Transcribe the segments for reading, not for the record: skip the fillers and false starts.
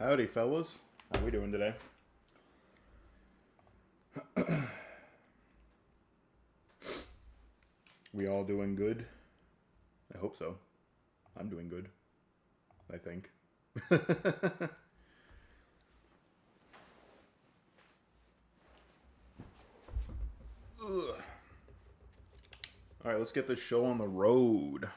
Howdy, fellas. How we doing today? We all doing good? I hope so. I'm doing good. I think. Alright, let's get this show on the road.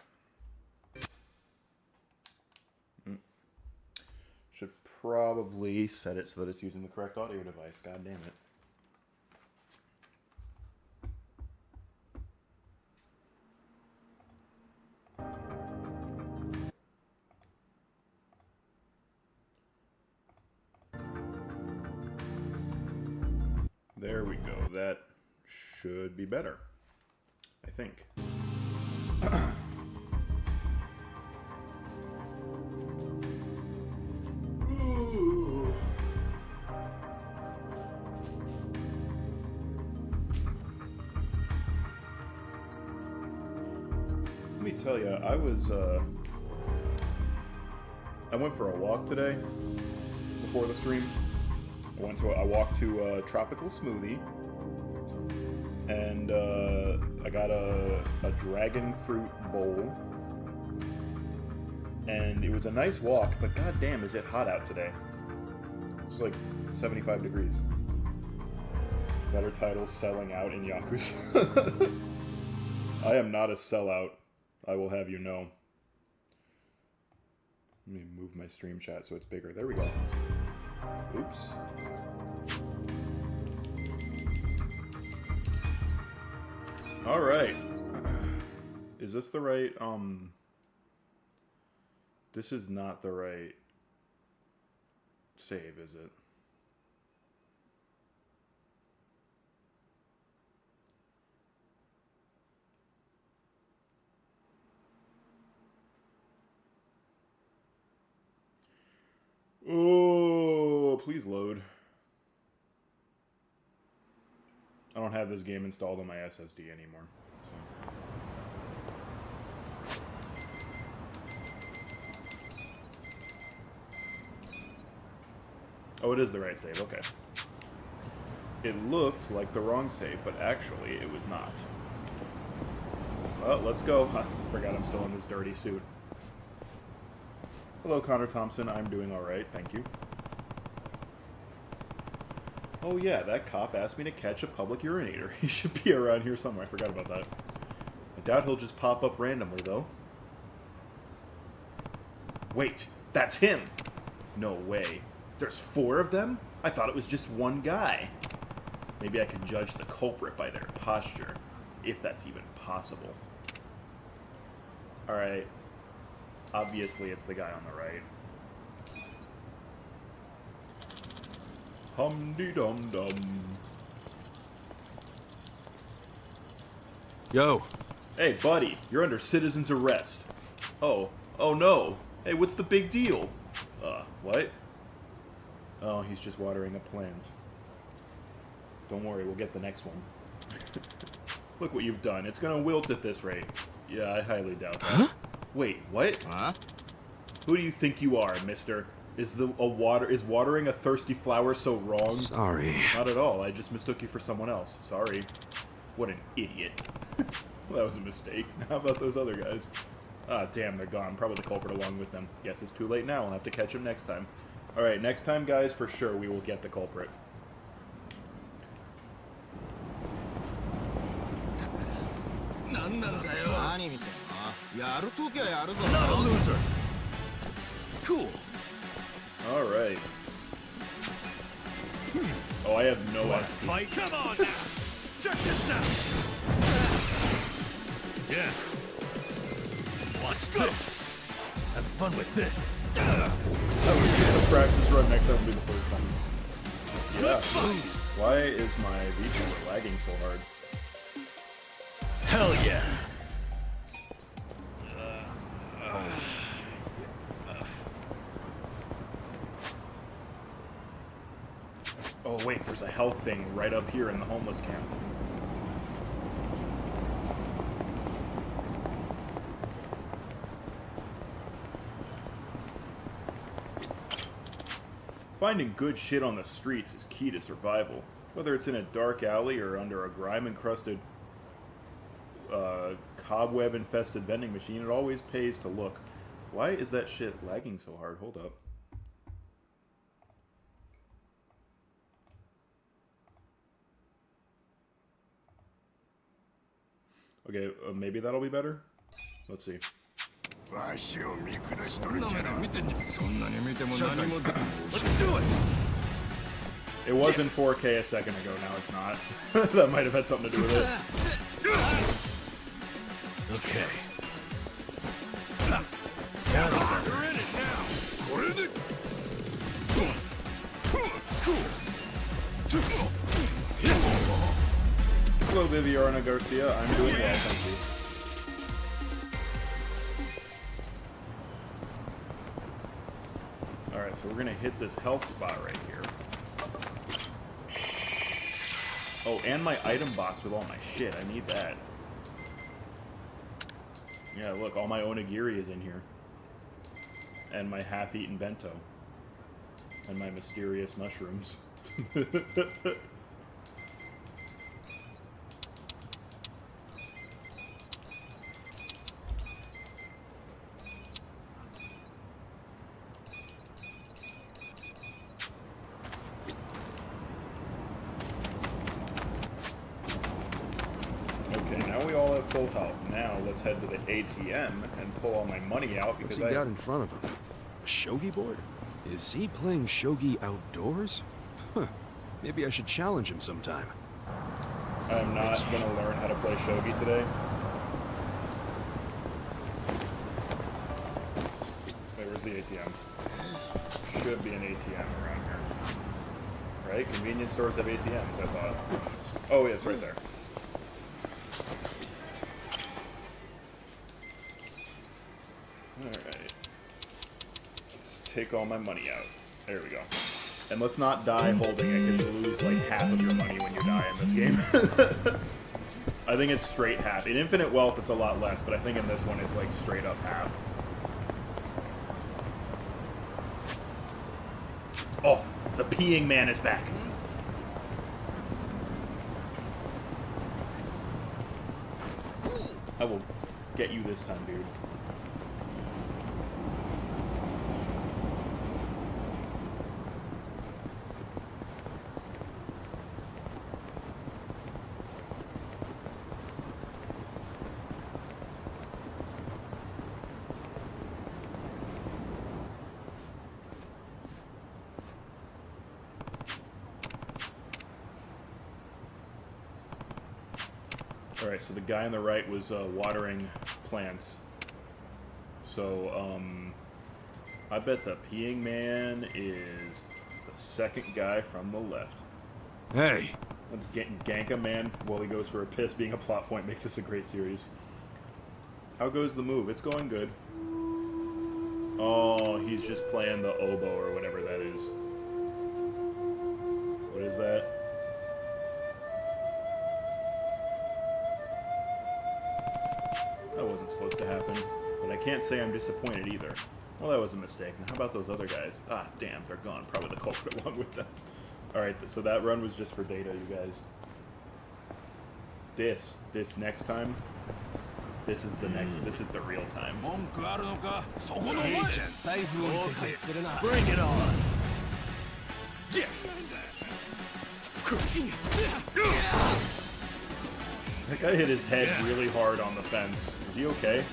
Should probably set it so that it's using the correct audio device. God damn it. There we go. That should be better. I think. Let me tell you, I went for a walk today before the stream. I walked to a tropical smoothie, and I got a dragon fruit bowl, and it was a nice walk, but goddamn is it hot out today. It's like 75 degrees. Better title, selling out in YAKUZA. I am not a sellout, I will have you know. Let me move my stream chat so it's bigger. There we go. Oops. Alright. Is this the right, this is not the right save, is it? Oh, please load. I don't have this game installed on my SSD anymore. So. Oh, it is the right save. Okay. It looked like the wrong save, but actually it was not. Well, let's go. I forgot I'm still in this dirty suit. Hello, Connor Thompson. I'm doing alright, thank you. Oh yeah, that cop asked me to catch a public urinator. He should be around here somewhere. I forgot about that. I doubt he'll just pop up randomly, though. Wait, that's him! No way. There's 4 of them? I thought it was just one guy. Maybe I can judge the culprit by their posture, if that's even possible. Alright. Obviously, it's the guy on the right. Hum-dee-dum-dum. Yo. Hey, buddy. You're under citizen's arrest. Oh. Oh, no. Hey, what's the big deal? What? Oh, he's just watering a plant. Don't worry, we'll get the next one. Look what you've done. It's gonna wilt at this rate. Yeah, I highly doubt that. Huh? Wait, what? Huh? Who do you think you are, mister? Is watering a thirsty flower so wrong? Sorry. Not at all. I just mistook you for someone else. Sorry. What an idiot. Well, that was a mistake. How about those other guys? Ah, damn, they're gone. Probably the culprit along with them. Guess it's too late now. We'll have to catch him next time. Alright, next time, guys, for sure, we will get the culprit. Not a loser. Cool. Alright. Oh, I have no SP. Fight. Come on now! Check this out! Yeah. Watch this! Have fun with this! That would be the practice run, next time will be the first time. Yeah. Why is my VTuber lagging so hard? Hell yeah! Oh wait, there's a health thing right up here in the homeless camp. Finding good shit on the streets is key to survival. Whether it's in a dark alley or under a grime-encrusted, cobweb-infested vending machine, it always pays to look. Why is that shit lagging so hard? Hold up. Okay, maybe that'll be better? Let's see. Let's do it! It was in 4K a second ago, now it's not. That might have had something to do with it. Okay. You're in it now! Hello, Viviana Garcia. I'm doing well, thank you. Alright, so we're gonna hit this health spot right here. Oh, and my item box with all my shit. I need that. Yeah, look, all my onigiri is in here. And my half-eaten bento. And my mysterious mushrooms. Full health. Now let's head to the ATM and pull all my money out because What's he got in front of him? A shogi board? Is he playing shogi outdoors? Huh. Maybe I should challenge him sometime. I'm not going to learn how to play shogi today. Wait, where's the ATM? Should be an ATM around here. Right? Convenience stores have ATMs, I thought. Oh, yeah, it's right there. Alright. Let's take all my money out. There we go. And let's not die holding it, because you lose like half of your money when you die in this game. I think it's straight half. In Infinite Wealth, it's a lot less, but I think in this one, it's like straight up half. Oh, the peeing man is back. I will get you this time, dude. Alright, so the guy on the right was watering plants. So, I bet the peeing man is the second guy from the left. Hey! Let's gank a man while he goes for a piss. Being a plot point makes this a great series. How goes the move? It's going good. Oh, he's just playing the oboe or whatever that is. What is that? That wasn't supposed to happen, but I can't say I'm disappointed either. Well, that was a mistake. Now, how about those other guys? Ah, damn, they're gone. Probably the culprit along with them. Alright, so that run was just for data, you guys. This next time, this is the real time. Bring it on! Yeah. That guy hit his head really hard on the fence. Is he okay?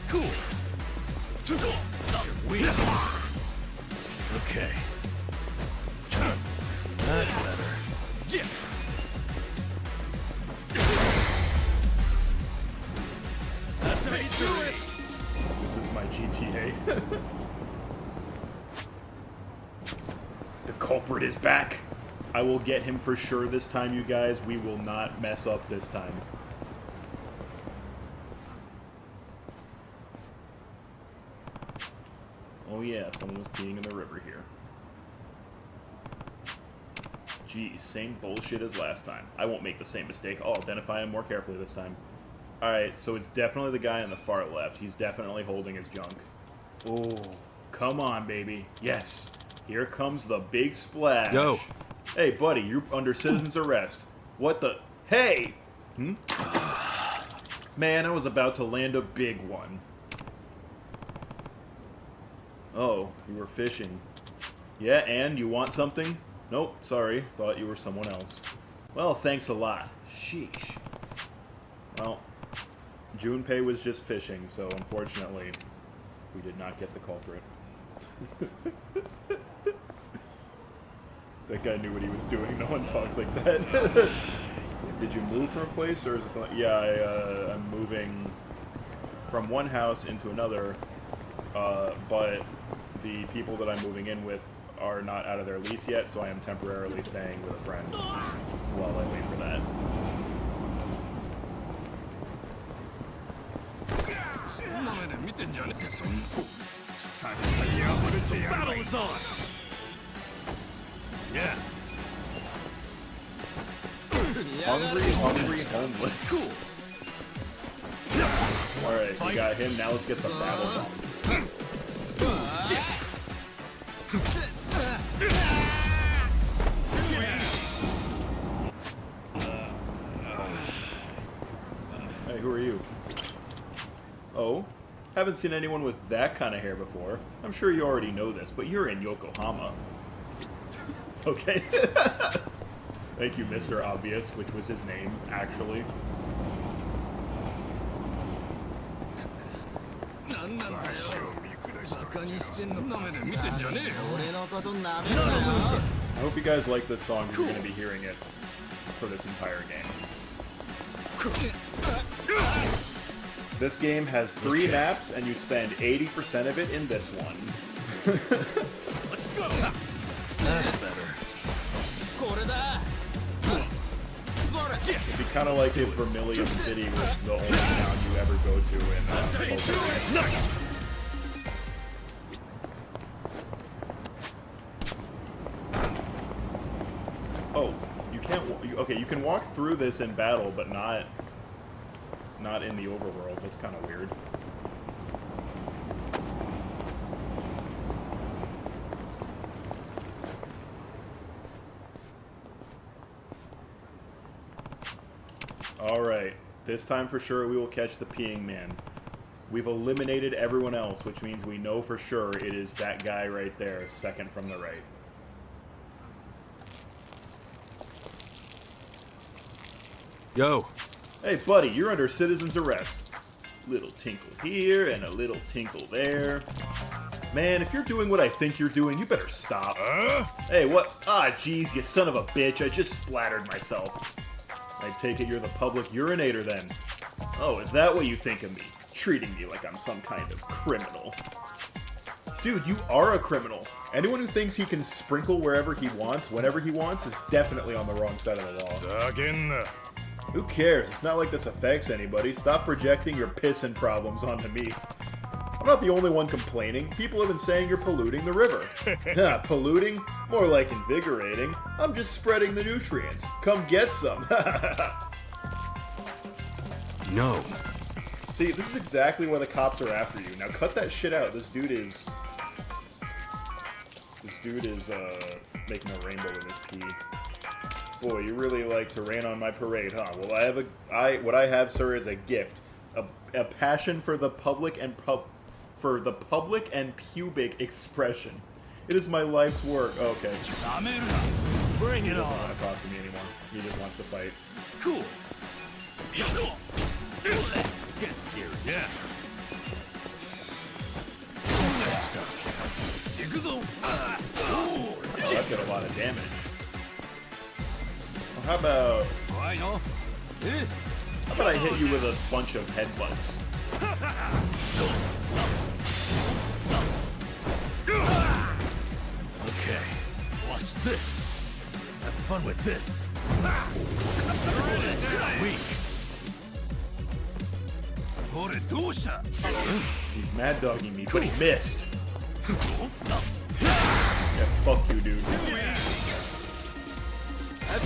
Cool. Okay. That's better. Yeah. That's how you do it. This is my GTA. The culprit is back. I will get him for sure this time, you guys. We will not mess up this time. Oh yeah, someone was peeing in the river here. Geez, same bullshit as last time. I won't make the same mistake. I'll identify him more carefully this time. Alright, so it's definitely the guy on the far left. He's definitely holding his junk. Oh, come on, baby. Yes. Here comes the big splash. Yo. Hey, buddy, you're under citizen's arrest. What the? Hey! Man, I was about to land a big one. Oh, you were fishing. Yeah, and you want something? Nope, sorry. Thought you were someone else. Well, thanks a lot. Sheesh. Well, Junpei was just fishing, so unfortunately, we did not get the culprit. That guy knew what he was doing. No one talks like that. Did you move from a place, or is this like... Yeah, I'm moving from one house into another, but the people that I'm moving in with are not out of their lease yet, so I am temporarily staying with a friend while I wait for that. Battle is on! Yeah. Hungry, homeless. Cool. Alright, we got him. Now let's get the battle on. Hey, who are you? Oh? Haven't seen anyone with that kind of hair before. I'm sure you already know this, but you're in Yokohama. Okay. Thank you, Mr. Obvious, which was his name, actually. I hope you guys like this song. You're going to be hearing it for this entire game. This game has 3 maps, and you spend 80% of it in this one. Let's go! That's better. It'd be kind of like if Vermilion City was the only town you ever go to in Pokemon. Nice! Oh, you can't... Okay, you can walk through this in battle, but not in the overworld. That's kind of weird. Alright, this time for sure we will catch the peeing man. We've eliminated everyone else, which means we know for sure it is that guy right there, second from the right. Yo. Hey, buddy, you're under citizen's arrest. Little tinkle here and a little tinkle there. Man, if you're doing what I think you're doing, you better stop. Hey, what? Ah, jeez, you son of a bitch. I just splattered myself. I take it you're the public urinator then. Oh, is that what you think of me? Treating me like I'm some kind of criminal. Dude, you are a criminal. Anyone who thinks he can sprinkle wherever he wants, whenever he wants, is definitely on the wrong side of the law. Who cares? It's not like this affects anybody. Stop projecting your pissing problems onto me. I'm not the only one complaining. People have been saying you're polluting the river. Polluting? More like invigorating. I'm just spreading the nutrients. Come get some. No. See, this is exactly why the cops are after you. Now cut that shit out. This dude is making a rainbow with his pee. Boy, you really like to rain on my parade, huh? Well, what I have, sir, is a gift, a passion for the public and pubic expression. It is my life's work. Oh, okay. Bring He it doesn't on! want to talk to me anymore. He just wants to fight. Cool! Get serious. Yeah. Oh, that's got a lot of damage. Well, how about I hit you with a bunch of headbutts? Okay, watch this. Have fun with this. Weak. He's mad dogging me, but he missed. Yeah, fuck you, dude.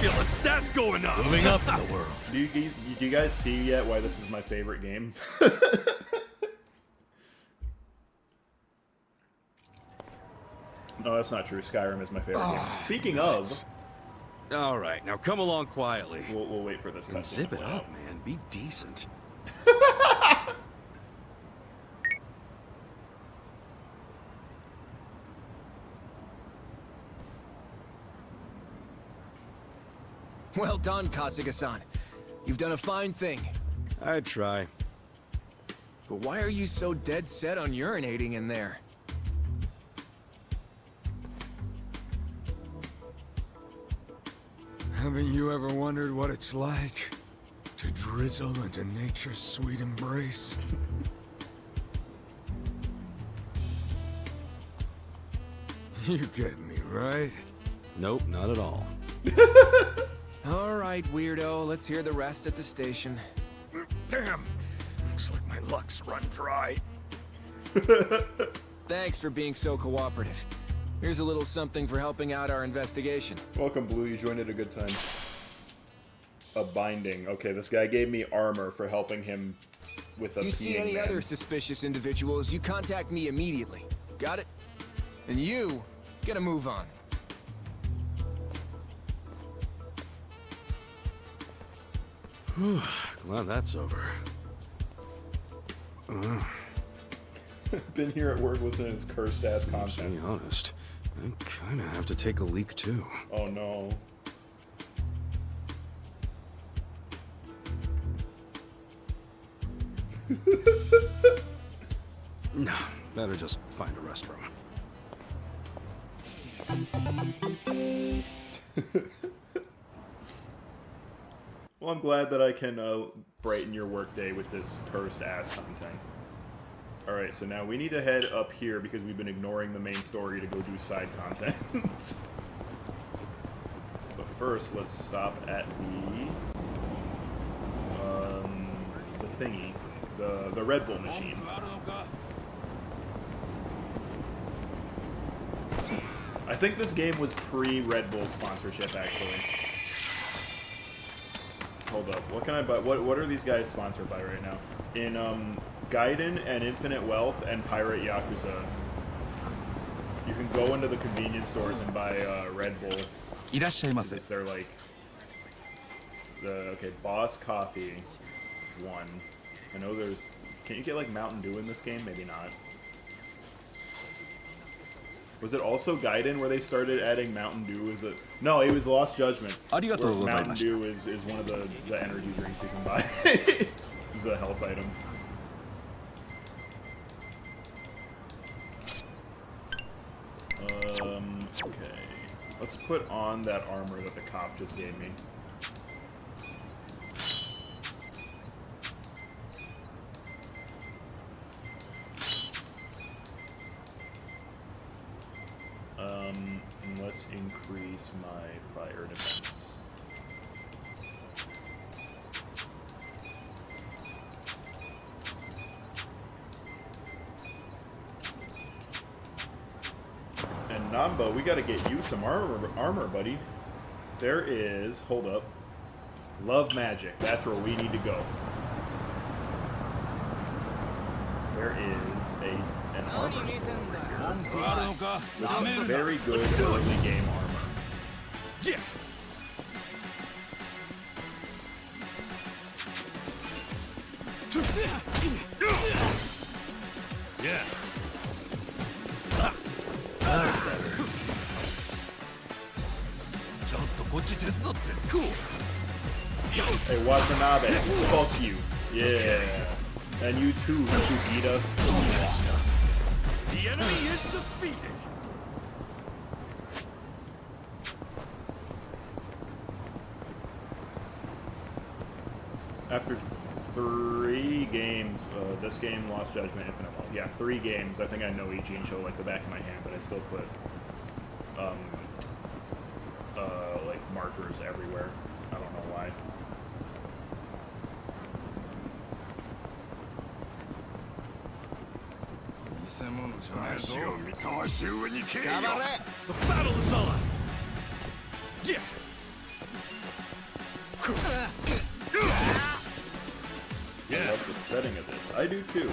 feel the stats going up. Moving up in the world. Do you guys see yet why this is my favorite game? No, that's not true. Skyrim is my favorite game. Speaking of, All right, now come along quietly. we'll wait for this. And cutscene zip to it play up, out. man. Be decent. Well done, Kasuga-san. You've done a fine thing. I'd try. But why are you so dead set on urinating in there? Haven't you ever wondered what it's like to drizzle into nature's sweet embrace? You get me, right? Nope, not at all. All right, weirdo. Let's hear the rest at the station. Damn! Looks like my luck's run dry. Thanks for being so cooperative. Here's a little something for helping out our investigation. Welcome, Blue. You joined at a good time. A binding. Okay, this guy gave me armor for helping him with a You see peeing any man. other suspicious individuals, you contact me immediately. Got it? And you, get a move on. Glad that's over. Been here at work listening to this cursed ass To content. be honest, I kinda have to take a leak too. Oh no. No, better just find a restroom. Well, I'm glad that I can brighten your workday with this cursed ass content. Alright, so now we need to head up here because we've been ignoring the main story to go do side content. But first, let's stop at the thingy, the Red Bull machine. I think this game was pre-Red Bull sponsorship, actually. Hold up, what can I buy? What are these guys sponsored by right now? In Gaiden and Infinite Wealth and Pirate Yakuza, you can go into the convenience stores and buy Red Bull. Because they're like okay, Boss Coffee, one. I know there's. Can you get like Mountain Dew in this game? Maybe not. Was it also Gaiden where they started adding Mountain Dew? Is it? No, it was Lost Judgment. Where Mountain Dew is one of the energy drinks you can buy. It's a health item. Okay. Let's put on that armor that the cop just gave me. And let's increase my fire defense. And Namba, we gotta get you some armor, buddy. There is, hold up, Love Magic. That's where we need to go. There is an armor store over here. With some very good early game armor. Yeah. Yeah. Cool. Hey, Watanabe, fuck you. Yeah. And you too, Sugita. The enemy is defeated. After 3 games, this game, Lost Judgment, Infinite Wealth. Yeah, 3 games. I think I know Ichincho like the back of my hand, but I still put like markers everywhere. I don't know why. The battle is on. Yeah. setting of this. I do too.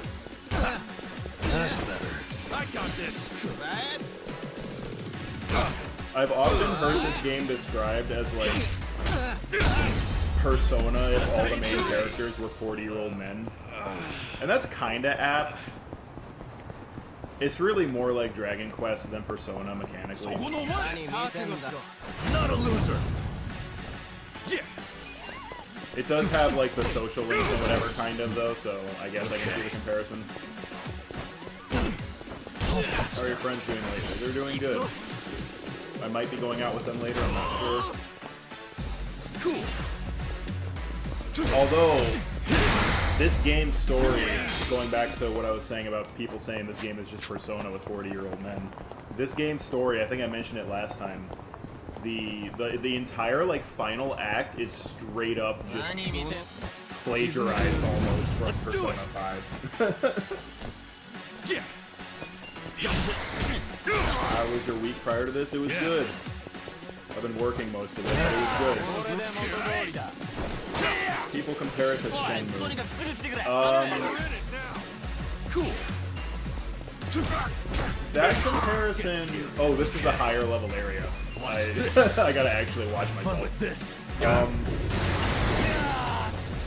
That's better. I got this. I've often heard this game described as like Persona if all the main characters were 40-year-old men. And that's kinda apt. It's really more like Dragon Quest than Persona mechanically. Not a loser. Yeah. It does have like the social links and whatever kind of though, so I guess I can see the comparison. How are your friends doing lately? They're doing good. I might be going out with them later, I'm not sure. Cool. Although, this game's story, going back to what I was saying about people saying this game is just Persona with 40-year-old men, this game's story, I think I mentioned it last time, the entire, like, final act is straight up just plagiarized almost from Persona 5. Yeah. How was your week prior to this? It was good. I've been working most of it, but it was good. People compare it to Shenmue. Cool. That comparison... Oh, this is a higher level area. I gotta actually watch Fun myself. with this.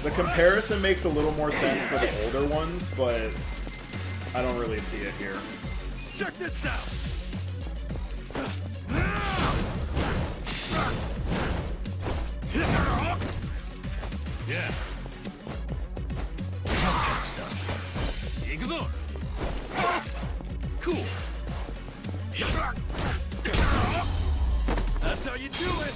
The comparison makes a little more sense for the older ones, but I don't really see it here. Check this out. Yeah. Cool. That's how you do it.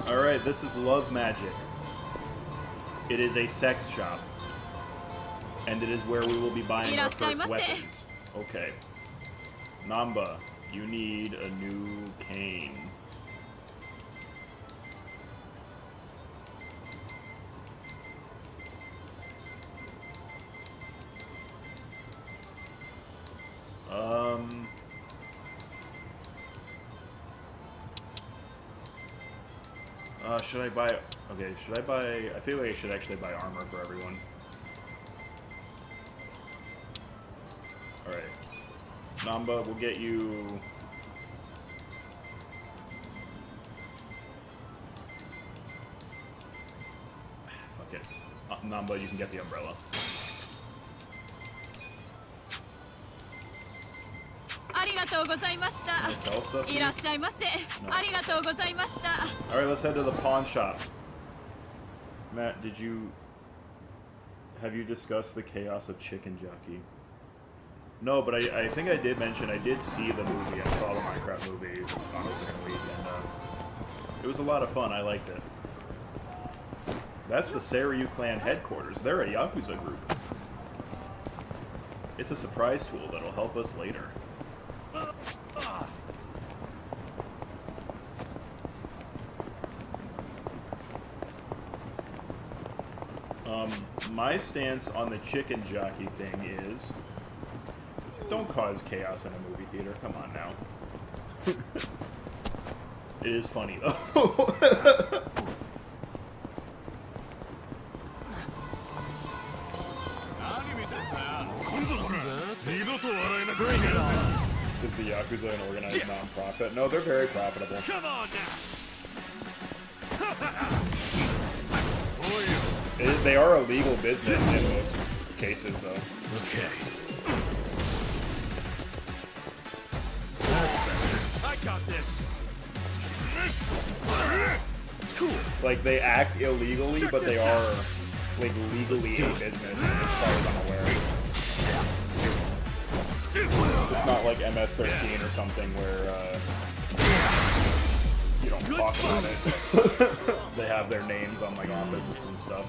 Alright, this is Love Magic. It is a sex shop. And it is where we will be buying our first weapons. Okay. Namba, you need a new cane. Should I buy... Okay, should I buy... I feel like I should actually buy armor for everyone. Alright. Namba, we'll get you... Fuck it. Namba, you can get the umbrella. Sell stuff? Alright, let's head to the pawn shop. Matt, have you discussed the chaos of Chicken Jockey? No, but I think I did mention, I did see the movie, I saw the Minecraft movie on opening week, and it was a lot of fun, I liked it. That's the Seiryu clan headquarters, they're a YAKUZA group. It's a surprise tool that'll help us later. My stance on the Chicken Jockey thing is, don't cause chaos in a movie theater, come on now. It is funny though. Is the Yakuza an organized non-profit? No, they're very profitable. Come on now. They are a legal business in most cases, though. Okay. That's better. I got this. Cool. Like, they act illegally, but they are, like, legally a business, as far as I'm aware. It's not like MS-13 or something where, you don't talk about it. They have their names on, like, offices and stuff.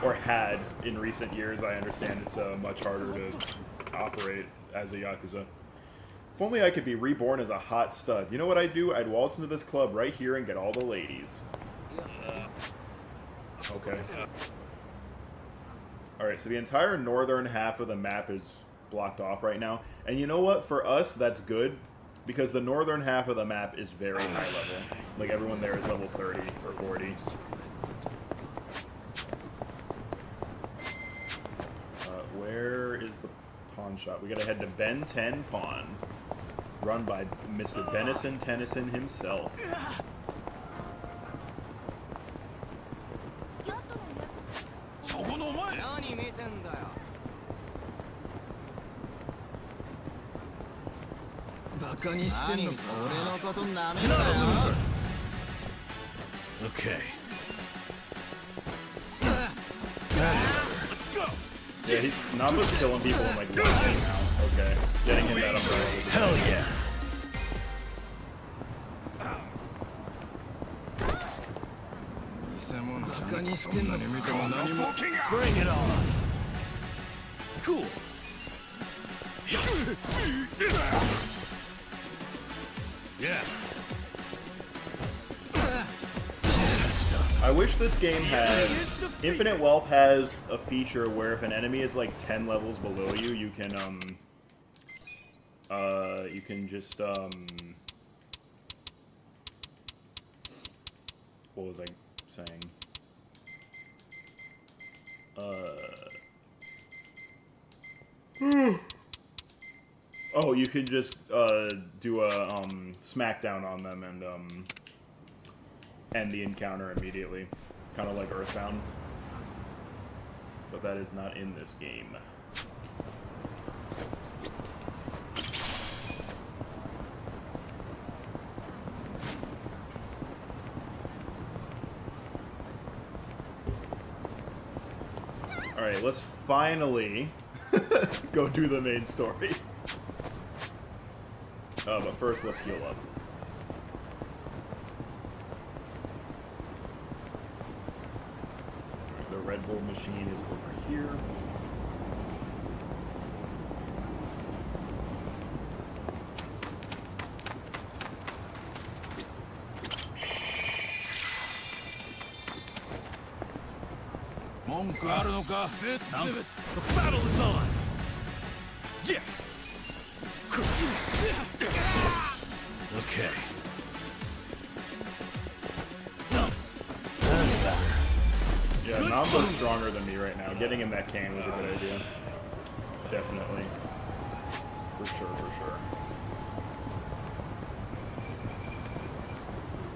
Or had in recent years. I understand it's much harder to operate as a Yakuza. If only I could be reborn as a hot stud. You know what I'd do? I'd waltz into this club right here and get all the ladies. Okay. Alright, so the entire northern half of the map is blocked off right now. And you know what? For us, that's good. Because the northern half of the map is very high level. Like, everyone there is level 30 or 40. Where is the pawn shop? We gotta head to Ben 10 Pawn. Run by Mr. Benison Tennyson himself. そこのお前。何見てんだよ。バカにしてんのか。俺のことなめんなよ。 Okay. Yeah, he's not just killing people in like one hit now. Okay. Getting him that umbrella. Hell yeah. Bring it on. Cool. Yeah. I wish this game had... Infinite Wealth has a feature where if an enemy is like 10 levels below you, you can just, what was I saying? Oh, you can just, do a, smackdown on them and, end the encounter immediately. Kind of like Earthbound. But that is not in this game. Alright, let's finally go do the main story. But first, let's heal up. The Red Bull machine is over here. The battle is on. Yeah. Okay. Yeah, Nambo's stronger than me right now. Getting him that can was a good idea. Definitely. For sure, for sure.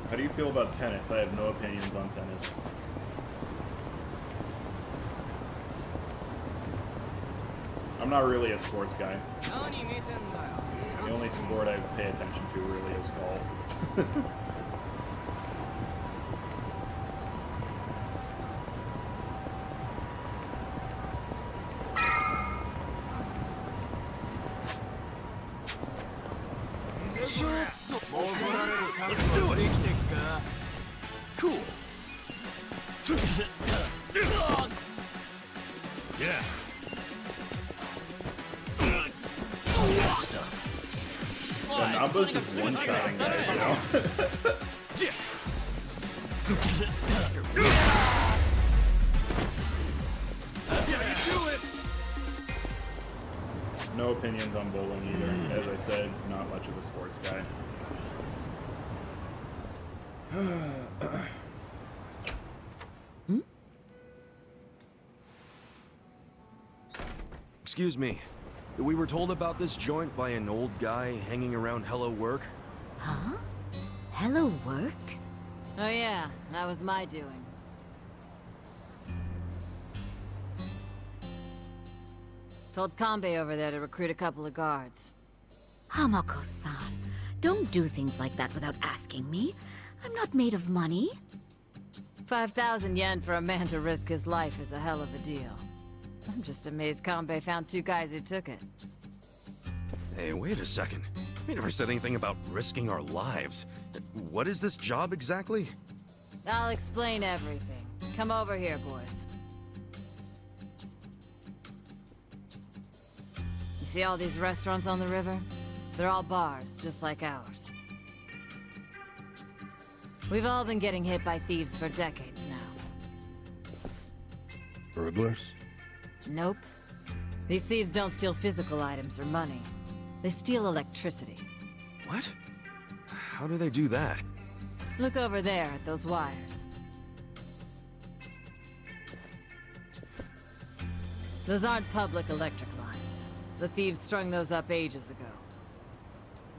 How do you feel about tennis? I have no opinions on tennis. I'm not really a sports guy. The only sport I pay attention to really is golf. Let's do it. Cool. Yeah. And Nambo's just one-shotting guys, you know? No opinions on bowling either. As I said, not much of a sports guy. Excuse me. We were told about this joint by an old guy hanging around Hello Work. Huh? Hello, work? Oh yeah, that was my doing. Told Kanbei over there to recruit a couple of guards. Hamako-san, don't do things like that without asking me. I'm not made of money. 5,000 yen for a man to risk his life is a hell of a deal. I'm just amazed Kanbei found two guys who took it. Hey, wait a second. We never said anything about risking our lives. What is this job exactly? I'll explain everything. Come over here, boys. You see all these restaurants on the river? They're all bars, just like ours. We've all been getting hit by thieves for decades now. Burglars? Nope. These thieves don't steal physical items or money. They steal electricity. What? How do they do that? Look over there at those wires. Those aren't public electric lines. The thieves strung those up ages ago.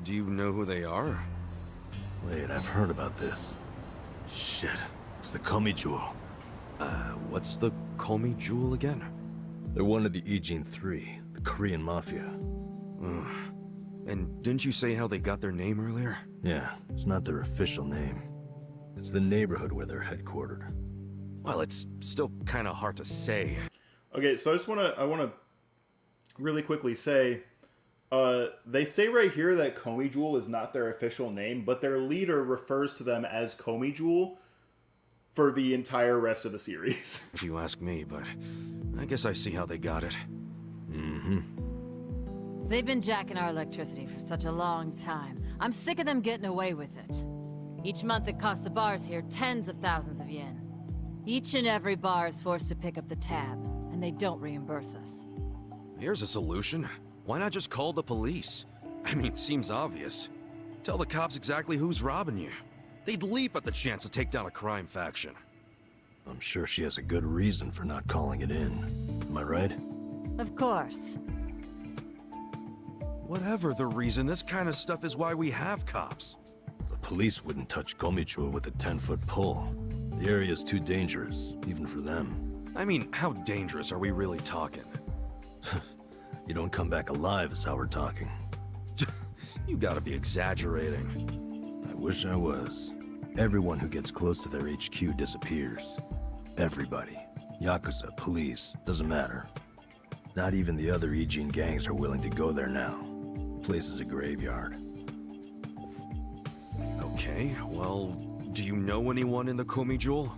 Do you know who they are? Wait, I've heard about this. Shit, it's the Komi Jewel. What's the Komi Jewel again? They're one of the Ijin Three, the Korean Mafia. And didn't you say how they got their name earlier? Yeah, it's not their official name. It's the neighborhood where they're headquartered. Well, it's still kind of hard to say. Okay, so I want to really quickly say, they say right here that Komi Jewel is not their official name, but their leader refers to them as Komi Jewel for the entire rest of the series. If you ask me, but I guess I see how they got it. They've been jacking our electricity for such a long time. I'm sick of them getting away with it. Each month it costs the bars here tens of thousands of yen. Each and every bar is forced to pick up the tab, and they don't reimburse us. Here's a solution. Why not just call the police? I mean, it seems obvious. Tell the cops exactly who's robbing you. They'd leap at the chance to take down a crime faction. I'm sure she has a good reason for not calling it in. Am I right? Of course. Whatever the reason, this kind of stuff is why we have cops. The police wouldn't touch Komichua with a 10-foot pole. The area's too dangerous, even for them. I mean, how dangerous are we really talking? You don't come back alive is how we're talking. You gotta be exaggerating. I wish I was. Everyone who gets close to their HQ disappears. Everybody. Yakuza, police, doesn't matter. Not even the other Ijin gangs are willing to go there now. The place is a graveyard. Okay, well, do you know anyone in the Komi Jewel?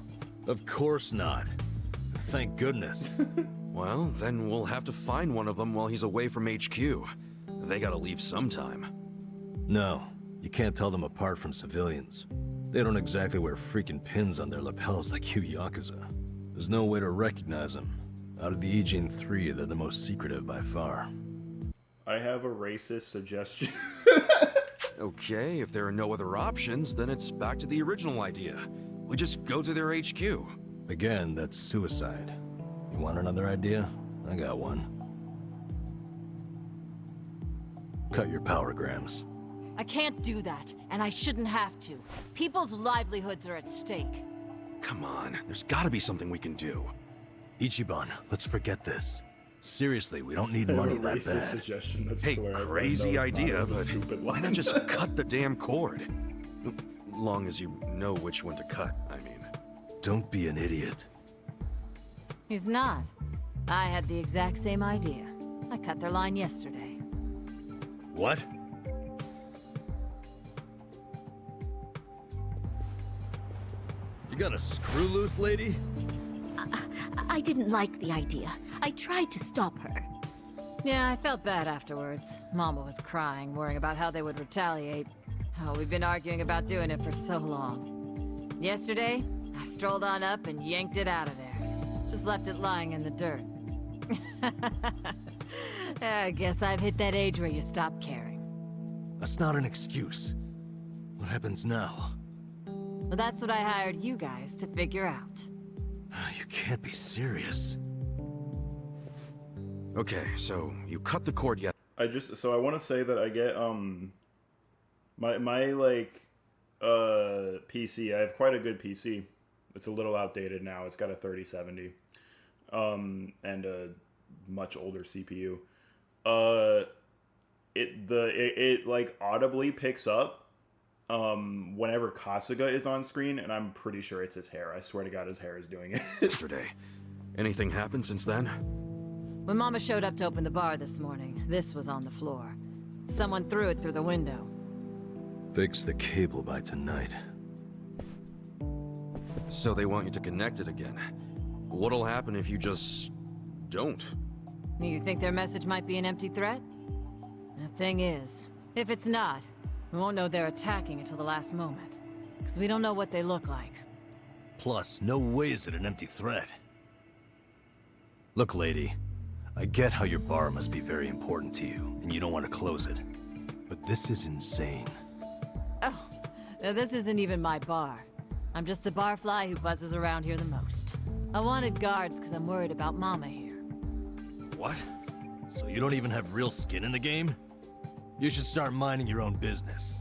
Of course not. Thank goodness. Well, then we'll have to find one of them while he's away from HQ. They gotta leave sometime. No, you can't tell them apart from civilians. They don't exactly wear freaking pins on their lapels like you Yakuza. There's no way to recognize them. Out of the Ijin 3, they're the most secretive by far. I have a racist suggestion. Okay, if there are no other options, then it's back to the original idea. We just go to their HQ. Again, that's suicide. You want another idea? I got one. Cut your power grams. I can't do that, and I shouldn't have to. People's livelihoods are at stake. Come on, there's gotta be something we can do. Ichiban, let's forget this. Seriously, we don't need I have money a that racist bad. suggestion. That's Hey, hilarious. I know crazy it's not, idea, it's a but stupid why line. not just cut the damn cord? Long as you know which one to cut, I mean. Don't be an idiot. He's not. I had the exact same idea. I cut their line yesterday. What? You got a screw loose, lady? I didn't like the idea. I tried to stop her. Yeah, I felt bad afterwards. Mama was crying, worrying about how they would retaliate. Oh, we've been arguing about doing it for so long. Yesterday, I strolled on up and yanked it out of there. Just left it lying in the dirt. I guess I've hit that age where you stop caring. That's not an excuse. What happens now? Well, that's what I hired you guys to figure out. You can't be serious. Okay, so you cut the cord yet? I want to say that I get my like PC. I have quite a good PC. It's a little outdated now. It's got a 3070 and a much older CPU. It like audibly picks up whenever Kasuga is on screen, and I'm pretty sure it's his hair. I swear to God, his hair is doing it. Yesterday. Anything happened since then? When Mama showed up to open the bar this morning, this was on the floor. Someone threw it through the window. Fix the cable by tonight. So they want you to connect it again. What'll happen if you just don't? You think their message might be an empty threat? The thing is, if it's not, we won't know they're attacking until the last moment. Because we don't know what they look like. Plus, no way is it an empty threat. Look, lady, I get how your bar must be very important to you, and you don't want to close it. But this is insane. Oh, now this isn't even my bar. I'm just the barfly who buzzes around here the most. I wanted guards because I'm worried about Mama here. What? So you don't even have real skin in the game? You should start minding your own business.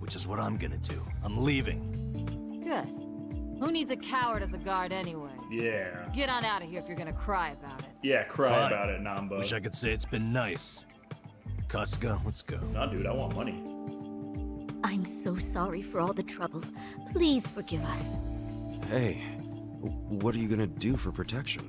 Which is what I'm gonna do. I'm leaving. Good. Who needs a coward as a guard anyway? Yeah. Get on out of here if you're gonna cry about it. Yeah, cry Fine. about it, Namba. Wish I could say it's been nice. Kasuga, let's go. Nah, dude, I want money. I'm so sorry for all the trouble. Please forgive us. Hey, what are you gonna do for protection?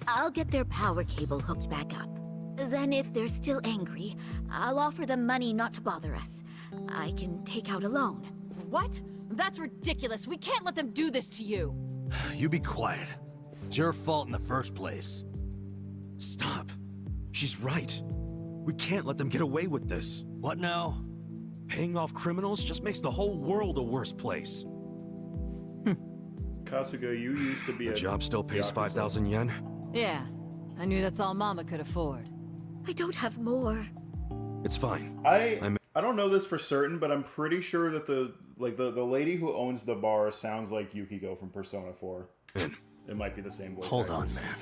I'll get their power cable hooked back up. Then if they're still angry, I'll offer them money not to bother us. I can take out a loan. What? That's ridiculous. We can't let them do this to you. You be quiet. It's your fault in the first place. Stop. She's right. We can't let them get away with this. What now? Paying off criminals just makes the whole world a worse place. Kasuga, you used to be The a job still pays Yakuza. 5,000 yen? Yeah, I knew that's all Mama could afford. I don't have more. It's fine. I don't know this for certain, but I'm pretty sure that the lady who owns the bar sounds like Yukiko from Persona 4. It might be the same voice. Hold actors. on, man.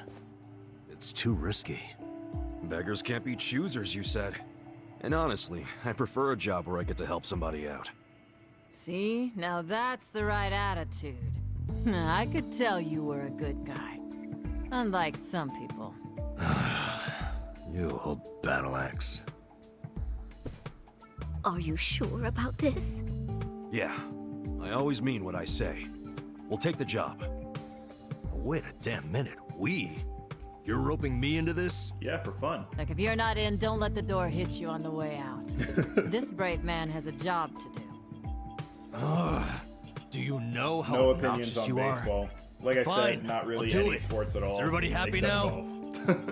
It's too risky. Beggars can't be choosers, you said. And honestly, I prefer a job where I get to help somebody out. See? Now that's the right attitude. I could tell you were a good guy. Unlike some people. You old battle axe. Are you sure about this? Yeah, I always mean what I say. We'll take the job. Wait a damn minute. You're roping me into this? Yeah, for fun. Like, if you're not in, don't let the door hit you on the way out. This brave man has a job to do. Do you know how No opinions obnoxious on you are? baseball. Like I Fine, said, not really I'll do any it. sports at all. Is everybody happy except now? golf.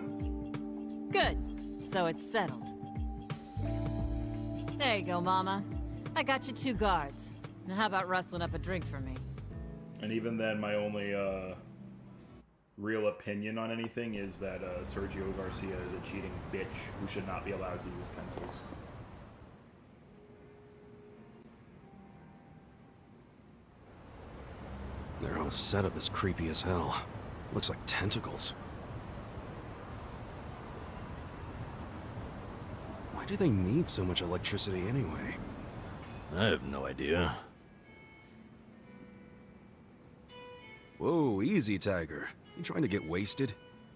Good. So it's settled. There you go, Mama. I got you 2 guards. Now how about rustling up a drink for me? And even then, my only real opinion on anything is that Sergio Garcia is a cheating bitch who should not be allowed to use pencils. Their whole setup is creepy as hell. Looks like tentacles. Why do they need so much electricity anyway? I have no idea. Whoa, easy, Tiger. You trying to get wasted?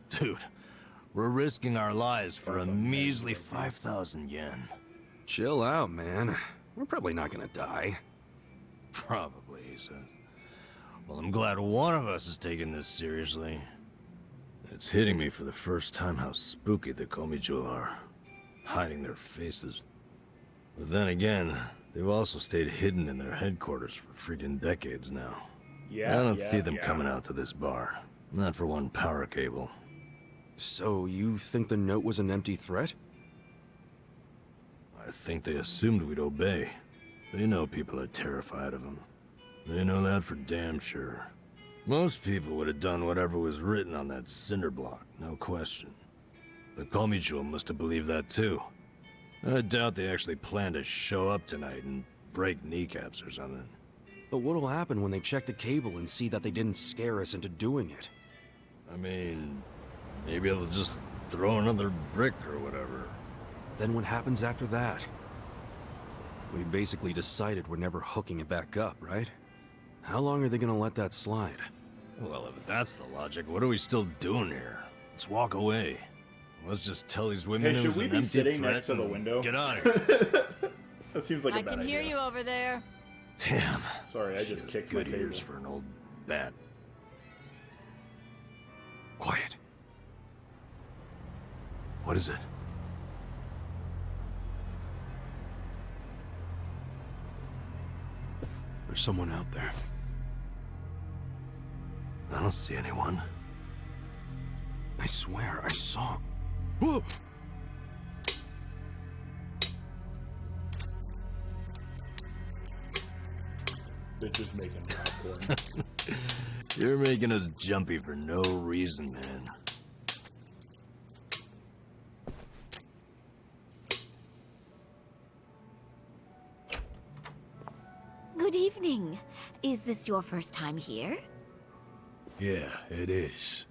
Dude, we're risking our lives for a That's measly amazing. 5,000 yen. Chill out, man. We're probably not gonna die. Probably, he says. Well, I'm glad one of us is taking this seriously. It's hitting me for the first time how spooky the Komichu are. Hiding their faces. But then again, they've also stayed hidden in their headquarters for freaking decades now. Yeah, I don't yeah, see them yeah. coming out to this bar. Not for one power cable. So, you think the note was an empty threat? I think they assumed we'd obey. They know people are terrified of them. They know that for damn sure. Most people would have done whatever was written on that cinder block, no question. The Komichu must have believed that too. I doubt they actually planned to show up tonight and break kneecaps or something. But what'll happen when they check the cable and see that they didn't scare us into doing it? I mean, maybe they'll just throw another brick or whatever. Then what happens after that? We basically decided we're never hooking it back up, right? How long are they gonna let that slide? Well, if that's the logic, what are we still doing here? Let's walk away. Let's just tell these women Hey, it should was we an be empty sitting threat next to the and window? Get out of here. That seems like a I bad can idea. hear you over there. Damn. Sorry, I She just has kicked my good table. ears for an old bat. Quiet. What is it? There's someone out there. I don't see anyone. I swear, I saw... Whoa! Bitches making popcorn. You're making us jumpy for no reason, man. Is this your first time here? Yeah, it is.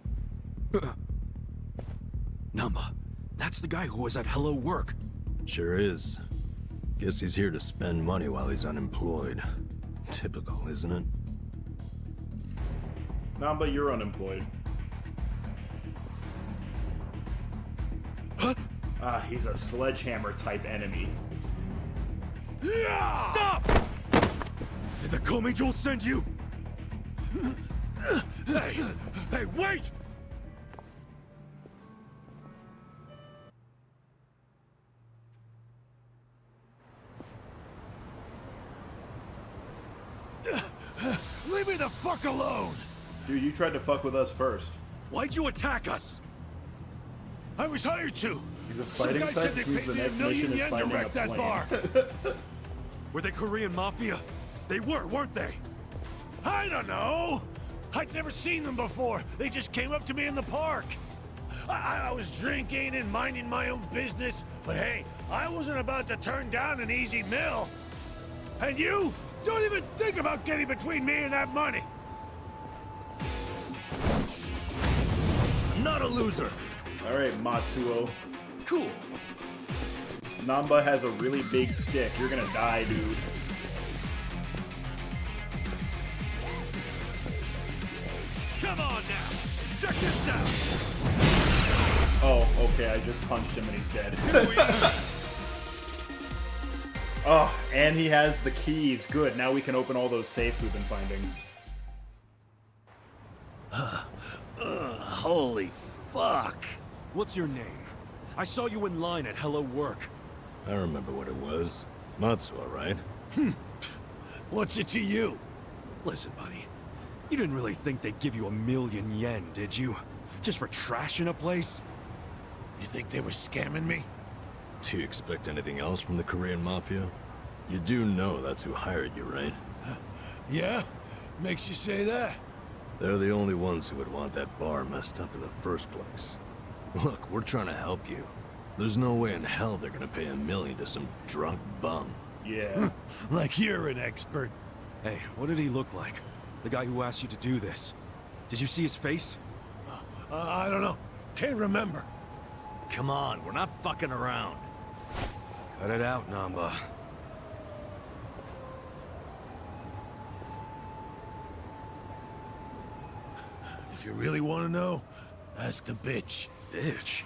Namba, that's the guy who was at Hello Work. Sure is. Guess he's here to spend money while he's unemployed. Typical, isn't it? Namba, you're unemployed. Huh? Ah, he's a sledgehammer type enemy. Stop! Did the Komi Jewel send you? Hey! Hey, wait! Leave me the fuck alone! Dude, you tried to fuck with us first. Why'd you attack us? I was hired to. He's a Some fighting guy type said they who's paid the me next $1 million mission is yen to finding a wreck that plane. bar. Were they Korean Mafia? They were, weren't they? I don't know. I'd never seen them before. They just came up to me in the park. I was drinking and minding my own business, but hey, I wasn't about to turn down an easy meal. And you? Don't even think about getting between me and that money. I'm not a loser. Alright, Matsuo. Cool. Namba has a really big stick. You're gonna die, dude. Come on now. Check this out. Oh, okay, I just punched him and he's dead. Oh, and he has the keys. Good, now we can open all those safes we've been finding. Holy fuck. What's your name? I saw you in line at Hello Work. I remember what it was. Matsuo, right? What's it to you? Listen, buddy. You didn't really think they'd give you $1,000,000 yen, did you? Just for trashing a place? You think they were scamming me? Do you expect anything else from the Korean Mafia? You do know that's who hired you, right? Yeah? Makes you say that? They're the only ones who would want that bar messed up in the first place. Look, we're trying to help you. There's no way in hell they're gonna pay $1 million to some drunk bum. Yeah. Like you're an expert. Hey, what did he look like? The guy who asked you to do this. Did you see his face? I don't know. Can't remember. Come on, we're not fucking around. Cut it out, Namba. If you really want to know, ask the bitch. Bitch.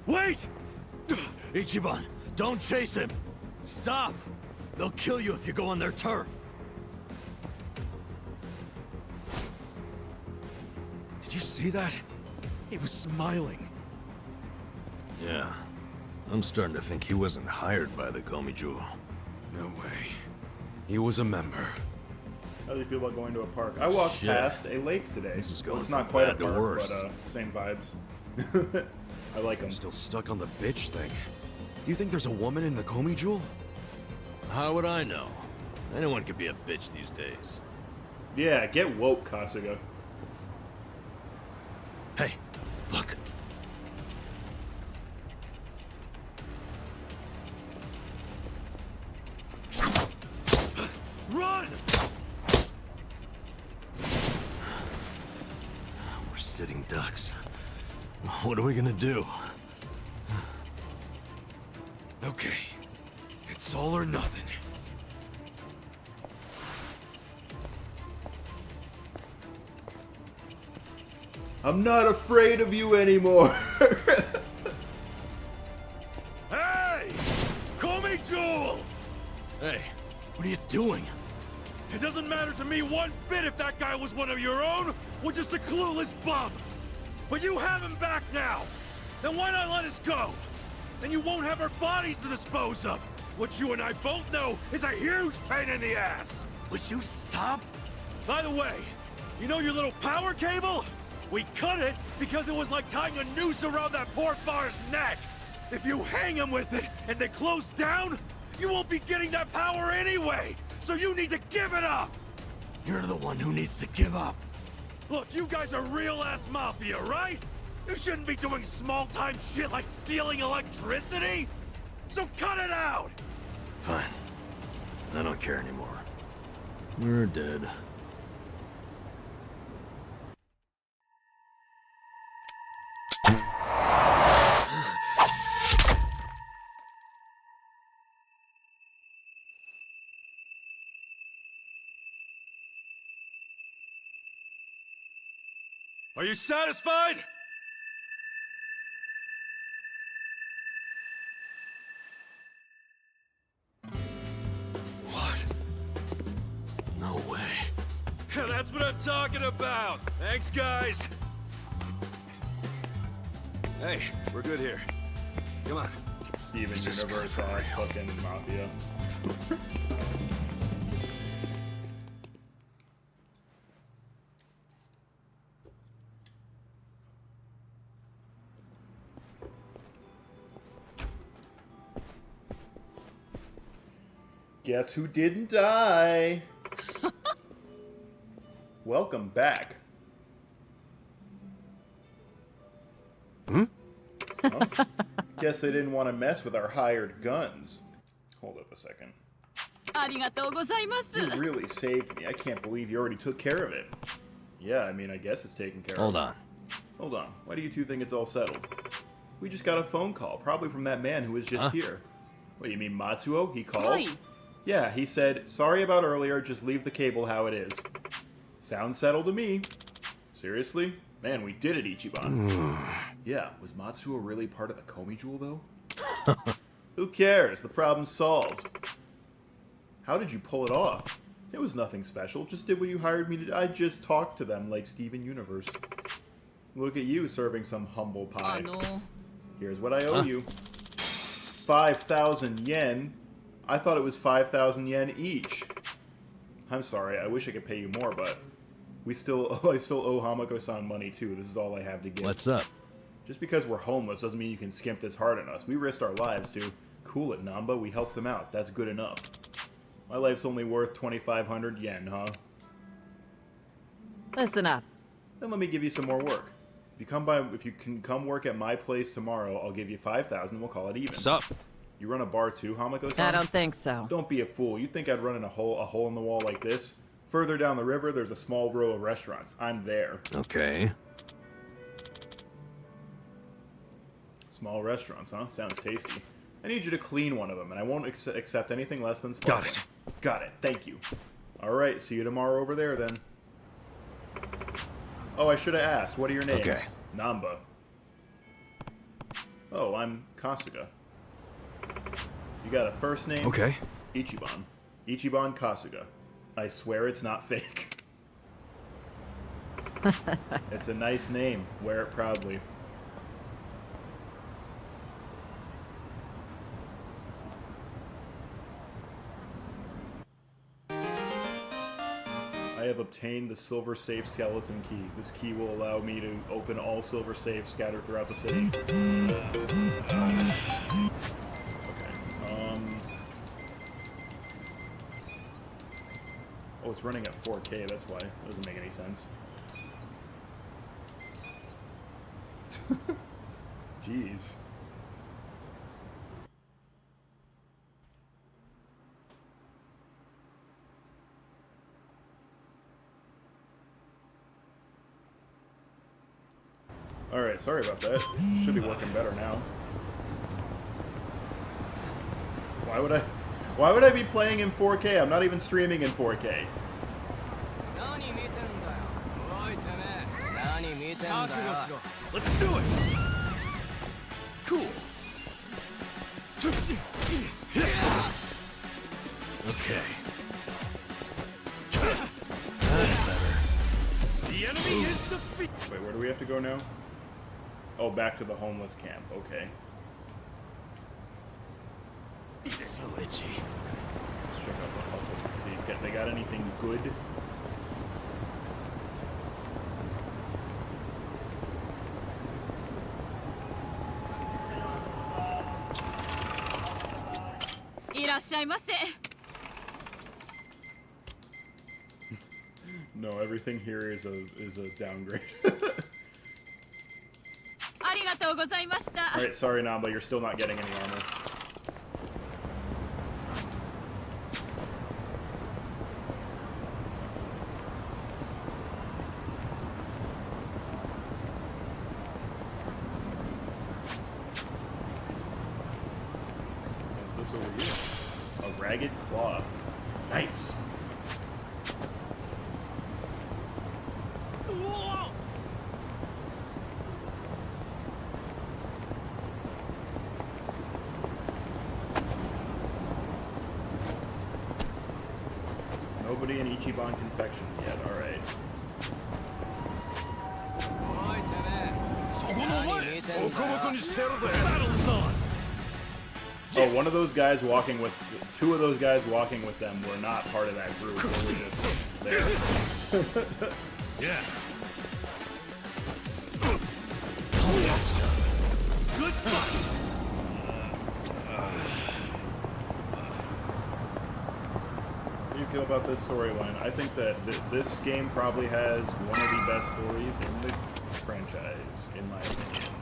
Wait! Ichiban, don't chase him! Stop! They'll kill you if you go on their turf. Did you see that? He was smiling. Yeah. I'm starting to think he wasn't hired by the Gomi-Jewel. No way. He was a member. How do you feel about going to a park? I walked Shit. past a lake today. This is Well, going it's not from quite a bad to park, worse. but same vibes. I like them. I'm still stuck on the bitch thing. You think there's a woman in the Komi Jewel? How would I know? Anyone could be a bitch these days. Yeah, get woke, Kasuga. Hey, look. Run! We're sitting ducks. What are we gonna do? Okay. It's all or nothing. I'm not afraid of you anymore. Hey! Komi Jewel! Hey, what are you doing? It doesn't matter to me one bit if that guy was one of your own or just a clueless bum. But you have him back now. Then why not let us go? Then you won't have our bodies to dispose of. What you and I both know is a huge pain in the ass. Would you stop? By the way, you know your little power cable? We cut it because it was like tying a noose around that pork bar's neck. If you hang him with it and they close down, you won't be getting that power anyway. So you need to give it up. You're the one who needs to give up. Look, you guys are real-ass mafia, right? You shouldn't be doing small-time shit like stealing electricity. so cut it out! Fine. I don't care anymore. We're dead. Are you satisfied? What? No way. That's what I'm talking about! Thanks, guys! Hey, we're good here. Come on. Steven This is Universe good for on real. fucking Mafia. Guess who didn't die? Welcome back. Huh? Guess they didn't want to mess with our hired guns. Hold up a second. ありがとうございます。 You really saved me. I can't believe you already took care of it. Yeah, I mean, I guess it's taken care Hold of. on. Hold on. Why do you two think it's all settled? We just got a phone call, probably from that man who was just here. What, you mean Matsuo? He called? はい。 Yeah, he said, sorry about earlier, just leave the cable how it is. Sounds settled to me. Seriously? Man, we did it, Ichiban. Yeah, was Matsuo really part of the Komi Jewel, though? Who cares? The problem's solved. How did you pull it off? It was nothing special, just did what you hired me to do. I just talked to them like Steven Universe. Look at you serving some humble pie. あの、 Here's what I owe you. 5,000 yen. I thought it was 5,000 yen each. I'm sorry, I wish I could pay you more, but I still owe Hamako-san money too. This is all I have to give. What's up? Just because we're homeless doesn't mean you can skimp this hard on us. We risked our lives to cool it, Namba. We helped them out. That's good enough. My life's only worth 2,500 yen, huh? Listen up. Then let me give you some more work. If you can come work at my place tomorrow, I'll give you 5,000. We'll call it even. What's up? You run a bar too, Hamako-san? I don't think so. Don't be a fool. You think I'd run in a hole in the wall like this? Further down the river, there's a small row of restaurants. I'm there. Okay. Small restaurants, huh? Sounds tasty. I need you to clean one of them, and I won't accept anything less than sparkling. Got it. Got it. Thank you. All right. See you tomorrow over there, then. Oh, I should have asked. What are your names? Okay. Namba. Oh, I'm Kasuga. You got a first name? Okay. Ichiban. Ichiban Kasuga. I swear it's not fake. It's a nice name. Wear it proudly. I have obtained the silver safe skeleton key. This key will allow me to open all silver safes scattered throughout the city. Okay. Oh, it's running at 4K, that's why. That doesn't make any sense. Jeez. Alright, sorry about that. Should be working better now. Why would I be playing in 4K? I'm not even streaming in 4K. 何見てんだよ。おいてめえ。何見てんだよ。 Let's do it! Cool. Okay. The enemy is defeated! Wait, where do we have to go now? Oh, back to the homeless camp. Okay. So itchy. Let's check out the hustle. See, they got anything good? No, everything here is a downgrade. ありがとうございました。 Alright, sorry Namba, you're still not getting any armor. A ragged cloth. Nice. Nobody in Ichiban Confections yet, alright. Oh, one of those guys walking with... Two of those guys walking with them were not part of that group. They were just there. Yeah. Good fight. How do you feel about this storyline? I think that this game probably has one of the best stories in the franchise, in my opinion.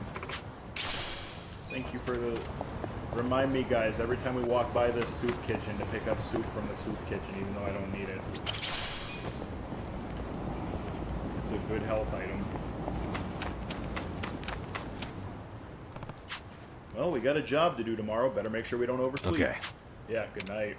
Thank you for the... Remind me, guys, every time we walk by this soup kitchen to pick up soup from the soup kitchen, even though I don't need it. It's a good health item. Well, we got a job to do tomorrow. Better make sure we don't oversleep. Okay. Yeah, good night.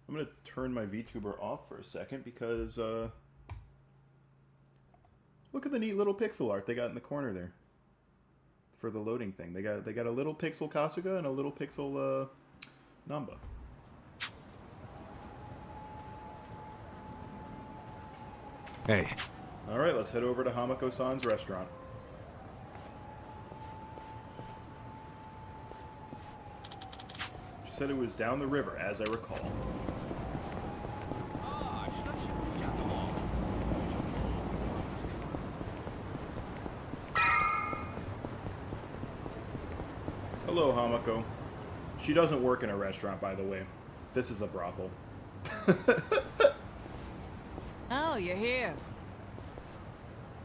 I'm going to turn my VTuber off for a second because, look at the neat little pixel art they got in the corner there for the loading thing. They got a little pixel Kasuga and a little pixel, Namba. Hey. Alright, let's head over to Hamako-san's restaurant. She said it was down the river, as I recall. Hello, Hamako. She doesn't work in a restaurant, by the way. This is a brothel. Oh, you're here.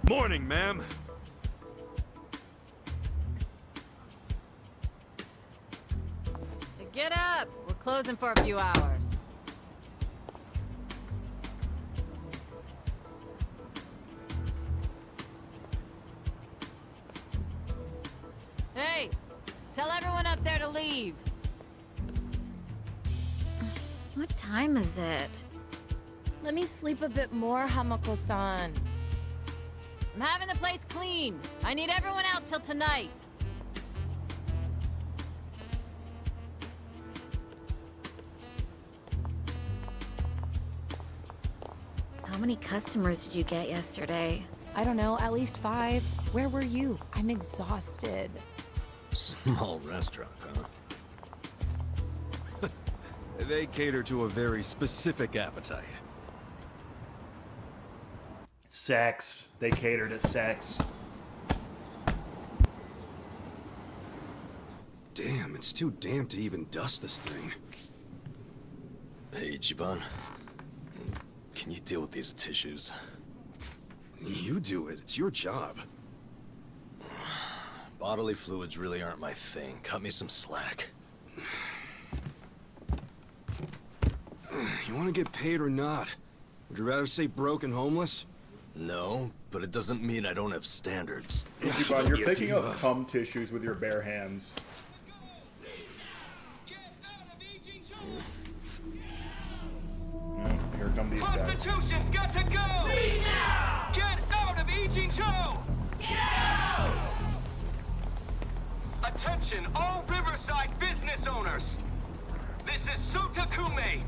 Morning, ma'am. Get up! We're closing for a few hours. Hey! Tell everyone up there to leave. What time is it? Let me sleep a bit more, Hamako-san. I'm having the place clean. I need everyone out till tonight. How many customers did you get yesterday? I don't know, at least 5. Where were you? I'm exhausted. Small restaurant, huh? They cater to a very specific appetite. Sex. They cater to sex. Damn, it's too damp to even dust this thing. Hey, Ichiban. Can you deal with these tissues? You do it. It's your job. Bodily fluids really aren't my thing. Cut me some slack. You want to get paid or not? Would you rather say broke and homeless? No, but it doesn't mean I don't have standards. Ichiban, you're Yeah, picking diva. up cum tissues with your bare hands. Oh, here come these guys. Prostitution's got to go! Leave now! Get out of Ijincho! Get out! Attention, all Riverside business owners! This is Sotakume,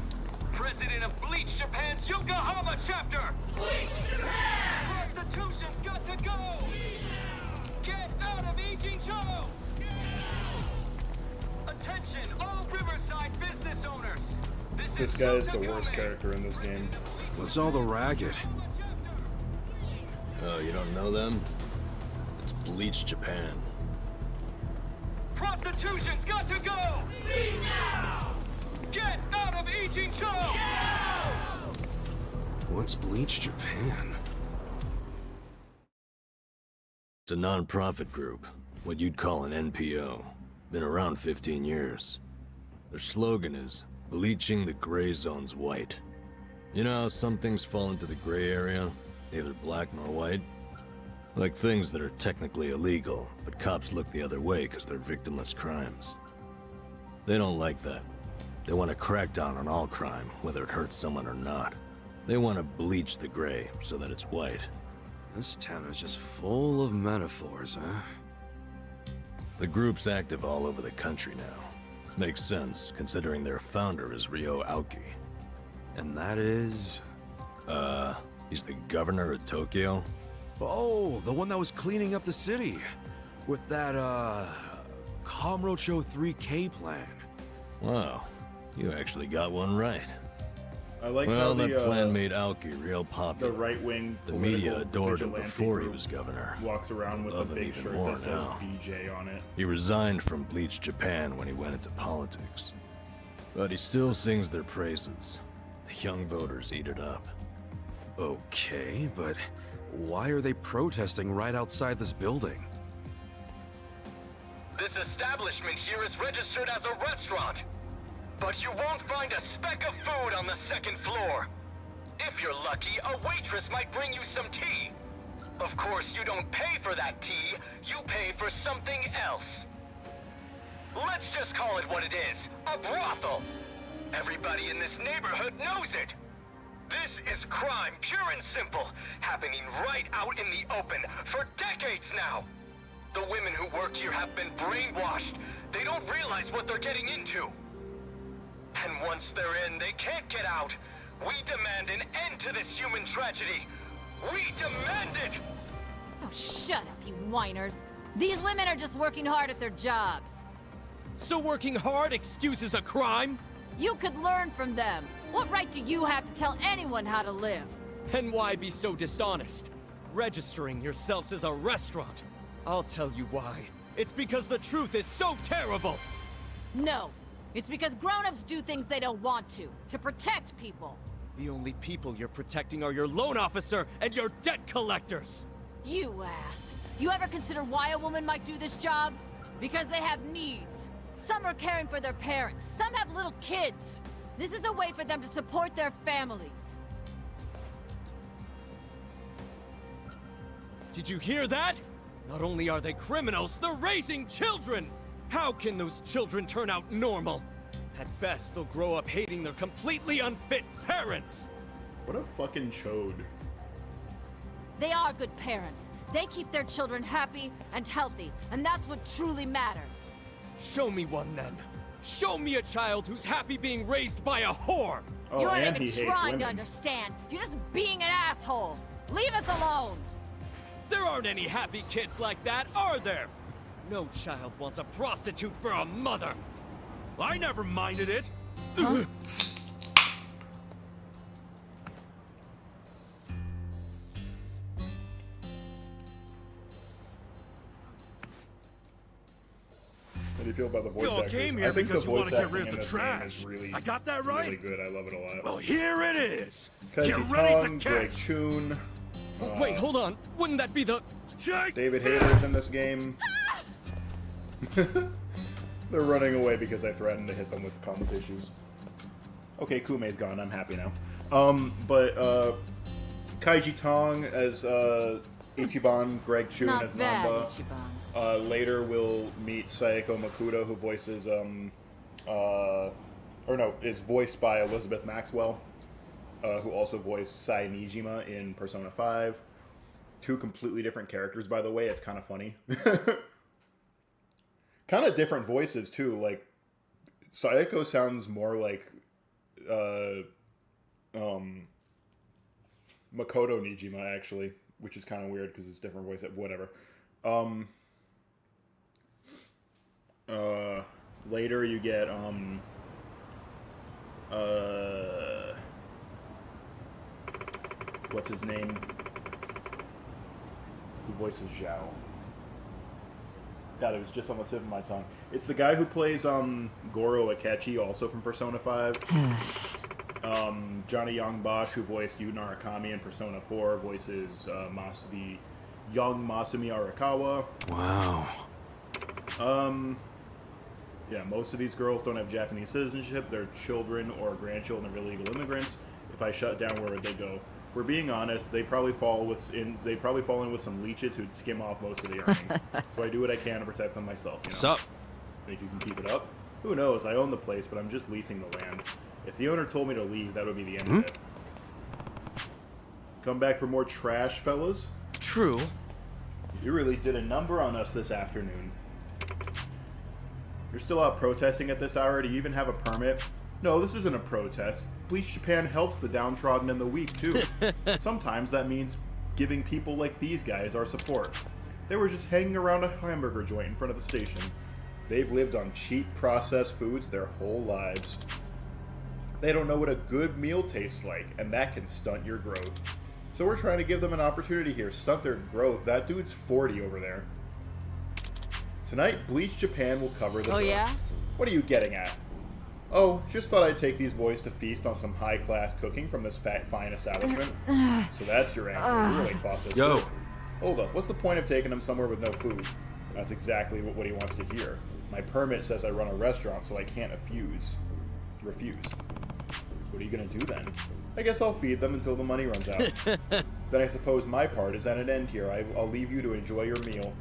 president of Bleach Japan's Yokohama chapter! Bleach Japan! Prostitution's got to go! Get out of Ijincho! Attention, all Riverside business owners! This guy is the worst character in this game. What's all the racket? Oh, you don't know them? It's Bleach Japan. Prostitution's got to go! Leave now! Get out of Ijincho! What's Bleach Japan? It's a non-profit group. What you'd call an NPO. Been around 15 years. Their slogan is, bleaching the gray zones white. You know how some things fall into the gray area, neither black nor white? Like things that are technically illegal, but cops look the other way because they're victimless crimes. They don't like that. They want to crack down on all crime, whether it hurts someone or not. They want to bleach the gray so that it's white. This town is just full of metaphors, huh? The group's active all over the country now. Makes sense, considering their founder is Ryo Aoki. And that is... He's the governor of Tokyo? Oh, the one that was cleaning up the city. With that, Kamurocho 3K plan. Wow, you actually got one right. I like Well, how that plan made Aoki real the popular. right-wing The media political adored him vigilante before he group was governor. walks around with a Love him big even shirt more that says now. BJ on it. He resigned from Bleach Japan when he went into politics. But he still sings their praises. The young voters eat it up. Okay, but why are they protesting right outside this building? This establishment here is registered as a restaurant. But you won't find a speck of food on the second floor. If you're lucky, a waitress might bring you some tea. Of course, you don't pay for that tea, you pay for something else. Let's just call it what it is, a brothel. Everybody in this neighborhood knows it. This is crime, pure and simple, happening right out in the open for decades now. The women who work here have been brainwashed. They don't realize what they're getting into. And once they're in, they can't get out. We demand an end to this human tragedy. We demand it! Oh, shut up, you whiners. These women are just working hard at their jobs. So working hard excuses a crime? You could learn from them. What right do you have to tell anyone how to live? And why be so dishonest? Registering yourselves as a restaurant. I'll tell you why. It's because the truth is so terrible! No. It's because grown-ups do things they don't want to protect people. The only people you're protecting are your loan officer and your debt collectors! You ass. You ever consider why a woman might do this job? Because they have needs. Some are caring for their parents. Some have little kids. This is a way for them to support their families. Did you hear that? Not only are they criminals, they're raising children! How can those children turn out normal? At best, they'll grow up hating their completely unfit parents! What a fucking chode. They are good parents. They keep their children happy and healthy, and that's what truly matters. Show me one then. Show me a child who's happy being raised by a whore! Oh, you aren't and even he hates trying to women. understand. You're just being an asshole. Leave us alone. There aren't any happy kids like that, are there? No child wants a prostitute for a mother. I never minded it! How do you feel about the voice You all actors? came I here think because the you want voice to get acting rid of in the this game trash. is really, I got that right? really good. I love it a lot. Well, here it is! Kaiji Get ready Tong, to Greg catch! Chun, Wait, hold on. Wouldn't that be the... David Hayter's in this game. They're running away because I threatened to hit them with common tissues. Okay, Kume's gone. I'm happy now. But Kaiji Tong as Ichiban, Greg Chun Not as bad, Namba. Ichiban. Later we'll meet Sayako Makuta, who voices is voiced by Elizabeth Maxwell, who also voiced Sai Nijima in Persona 5. Two completely different characters, by the way. It's kind of funny. Kind of different voices too. Like Sayako sounds more like Makoto Nijima actually, which is kind of weird because it's different voice. Whatever. Later you get what's his name? Who voices Zhao? God, it was just on the tip of my tongue. It's the guy who plays Goro Akechi, also from Persona 5. Johnny Young Bosch, who voiced Yu Narakami in Persona 4, voices the young Masumi Arakawa. Wow. Yeah, most of these girls don't have Japanese citizenship. They're children or grandchildren of illegal immigrants. If I shut down, where would they go? If we're being honest, they probably fall in with some leeches who'd skim off most of the earnings. So I do what I can to protect them myself. You know? Sup? Think you can keep it up? Who knows? I own the place, but I'm just leasing the land. If the owner told me to leave, that would be the end of it. Come back for more trash, fellas? True. You really did a number on us this afternoon. You're still out protesting at this hour? Do you even have a permit? No, this isn't a protest. Bleach Japan helps the downtrodden and the weak, too. Sometimes that means giving people like these guys our support. They were just hanging around a hamburger joint in front of the station. They've lived on cheap processed foods their whole lives. They don't know what a good meal tastes like, and that can stunt your growth. So we're trying to give them an opportunity here. Stunt their growth. That dude's 40 over there. Tonight, Bleach Japan will cover the bill. Yeah? What are you getting at? Oh, just thought I'd take these boys to feast on some high-class cooking from this fine establishment. So that's your answer. You really thought this Yo. through. Hold up. What's the point of taking them somewhere with no food? That's exactly what he wants to hear. My permit says I run a restaurant, so I can't refuse. What are you gonna do then? I guess I'll feed them until the money runs out. Then I suppose my part is at an end here. I'll leave you to enjoy your meal.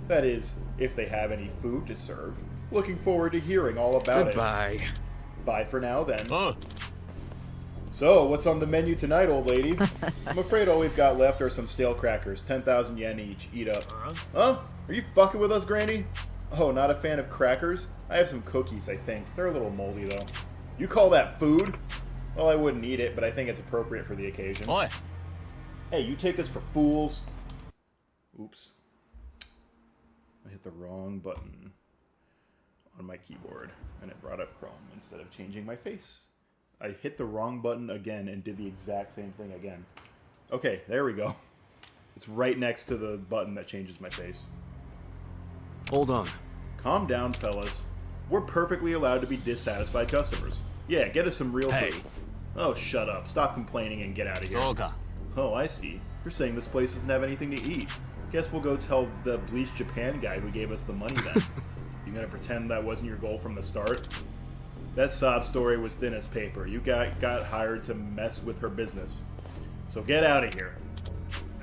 That is, if they have any food to serve. Looking forward to hearing all about Goodbye. it. Bye for now, then. So, what's on the menu tonight, old lady? I'm afraid all we've got left are some stale crackers. 10,000 yen each. Eat up. Huh? Are you fucking with us, Granny? Oh, not a fan of crackers? I have some cookies, I think. They're a little moldy, though. You call that food? Well, I wouldn't eat it, but I think it's appropriate for the occasion. Oi. Hey, you take us for fools. Oops. I hit the wrong button on my keyboard, and it brought up Chrome instead of changing my face. I hit the wrong button again and did the exact same thing again. Okay, there we go. It's right next to the button that changes my face. Hold on. Calm down, fellas. We're perfectly allowed to be dissatisfied customers. Yeah, get us some real food. Oh, shut up. Stop complaining and get out of here. Oh, I see. You're saying this place doesn't have anything to eat. Guess we'll go tell the Bleach Japan guy who gave us the money then. You gonna pretend that wasn't your goal from the start? That sob story was thin as paper. You got hired to mess with her business. So get out of here.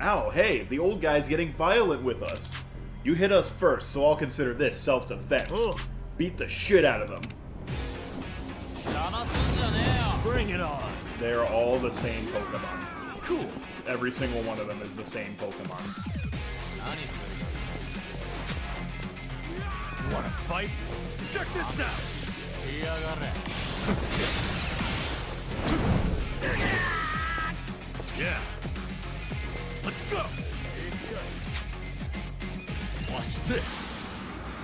Ow, hey, the old guy's getting violent with us. You hit us first, so I'll consider this self-defense. Beat the shit out of them. Bring it on. They're all the same Pokemon. Cool. Every single one of them is the same Pokemon. Wanna fight? Check this out. Yeah. Let's go. Watch this.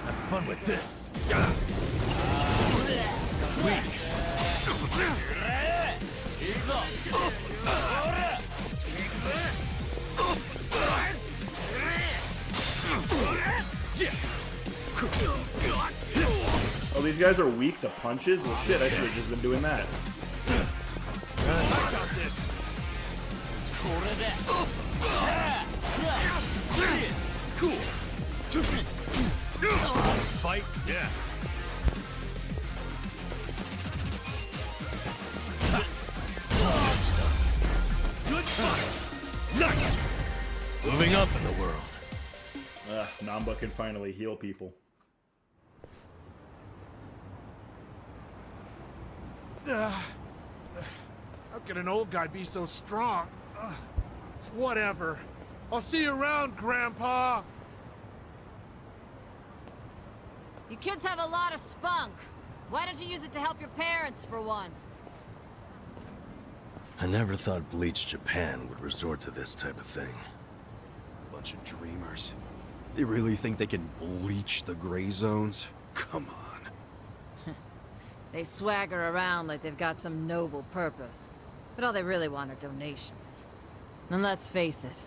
Have fun with this. Weak. Oh, these guys are weak to punches? Well, shit, I should have just been doing that. I got this. Cool. Fight? Yeah. Good fight. Nice. Moving up in the world. Namba can finally heal people. How can an old guy be so strong? Whatever. I'll see you around, Grandpa! You kids have a lot of spunk. Why don't you use it to help your parents for once? I never thought Bleach Japan would resort to this type of thing. Bunch of dreamers. They really think they can bleach the gray zones? Come on. They swagger around like they've got some noble purpose. But all they really want are donations. And let's face it,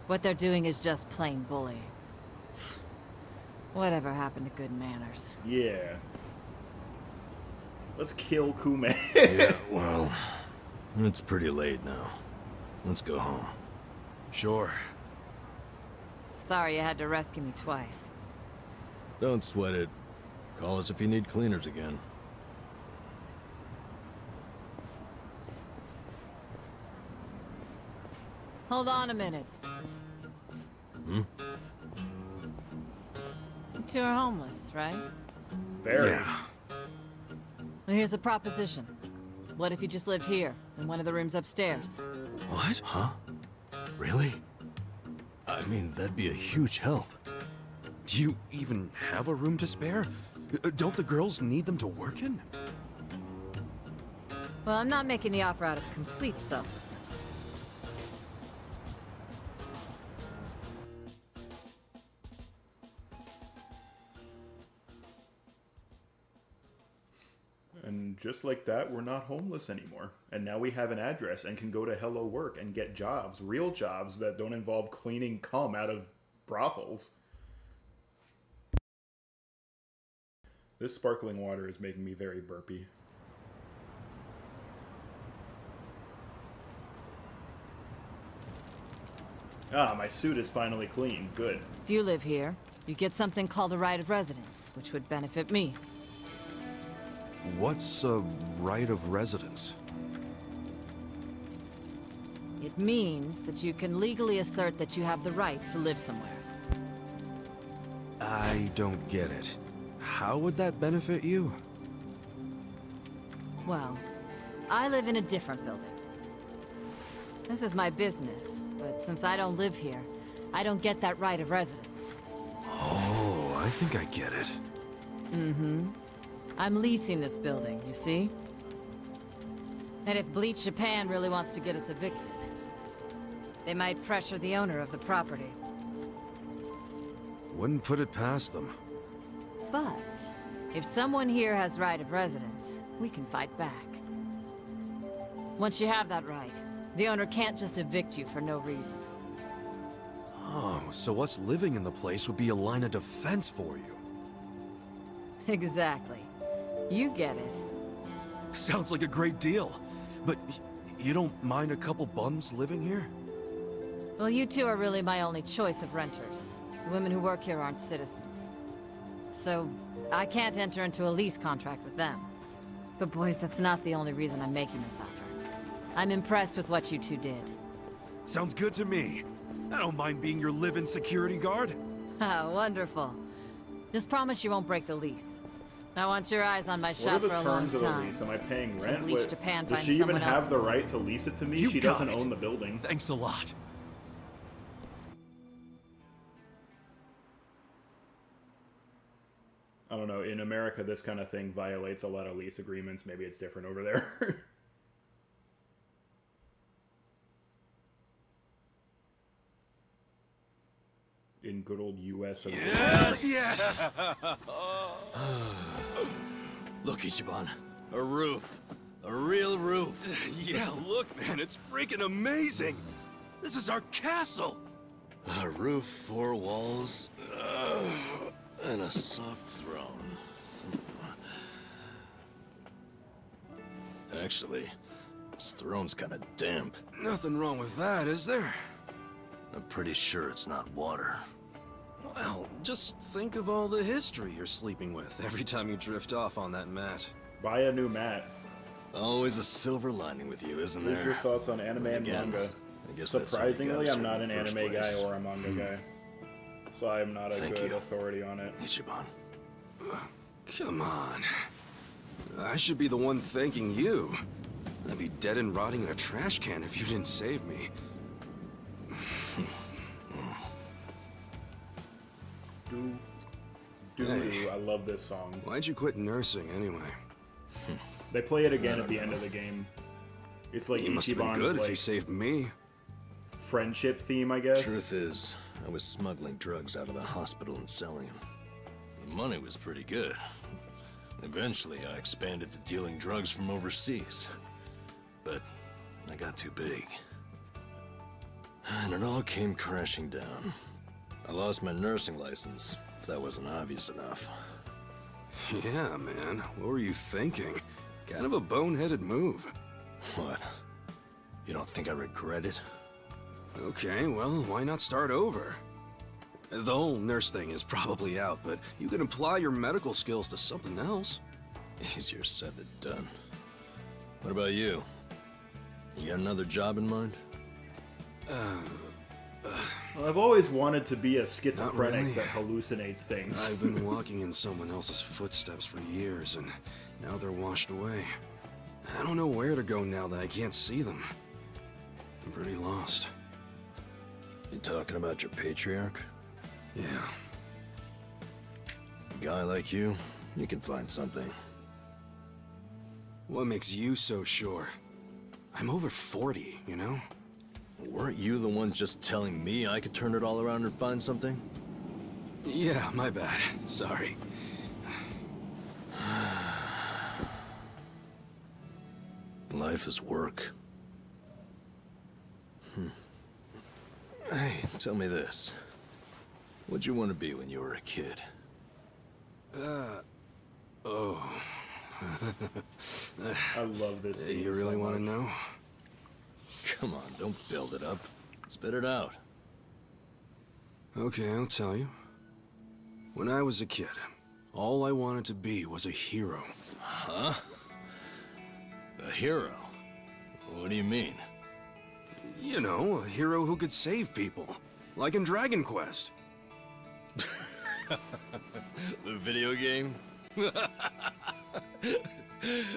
what they're doing is just plain bullying. Whatever happened to good manners? Yeah. Let's kill Kume. Yeah, well, it's pretty late now. Let's go home. Sure. Sorry you had to rescue me twice. Don't sweat it. Call us if you need cleaners again. Hold on a minute. Hmm? You two are homeless, right? Very. Yeah. Well, here's a proposition. What if you just lived here, in one of the rooms upstairs? What? Huh? Really? I mean, that'd be a huge help. Do you even have a room to spare? Don't the girls need them to work in? Well, I'm not making the offer out of complete selflessness. And just like that, we're not homeless anymore. And now we have an address and can go to Hello Work and get jobs, real jobs that don't involve cleaning cum out of brothels. This sparkling water is making me very burpy. Ah, my suit is finally clean. Good. If you live here, you get something called a right of residence, which would benefit me. What's a right of residence? It means that you can legally assert that you have the right to live somewhere. I don't get it. How would that benefit you? Well, I live in a different building. This is my business, but since I don't live here, I don't get that right of residence. Oh, I think I get it. Mm-hmm. I'm leasing this building, you see? And if Bleach Japan really wants to get us evicted, they might pressure the owner of the property. Wouldn't put it past them. But if someone here has right of residence, we can fight back. Once you have that right, the owner can't just evict you for no reason. Oh, so us living in the place would be a line of defense for you. Exactly. You get it. Sounds like a great deal. But you don't mind a couple bums living here? Well, you two are really my only choice of renters. The women who work here aren't citizens. So, I can't enter into a lease contract with them. But boys, that's not the only reason I'm making this offer. I'm impressed with what you two did. Sounds good to me. I don't mind being your live-in security guard. Ah, wonderful. Just promise you won't break the lease. I want your eyes on my What are shop the for a long terms of the time. lease? Am I paying Till rent? Bleach Japan Does finds she even someone else have to the work. right to lease it to me? You She got doesn't it. own the building. Thanks a lot. I don't know. In America, this kind of thing violates a lot of lease agreements. Maybe it's different over there. In good old U.S. of Yes! Yeah! Look, Ichiban. A roof. A real roof. Yeah, look, man, it's freaking amazing! This is our castle! A roof, 4 walls, and a soft throne. Actually, this throne's kind of damp. Nothing wrong with that, is there? I'm pretty sure it's not water. Well, just think of all the history you're sleeping with every time you drift off on that mat. Buy a new mat. Always a silver lining with you, isn't What's your there? thoughts on anime Then and again, manga? I guess that's how you Surprisingly, got I'm not us an here in the anime first place. guy or a manga guy. So I'm not a Thank good you. authority on it. Ichiban. Come on. I should be the one thanking you. I'd be dead and rotting in a trash can if you didn't save me. Hey. I love this song. Why'd you quit nursing anyway? They play it again at the end of the game. It's like You must have been Ichiban's good if like you saved me. friendship theme, I guess. Truth is, I was smuggling drugs out of the hospital and selling them. The money was pretty good. Eventually, I expanded to dealing drugs from overseas. But I got too big. And it all came crashing down. I lost my nursing license, if that wasn't obvious enough. Yeah, man. What were you thinking? Kind of a boneheaded move. What? You don't think I regret it? Okay, well, why not start over? The whole nurse thing is probably out, but you can apply your medical skills to something else. Easier said than done. What about you? You got another job in mind? Well, I've always wanted to be a schizophrenic really. that hallucinates things. I've been walking in someone else's footsteps for years, and now they're washed away. I don't know where to go now that I can't see them. I'm pretty lost. You talking about your patriarch? Yeah. A guy like you can find something. What makes you so sure? I'm over 40, you know? Weren't you the one just telling me I could turn it all around and find something? Yeah, my bad. Sorry. Life is work. Hey, tell me this. What'd you want to be when you were a kid? Oh. I love this scene You really so want to much. know? Come on, don't build it up. Spit it out. Okay, I'll tell you. When I was a kid, all I wanted to be was a hero. Huh? A hero? What do you mean? You know, a hero who could save people. Like in Dragon Quest. The video game?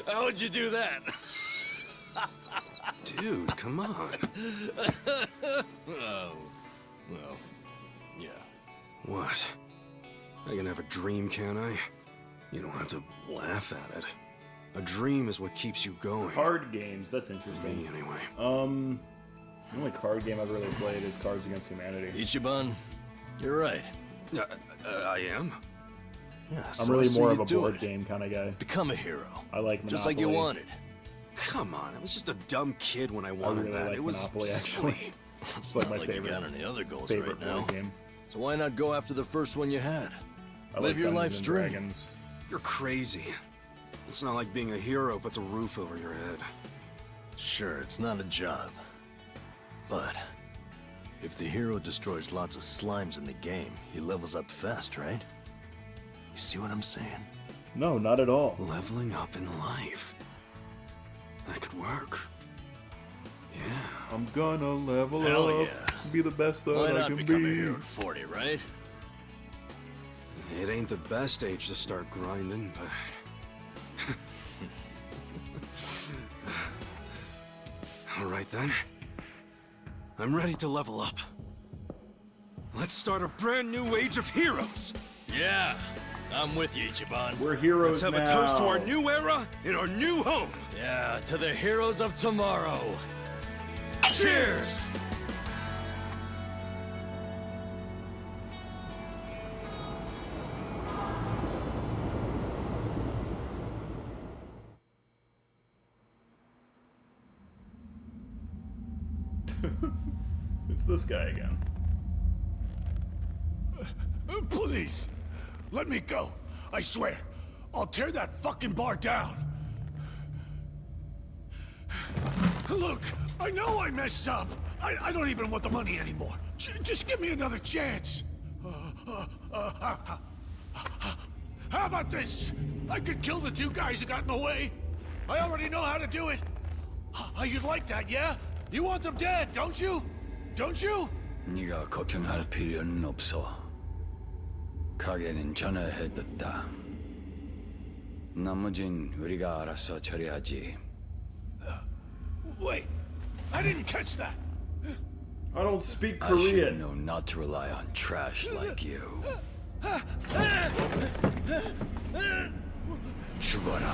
How'd you do that? Dude, come on. Oh, well, yeah. What? I can have a dream, can't I? You don't have to laugh at it. A dream is what keeps you going. Card games, that's For interesting. me, anyway. The only card game I've really played is Cards Against Humanity. Ichiban, you're right. I am? Yeah, I'm so I really say more you of a do board it. game kind of guy. Become a hero. I like Monopoly. Just like you wanted. Come on, I was just a dumb kid when I I wanted really that. like It was Monopoly, silly. actually. It's like not my like favorite- you got any other goals Favorite right now. board game. So why not go after the first one you had? I Live like your Dungeons life's and dream. Dragons. You're crazy. It's not like being a hero puts a roof over your head. Sure, it's not a job. But if the hero destroys lots of slimes in the game, he levels up fast, right? You see what I'm saying? No, not at all. Leveling up in life. That could work. Yeah. I'm gonna level Hell up. yeah. Be the best that Why I not can become be. a hero at 40, right? It ain't the best age to start grinding, but... Alright then. I'm ready to level up. Let's start a brand new age of heroes! Yeah, I'm with you, Ichiban. We're heroes Let's have now. a toast to our new era in our new home! Yeah, to the heroes of tomorrow. Cheers! It's this guy again. Please, let me go. I swear, I'll tear that fucking bar down. Look, I know I messed up. I don't even want the money anymore. Just give me another chance. How about this? I could kill the two guys who got in the way. I already know how to do it. You'd like that, yeah? You want them dead, don't you? Don't you? 네가 걱정할 필요는 없어. 가게는 전화해뒀다. 나머진 우리가 알아서 처리하지. Wait, I didn't catch that. I don't speak I should Korean. know not to rely on trash like you. 죽어라.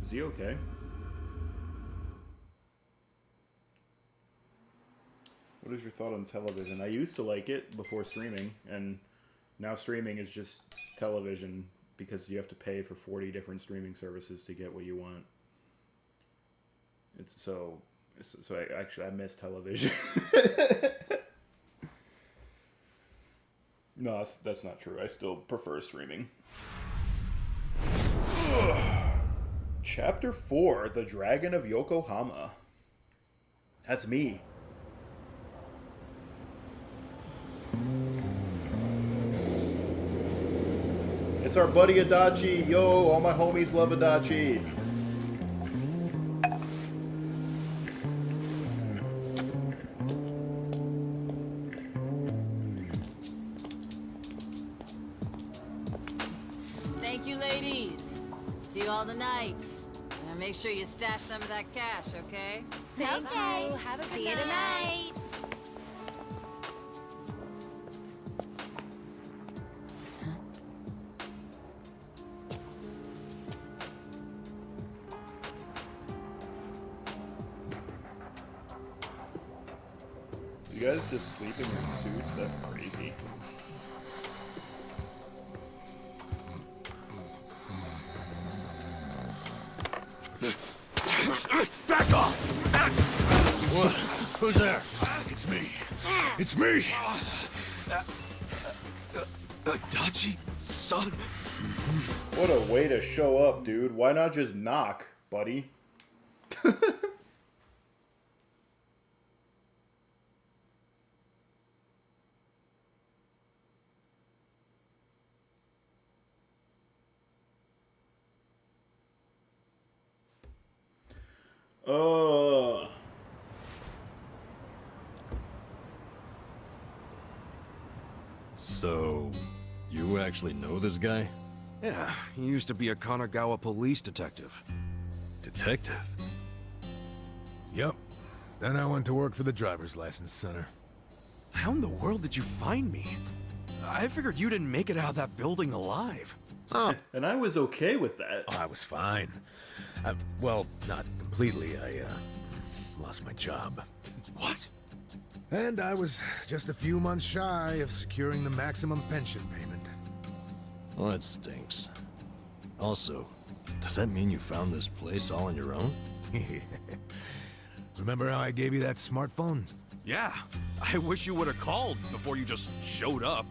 Is he okay? What is your thought on television? I used to like it before streaming, and now streaming is just television because you have to pay for 40 different streaming services to get what you want. It's so I miss television. No, that's not true. I still prefer streaming. Chapter 4, The Dragon of Yokohama. That's me. It's our buddy Adachi. Yo, all my homies love Adachi. Thank you, ladies. See you all tonight. And make sure you stash some of that cash, okay? Thank you. Have a good See you night. tonight. You guys just sleeping in suits? That's crazy. Back off! What? Who's there? It's me. It's me! Adachi, son. What a way to show up, dude. Why not just knock, buddy? So, you actually know this guy? Yeah, he used to be a Kanagawa police detective. Detective? Yep. Then I went to work for the driver's license center. How in the world did you find me? I figured you didn't make it out of that building alive. Oh. And I was okay with that. Oh, I was fine. Well, not completely. I lost my job. What? And I was just a few months shy of securing the maximum pension payment. Well, that stinks. Also, does that mean you found this place all on your own? Remember how I gave you that smartphone? Yeah, I wish you would have called before you just showed up.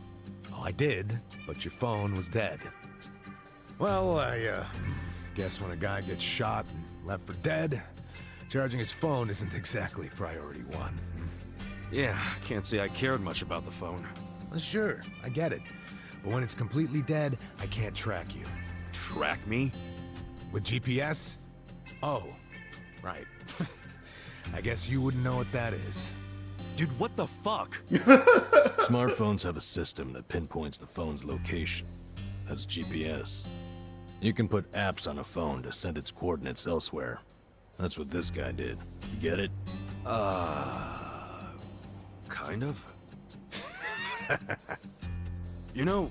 Oh, I did, but your phone was dead. Well, I guess when a guy gets shot and left for dead, charging his phone isn't exactly priority one. Yeah, can't say I cared much about the phone. Well, sure, I get it. But when it's completely dead, I can't track you. Track me? With GPS? Oh, right. I guess you wouldn't know what that is. Dude, what the fuck? Smartphones have a system that pinpoints the phone's location. That's GPS. You can put apps on a phone to send its coordinates elsewhere. That's what this guy did. You get it? Kind of. You know,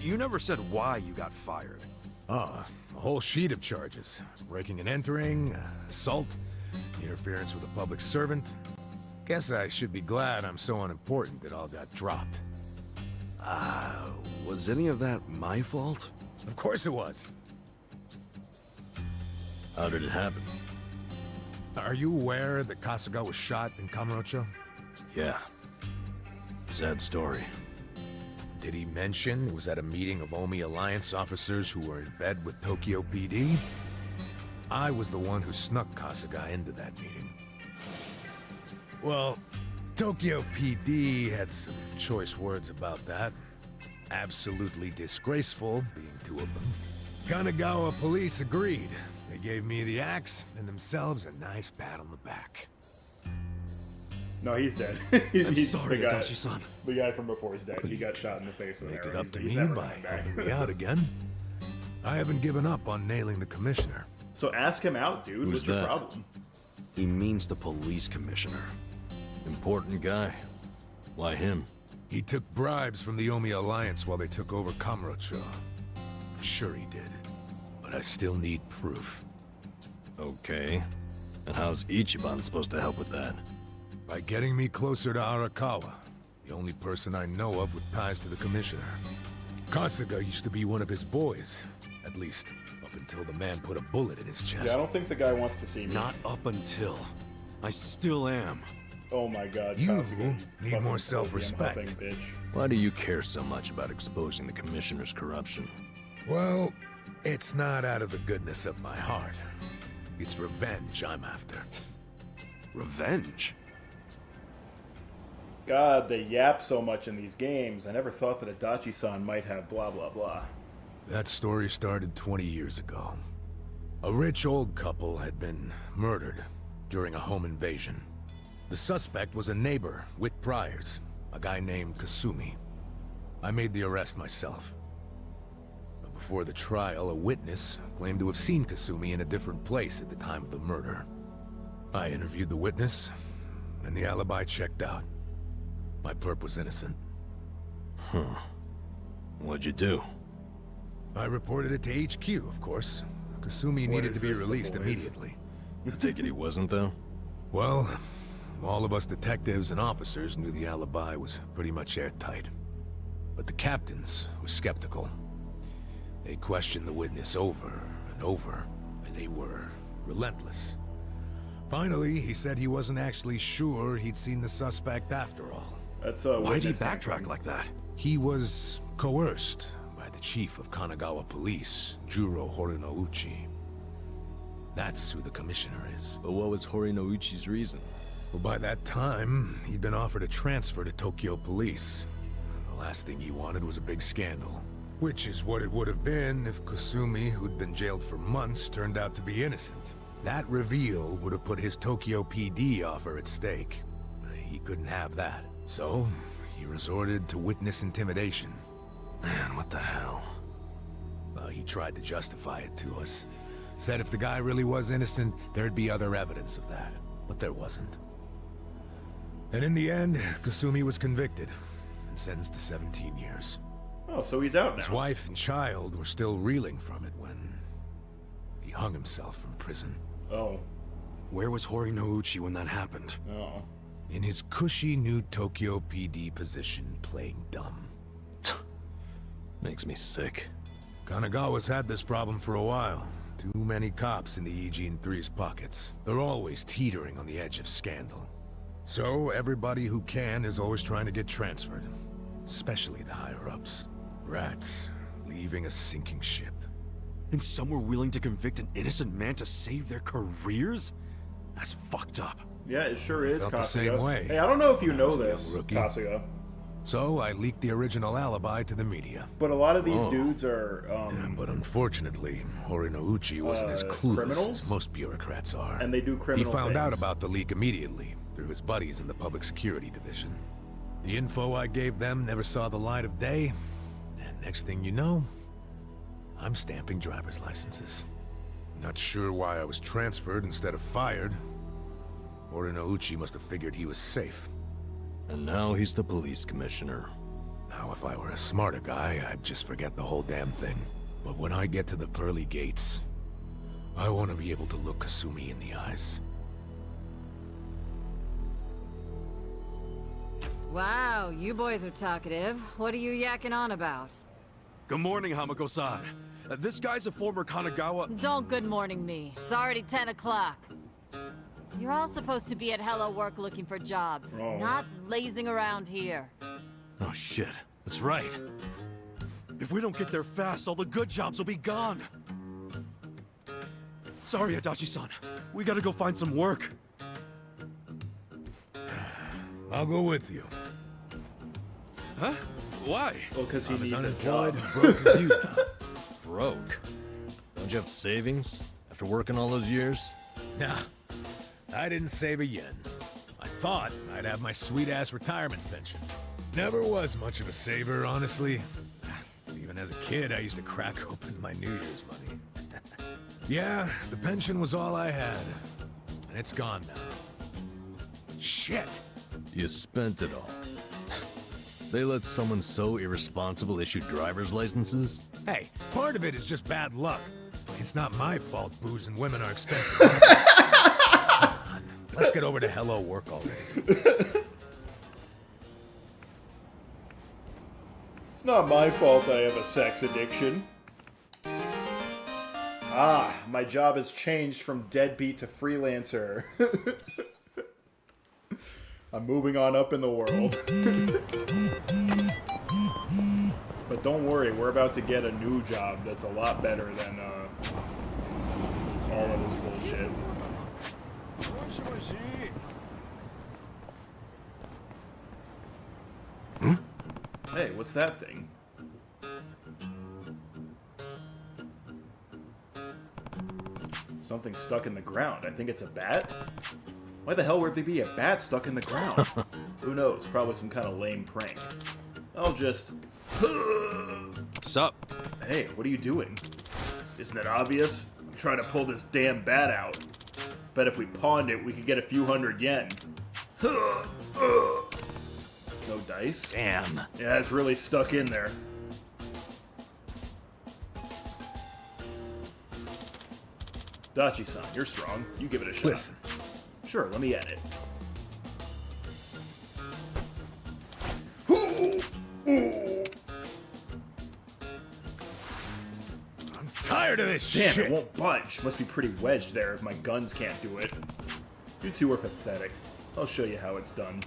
you never said why you got fired. A whole sheet of charges. Breaking and entering, assault, interference with a public servant. Guess I should be glad I'm so unimportant it all got dropped. Was any of that my fault? Of course it was. How did it happen? Are you aware that Kasuga was shot in Kamurocho? Yeah. Sad story. Did he mention it was at a meeting of Omi Alliance officers who were in bed with Tokyo PD? I was the one who snuck Kasuga into that meeting. Well, Tokyo PD had some choice words about that. Absolutely disgraceful, being two of them. Kanagawa police agreed. They gave me the axe and themselves a nice pat on the back. No, he's dead. I'm sorry, Adachi-san. The guy from before is dead. He got shot in the face with an Make arrow. it up to He's me never by coming back. helping me out again. I haven't given up on nailing the commissioner. So ask him out, dude. Who's What's your that? problem? He means the police commissioner. Important guy. Why him? He took bribes from the Omi Alliance while they took over Kamurocho. I'm sure he did, but I still need proof. Okay. And how's Ichiban supposed to help with that? By getting me closer to Arakawa, the only person I know of with ties to the commissioner. Kasuga used to be one of his boys, at least up until the man put a bullet in his chest. Yeah, I don't think the guy wants to see me. Not up until. I still am. Oh my god, You Kasuga, need fucking more sodium self-respect. huffing bitch. Why do you care so much about exposing the commissioner's corruption? Well, it's not out of the goodness of my heart. It's revenge I'm after. Revenge? God, they yap so much in these games. I never thought that Adachi-san might have blah blah blah. That story started 20 years ago. A rich old couple had been murdered during a home invasion. The suspect was a neighbor with priors, a guy named Kasumi. I made the arrest myself. But before the trial, a witness claimed to have seen Kasumi in a different place at the time of the murder. I interviewed the witness, and the alibi checked out. My perp was innocent. Huh. What'd you do? I reported it to HQ, of course. Kasumi needed to be released immediately. I take it he wasn't, though? Well, all of us detectives and officers knew the alibi was pretty much airtight. But the captains were skeptical. They questioned the witness over and over, and they were relentless. Finally, he said he wasn't actually sure he'd seen the suspect after all. That's Why'd he backtrack like that? He was coerced by the chief of Kanagawa Police, Juro Horinouchi. That's who the commissioner is. But what was Horinouchi's reason? Well, by that time, he'd been offered a transfer to Tokyo Police. The last thing he wanted was a big scandal. Which is what it would have been if Kasumi, who'd been jailed for months, turned out to be innocent. That reveal would have put his Tokyo PD offer at stake. He couldn't have that. So, he resorted to witness intimidation. Man, what the hell? Well, he tried to justify it to us. Said if the guy really was innocent, there'd be other evidence of that. But there wasn't. And in the end, Kasumi was convicted and sentenced to 17 years. Oh, so he's out now. His wife and child were still reeling from it when he hung himself from prison. Oh. Where was Horinouchi when that happened? Oh. In his cushy new Tokyo PD position, playing dumb. Makes me sick. Kanagawa's had this problem for a while. Too many cops in the Eugene 3's pockets. They're always teetering on the edge of scandal. So everybody who can is always trying to get transferred. Especially the higher-ups. Rats, leaving a sinking ship. And some were willing to convict an innocent man to save their careers? That's fucked up. Yeah, it sure is, Felt Kasuga. the same way. Hey, I don't know if you know was a young this, rookie. Kasuga. So I leaked the original alibi to the media. But a lot of these dudes are, Yeah, but unfortunately, Horinouchi wasn't as clueless criminals? as most bureaucrats are. And they do criminal He found out things. about the leak immediately, through his buddies in the Public Security Division. The info I gave them never saw the light of day, and next thing you know, I'm stamping driver's licenses. Not sure why I was transferred instead of fired. Horinouchi must have figured he was safe. And now he's the police commissioner. Now, if I were a smarter guy, I'd just forget the whole damn thing. But when I get to the pearly gates, I want to be able to look Kasumi in the eyes. Wow, you boys are talkative. What are you yakking on about? Good morning, Hamako-san. This guy's a former Kanagawa... Don't good morning me. It's already 10 o'clock. You're all supposed to be at Hello Work looking for jobs, not lazing around here. Oh shit, that's right. If we don't get there fast, all the good jobs will be gone. Sorry, Adachi-san. We gotta go find some work. I'll go with you. Huh? Why? Well, because he I'm as needs a unemployed job. and broke as you now. Broke? Don't you have savings? After working all those years? Nah, I didn't save a yen. I thought I'd have my sweet-ass retirement pension. Never was much of a saver, honestly. Even as a kid, I used to crack open my New Year's money. Yeah, the pension was all I had. And it's gone now. Shit! You spent it all. They let someone so irresponsible issue driver's licenses? Hey, part of it is just bad luck. It's not my fault booze and women are expensive. Come on, let's get over to Hello Work already. It's not my fault I have a sex addiction. Ah, my job has changed from deadbeat to freelancer. I'm moving on up in the world. But don't worry, we're about to get a new job that's a lot better than all of this bullshit. Hey, what's that thing? Something stuck in the ground. I think it's a bat? Why the hell would there be a bat stuck in the ground? Who knows? Probably some kind of lame prank. I'll just... Sup? Hey, what are you doing? Isn't that obvious? I'm trying to pull this damn bat out. Bet if we pawned it, we could get a few hundred yen. No dice? Damn. Yeah, it's really stuck in there. Dachi-san, you're strong. You give it a shot. Listen. Sure, let me at it. I'm tired of this Damn, shit. it won't budge. Must be pretty wedged there if my guns can't do it. You two are pathetic. I'll show you how it's done.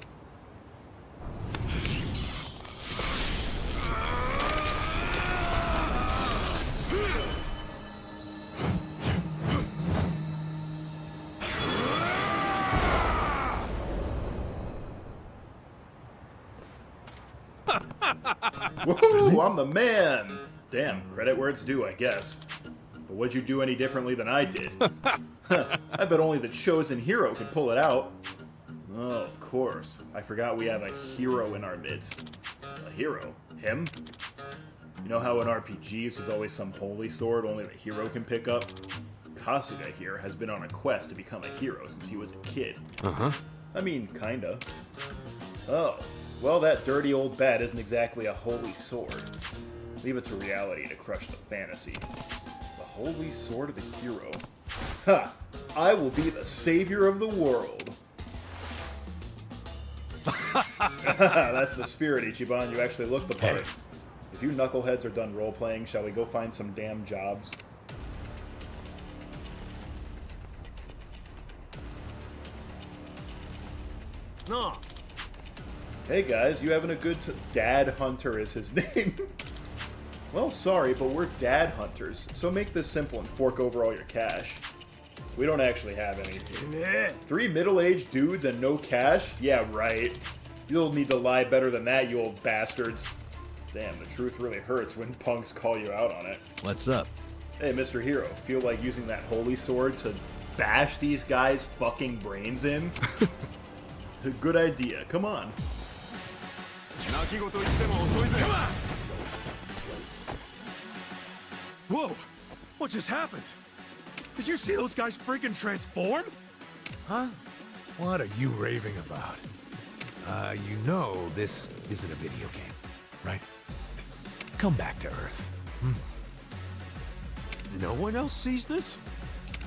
Woohoo! I'm the man! Damn, credit where it's due, I guess. But would you do any differently than I did? I bet only the chosen hero could pull it out. Oh, of course. I forgot we have a hero in our midst. A hero? Him? You know how in RPGs there's always some holy sword only the hero can pick up? Kasuga here has been on a quest to become a hero since he was a kid. Uh-huh. I mean, kinda. Oh. Well, that dirty old bat isn't exactly a holy sword. Leave it to reality to crush the fantasy. The holy sword of the hero. Ha! I will be the savior of the world. That's the spirit, Ichiban. You actually look the part. If you knuckleheads are done role-playing, shall we go find some damn jobs? No. Hey guys, you having a good Dad Hunter is his name. Well, sorry, but we're dad hunters, so make this simple and fork over all your cash. We don't actually have any. 3 middle-aged dudes and no cash? Yeah, right. You'll need to lie better than that, you old bastards. Damn, the truth really hurts when punks call you out on it. What's up? Hey, Mr. Hero, feel like using that holy sword to bash these guys' fucking brains in? Good idea, come on. Come on! Whoa! What just happened? Did you see those guys freaking transform? Huh? What are you raving about? You know this isn't a video game, right? Come back to Earth. No one else sees this?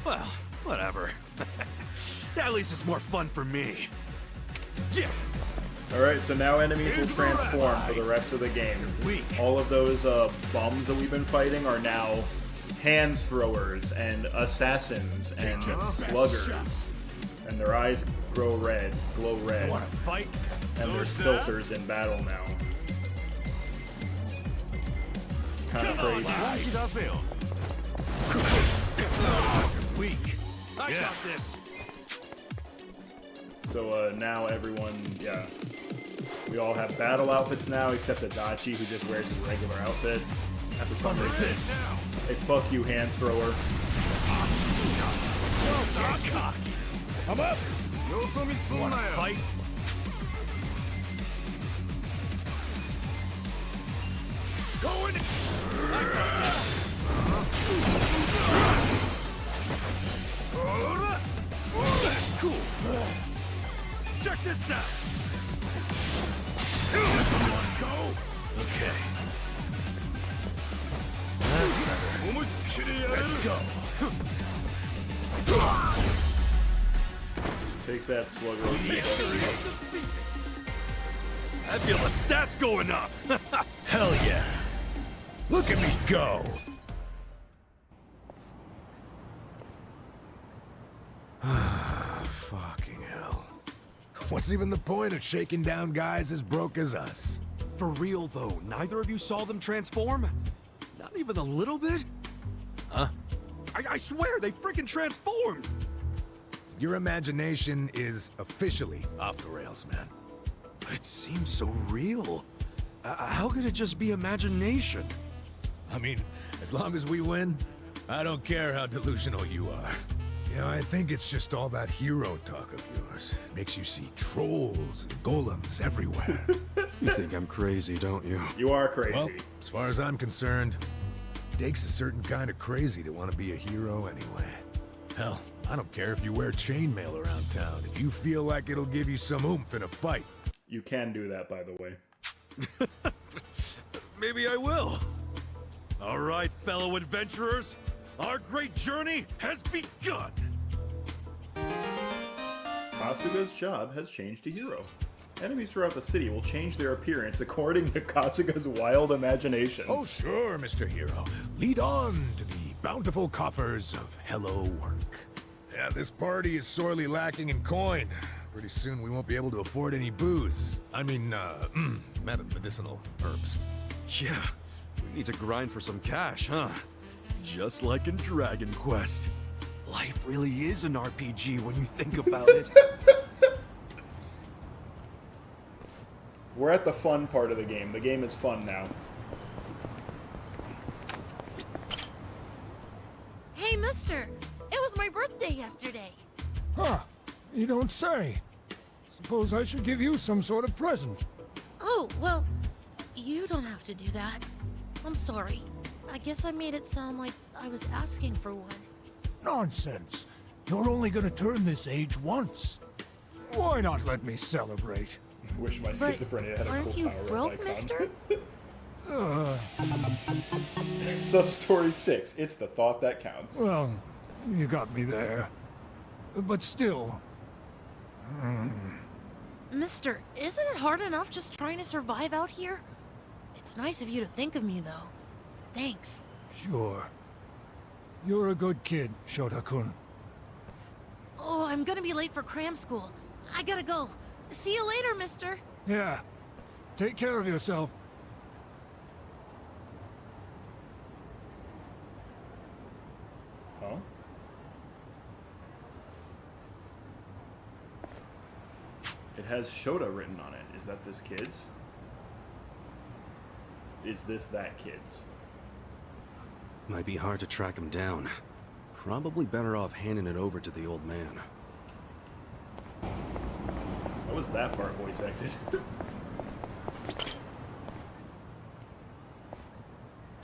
Well, whatever. At least it's more fun for me. Yeah! Alright, so now enemies will transform for the rest of the game. All of those bums that we've been fighting are now hands throwers and assassins and sluggers. And their eyes glow red. Wanna fight? And there's filters in battle now. Kind of crazy. Weak. I got this. So now everyone, yeah. We all have battle outfits now, except Adachi, who just wears his regular outfit. After some reason. Hey, fuck you, hand thrower. I'm up. Wanna fight? Going. Cool. Check this out. Go. Okay. Let's go. Take that, slugger. I feel the stats going up. Hell yeah. Look at me go. Fucking hell. What's even the point of shaking down guys as broke as us? For real, though, neither of you saw them transform? Not even a little bit? Huh? I swear, they freaking transformed! Your imagination is officially off the rails, man. But it seems so real. How could it just be imagination? I mean, as long as we win, I don't care how delusional you are. Yeah, I think it's just all that hero talk of yours. Makes you see trolls and golems everywhere. You think I'm crazy, don't you? You are crazy. Well, as far as I'm concerned, it takes a certain kind of crazy to want to be a hero anyway. Hell, I don't care if you wear chainmail around town. If you feel like it'll give you some oomph in a fight. You can do that, by the way. Maybe I will. All right, fellow adventurers. Our great journey has begun! Kasuga's job has changed to hero. Enemies throughout the city will change their appearance according to Kasuga's wild imagination. Oh sure, Mr. Hero. Lead on to the bountiful coffers of Hello Work. Yeah, this party is sorely lacking in coin. Pretty soon we won't be able to afford any booze. I mean, medicinal herbs. Yeah, we need to grind for some cash, huh? Just like in Dragon Quest. Life really is an RPG when you think about it. We're at the fun part of the game. The game is fun now. Hey, mister! It was my birthday yesterday! Huh. You don't say. Suppose I should give you some sort of present. Oh, well, you don't have to do that. I'm sorry. I guess I made it sound like I was asking for one. Nonsense. You're only gonna turn this age once. Why not let me celebrate? Wish my schizophrenia had a aren't cool you power up broke, icon. mister? Sub-story 6. It's the thought that counts. Well, you got me there. But still... Mister, isn't it hard enough just trying to survive out here? It's nice of you to think of me, though. Thanks. Sure. You're a good kid, Shota-kun. Oh, I'm gonna be late for cram school. I gotta go. See you later, mister. Yeah. Take care of yourself. Huh? It has Shota written on it. Is that this kid's? Is this that kid's? Might be hard to track him down. Probably better off handing it over to the old man. How was that part voice acted?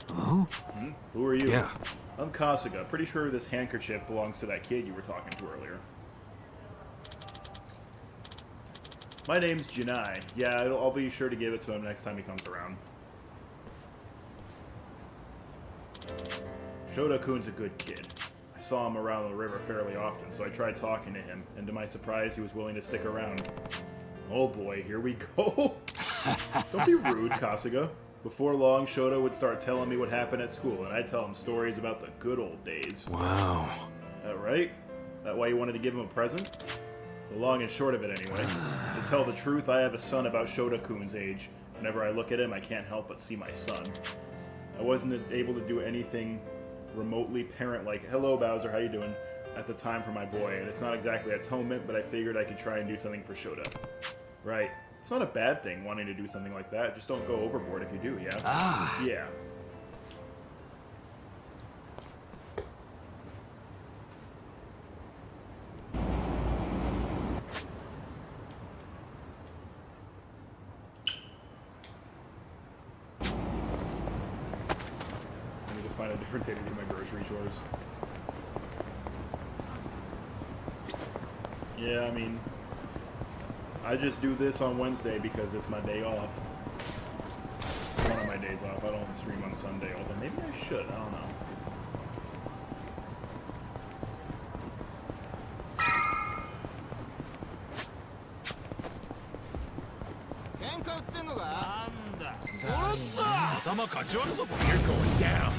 Hello? Who are you? Yeah. I'm Kasuga. Pretty sure this handkerchief belongs to that kid you were talking to earlier. My name's Janai. Yeah, I'll be sure to give it to him next time he comes around. Shota-kun's a good kid. I saw him around the river fairly often, so I tried talking to him, and to my surprise, he was willing to stick around. Oh boy, here we go. Don't be rude, Kasuga. Before long, Shota would start telling me what happened at school, and I'd tell him stories about the good old days. Wow. That right? That why you wanted to give him a present? The long and short of it, anyway. To tell the truth, I have a son about Shota-kun's age. Whenever I look at him, I can't help but see my son. I wasn't able to do anything remotely parent-like, hello Bowser, how you doing, at the time for my boy, and it's not exactly atonement, but I figured I could try and do something for Shota. Right. It's not a bad thing wanting to do something like that, just don't go overboard if you do, yeah? Ah. Yeah. I need to find a different day to do my grocery chores. Yeah, I mean, I just do this on Wednesday because it's my day off. One of my days off. I don't stream on Sunday, although maybe I should. I don't know. You're going down.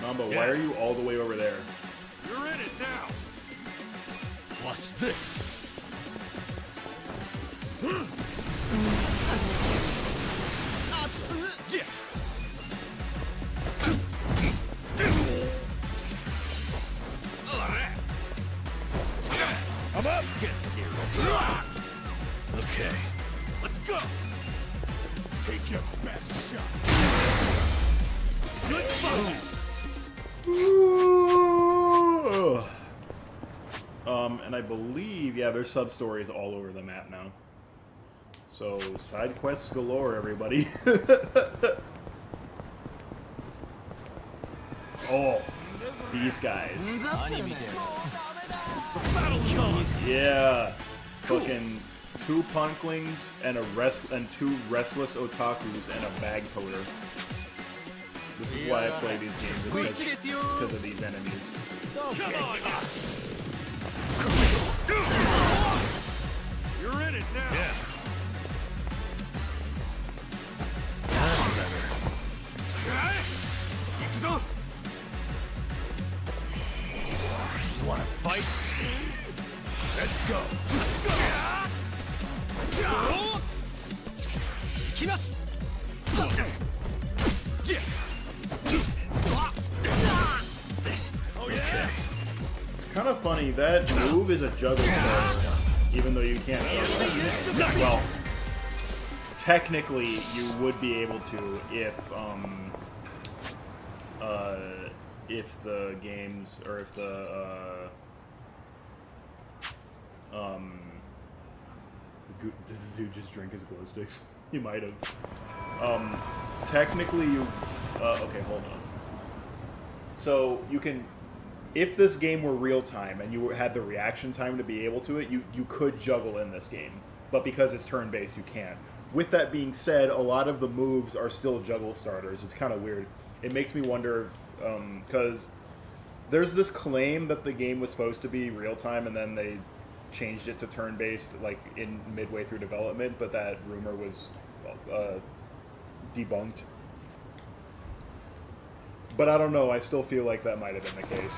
Mamba, why are you all the way over there? You're in it now. Watch this. Yeah. I'm up. Get zero. Okay. Let's go. Take your best shot. Good fight. I believe, yeah, there's sub-stories all over the map now. So, side quests galore, everybody. Oh, these guys. Yeah. Fucking 2 punklings and two restless otakus and a bag toter. This is why I play these games, because of these enemies. You're in it now. Yeah. You wanna fight? Let's go. Oh yeah. It's kind of funny, that move is a juggle starter, even though you can't juggle. Well, technically you would be able to if the games, or if the did the dude just drink his glow sticks? He might have. Technically you, okay, hold on. So you can, if this game were real time and you had the reaction time to be able to it, you could juggle in this game. But because it's turn-based, you can't. With that being said, a lot of the moves are still juggle starters. It's kind of weird. It makes me wonder if, because there's this claim that the game was supposed to be real time and then they changed it to turn-based, like, in midway through development, but that rumor was debunked. But I don't know, I still feel like that might have been the case.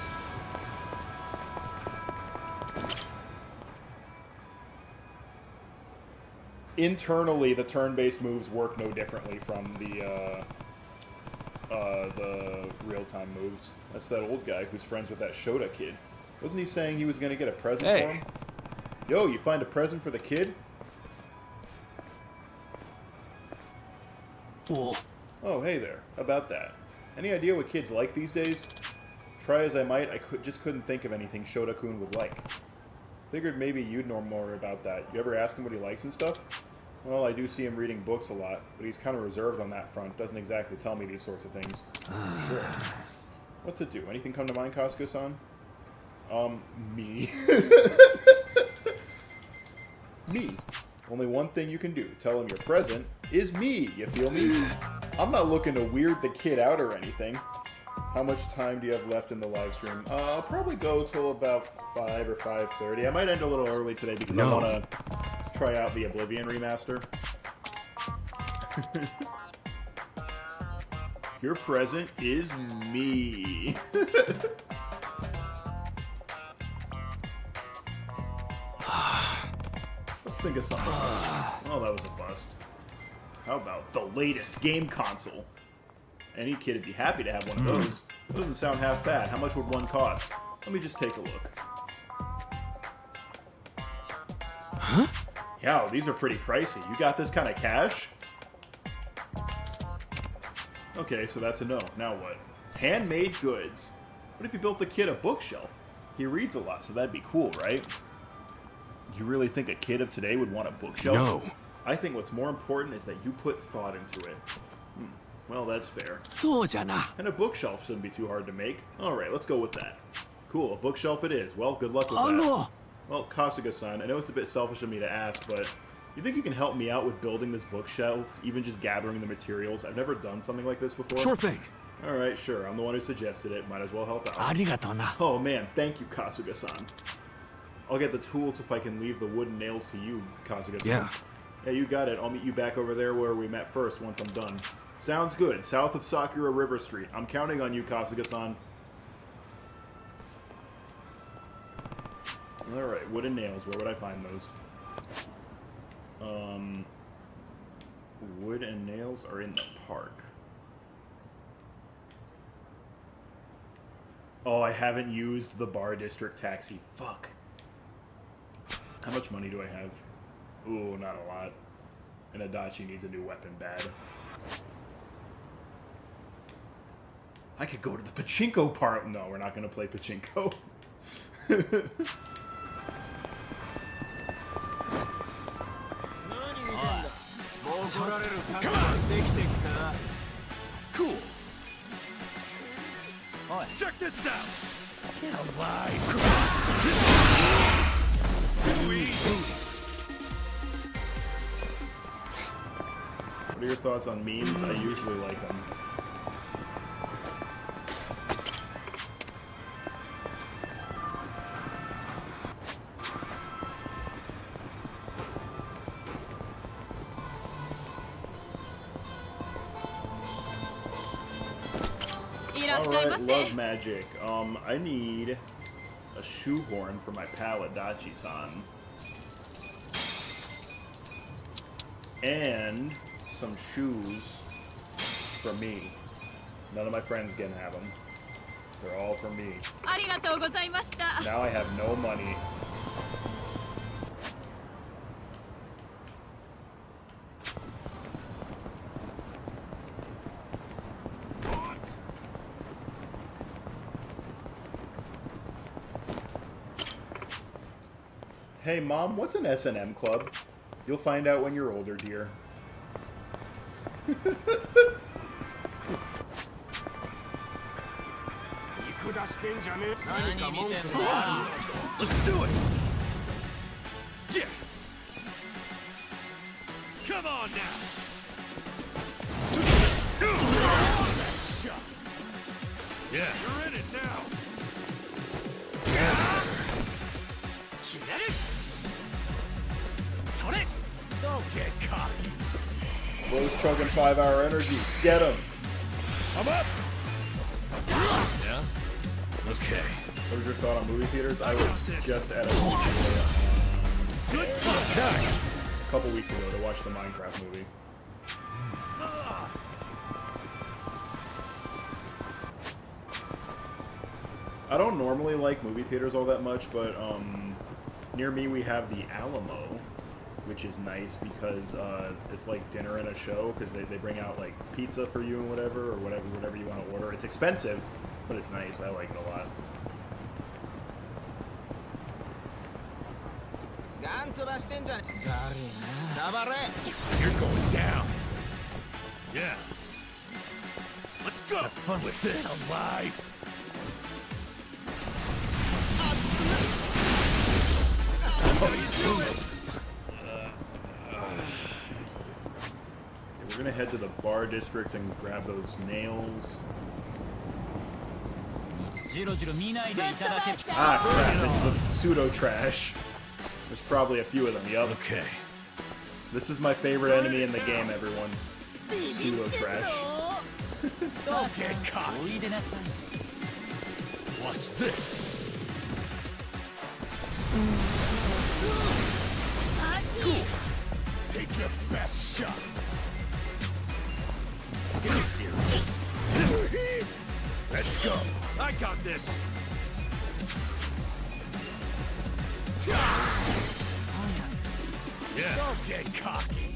Internally, the turn-based moves work no differently from the real-time moves. That's that old guy who's friends with that Shota kid. Wasn't he saying he was going to get a present for him? Yo, you find a present for the kid? Oh, hey there. About that. Any idea what kids like these days? Try as I might, I just couldn't think of anything Shota-kun would like. Figured maybe you'd know more about that. You ever ask him what he likes and stuff? Well, I do see him reading books a lot, but he's kind of reserved on that front. Doesn't exactly tell me these sorts of things. Sure. What to do? Anything come to mind, Kasuga-san? Me. Me. Only one thing you can do. Tell him your present is me, you feel me? I'm not looking to weird the kid out or anything. How much time do you have left in the live stream? I'll probably go till about 5 or 5:30. I might end a little early today because I want to try out the Oblivion remaster. Your present is me. Let's think of something else. Oh, that was a bust. How about the latest game console? Any kid would be happy to have one of those. It doesn't sound half bad. How much would one cost? Let me just take a look. Huh? Yeah, these are pretty pricey. You got this kind of cash? Okay, so that's a no. Now what? Handmade goods. What if you built the kid a bookshelf? He reads a lot, so that'd be cool, right? You really think a kid of today would want a bookshelf? No. I think what's more important is that you put thought into it. Well, that's fair. And a bookshelf shouldn't be too hard to make. Alright, let's go with that. Cool, a bookshelf it is. Well, good luck with that. Well, Kasuga-san, I know it's a bit selfish of me to ask, but you think you can help me out with building this bookshelf, even just gathering the materials? I've never done something like this before. Sure thing. Alright, sure. I'm the one who suggested it. Might as well help out. Oh man, thank you, Kasuga-san. I'll get the tools if I can leave the wooden nails to you, Kasuga-san. Yeah. Yeah, you got it. I'll meet you back over there where we met first once I'm done. Sounds good. South of Sakura River Street. I'm counting on you, Kasuga-san. Alright, wooden nails. Where would I find those? Wood and nails are in the park. Oh, I haven't used the Bar District taxi. Fuck. How much money do I have? Ooh, not a lot. And Adachi needs a new weapon bad. I could go to the pachinko part. No, we're not going to play pachinko. Come on! Cool. Check this out! Get alive! Too easy! What are your thoughts on memes? I usually like them. Alright, love magic. I need a shoehorn for my pal Adachi-san. And some shoes for me. None of my friends can have them. They're all for me. Now I have no money. Hey Mom, what's an S&M club? You'll find out when you're older, dear. Let's do it! Yeah! Come on now! Yeah, you're in it now! Don't get cocky! Rose chugging 5-hour energy. Get him! I'm up! Yeah? Okay. What was your thought on movie theaters? I was just at a movie theater Nice! a couple weeks ago to watch the Minecraft movie. I don't normally like movie theaters all that much, but near me we have the Alamo, which is nice because it's like dinner and a show because they bring out like pizza for you and whatever you want to order. It's expensive, but it's nice. I like it a lot. You're going down. Yeah. Let's go. Have fun with this. Alive. We're gonna head to the bar district and grab those nails. Ah, crap! It's the pseudo trash. There's probably a few of them. Yup. Okay. This is my favorite enemy in the game, everyone. Pseudo trash. Don't get cocky. Watch this. Cool. Take your best shot. Get serious. Let's go. I got this. Yeah. Don't get cocky.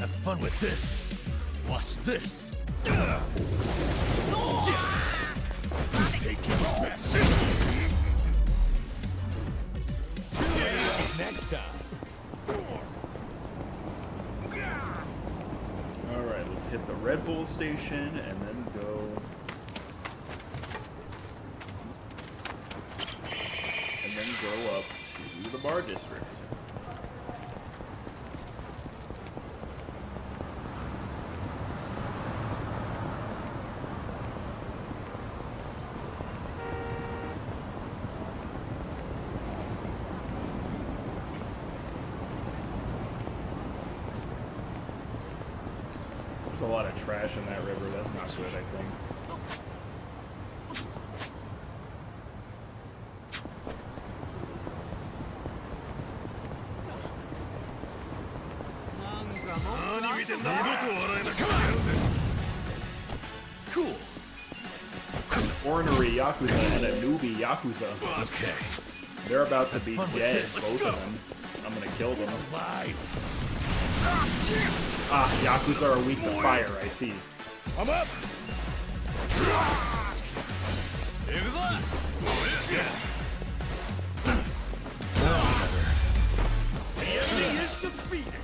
Have fun with this. Watch this. Take your best. Next time. Alright, let's hit the Red Bull station and then go. And then go up to the bar district. There's a lot of trash in that river. That's not good, I think. Cool. Ornery Yakuza and a newbie Yakuza. Okay. They're about to be dead, both of them. I'm gonna kill them. Ah, Yakuza are weak to fire, I see. I'm up! The enemy is defeated!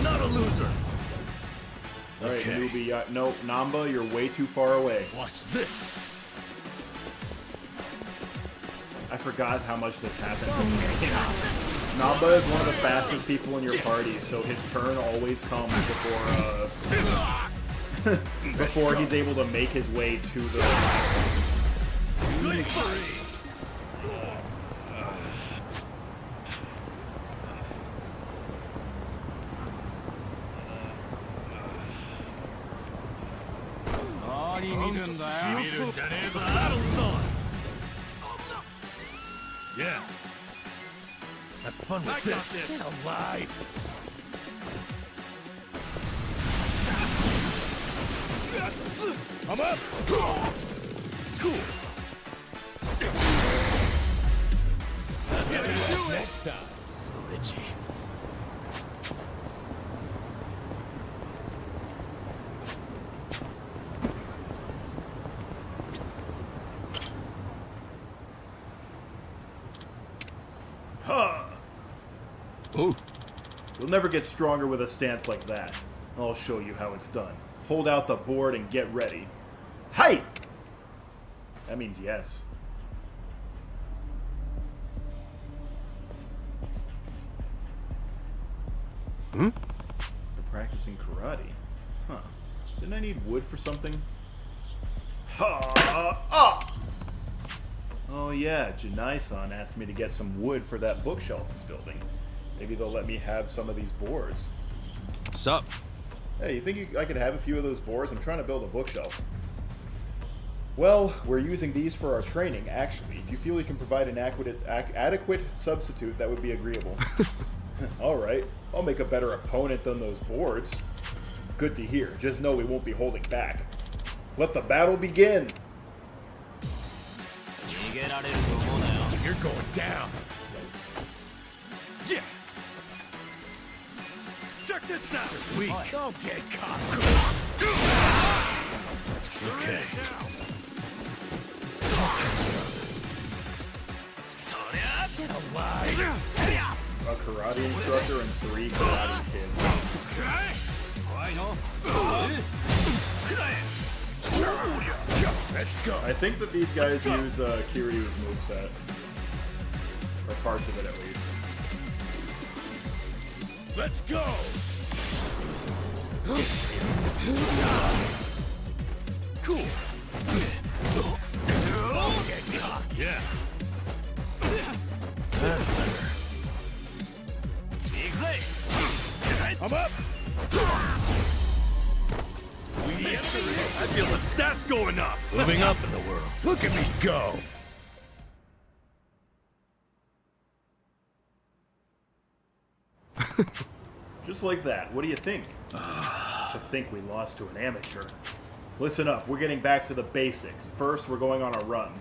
Not a loser. Alright, Okay. newbie. Nope, Namba, you're way too far away. Watch this. I forgot how much this happened. Namba is one of the fastest people in your party, so his turn always comes before before he's able to make his way to the Victory. The battle's on. Yeah. Have fun with I got this. Get alive. I'm up. Cool. Next time. So itchy. Huh. Ooh. You'll never get stronger with a stance like that. I'll show you how it's done. Hold out the board and get ready. Hey! That means yes. Hmm? You're practicing karate. Huh. Didn't I need wood for something? Oh yeah, Janai-san asked me to get some wood for that bookshelf he's building. Maybe they'll let me have some of these boards. Sup? Hey, you think I could have a few of those boards? I'm trying to build a bookshelf. Well, we're using these for our training, actually. If you feel you can provide an adequate substitute, that would be agreeable. Alright, I'll make a better opponent than those boards. Good to hear. Just know we won't be holding back. Let the battle begin! You're going down. Yeah. Check this out. Weak. Don't get caught. Okay. Get alive. A karate instructor and 3 karate kids. Let's go. I think that these guys use Kiryu's moveset. Or parts of it, at least. Let's go. Cool. Don't get caught. Yeah. I'm up. I feel the stats going up. Moving up in the world. Look at me go. Just like that. What do you think? To think we lost to an amateur. Listen up, we're getting back to the basics. First, we're going on a run.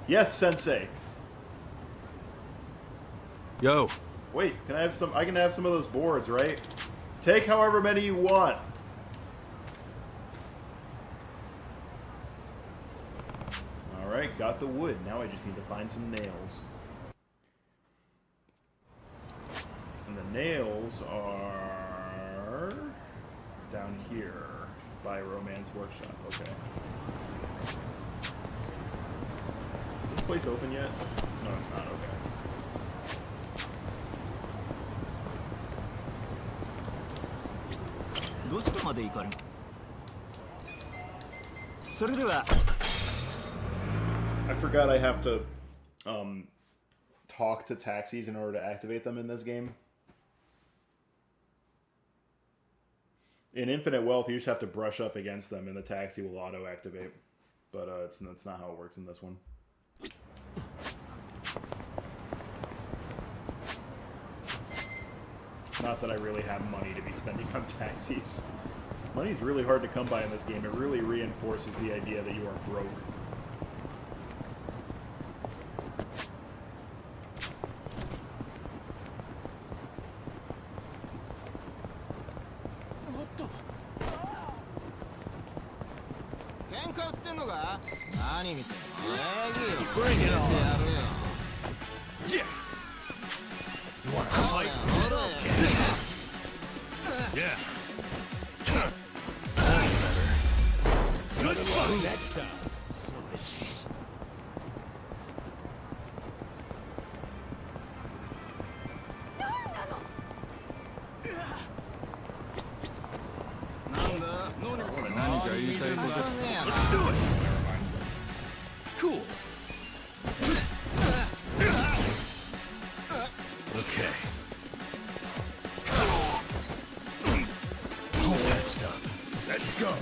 Yes, Sensei. Yo. Wait, can I have some? I can have some of those boards, right? Take however many you want. Alright, got the wood. Now I just need to find some nails. And the nails are down here by Romance Workshop. Okay. Is this place open yet? No, it's not. Okay. I forgot I have to talk to taxis in order to activate them in this game. In Infinite Wealth, you just have to brush up against them and the taxi will auto-activate. But it's not how it works in this one. Not that I really have money to be spending on taxis. Money's really hard to come by in this game. It really reinforces the idea that you are broke. Bring it on. Yeah. You want to fight? Okay. Yeah. Good luck next time. So itchy. Let's do it. Cool. Okay. Hope that's done. Let's go.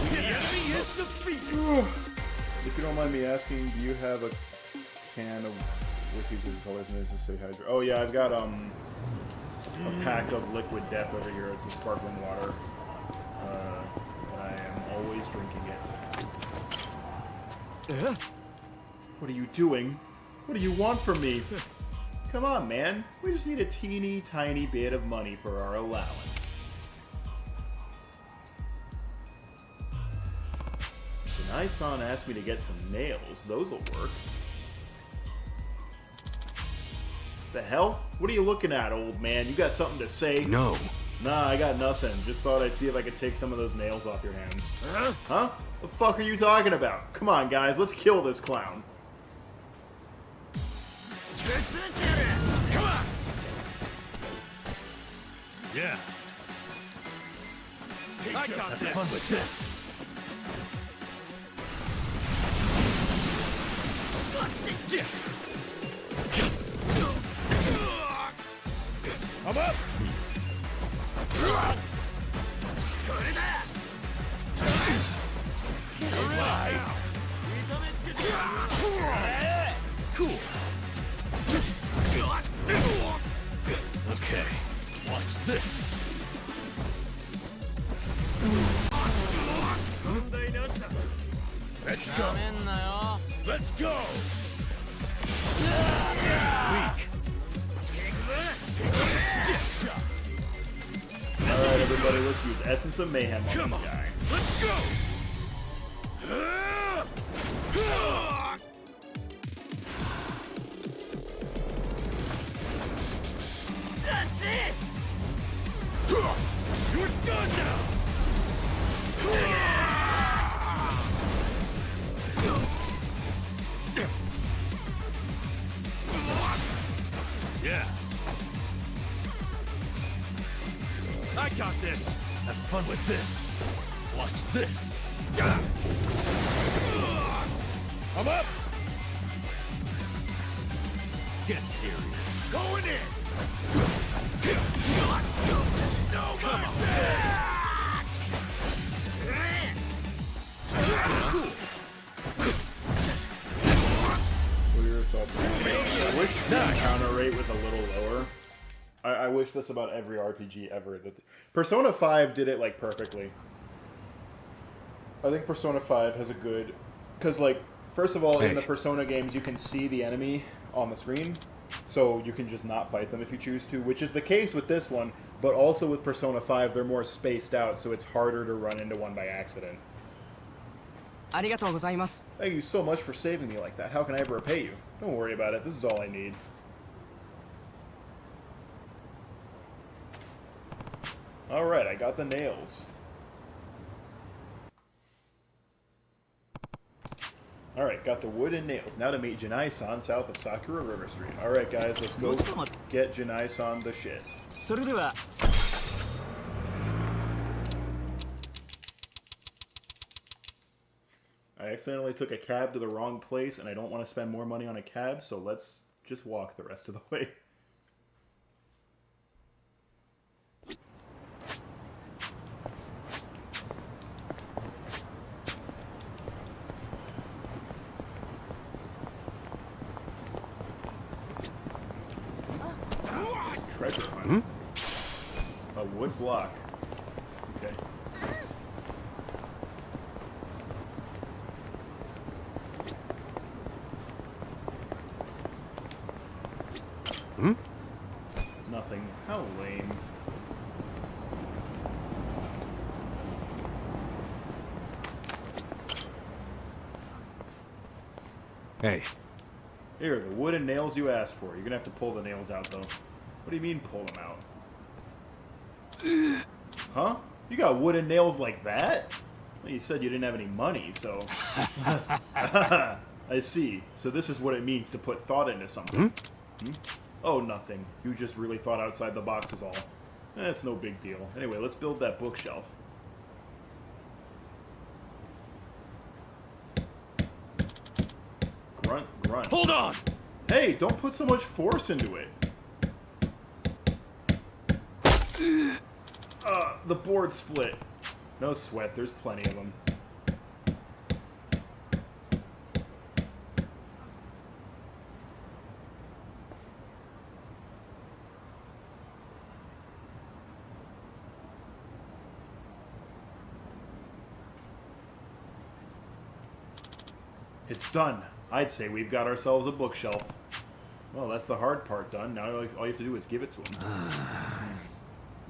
The enemy is defeated. If you don't mind me asking, do you have a can of whiskey with colors and to stay hydrated? Oh yeah, I've got a pack of liquid death over here. It's a sparkling water. And I am always drinking it. What are you doing? What do you want from me? Come on, man. We just need a teeny tiny bit of money for our allowance. Janai-san asked me to get some nails. Those'll work. The hell? What are you looking at, old man? You got something to say? No. Nah, I got nothing. Just thought I'd see if I could take some of those nails off your hands. Huh? The fuck are you talking about? Come on, guys. Let's kill this clown. Come on. Yeah. I got this. Fun with this. I'm up. Cool. Okay, watch this. Let's go. Let's go. Weak. Alright, everybody, let's use Essence of Mayhem on this guy. Let's go. That's it! You're done now! Yeah. I got this. Have fun with this. Watch this. I'm up. Get serious. Going in. No, come on. What are your thoughts? I wish the counter rate was a little lower. I wish this about every RPG ever. Persona 5 did it, like, perfectly. I think Persona 5 has a good... Because, like, first of all, in the Persona games, you can see the enemy on the screen. So you can just not fight them if you choose to, which is the case with this one. But also with Persona 5, they're more spaced out, so it's harder to run into one by accident. Thank you so much for saving me like that. How can I ever repay you? Don't worry about it. This is all I need. Alright, I got the nails. Alright, got the wood and nails. Now to meet Janai-san south of Sakura River Street. Alright guys, let's go get Janai-san the shit. I accidentally took a cab to the wrong place and I don't want to spend more money on a cab, so let's just walk the rest of the way. Treasure hunt. A wood block. Okay. Nothing. How lame. Hey. Here, the wood and nails you asked for. You're gonna have to pull the nails out, though. What do you mean, pull them out? Huh? You got wooden nails like that? Well, you said you didn't have any money, so... I see. So this is what it means to put thought into something. Hmm? Oh, nothing. You just really thought outside the box is all. It's no big deal. Anyway, let's build that bookshelf. Grunt, grunt. Hold on! Hey, don't put so much force into it. The board split. No sweat, there's plenty of them. It's done. I'd say we've got ourselves a bookshelf. Well, that's the hard part done. Now all you have to do is give it to him.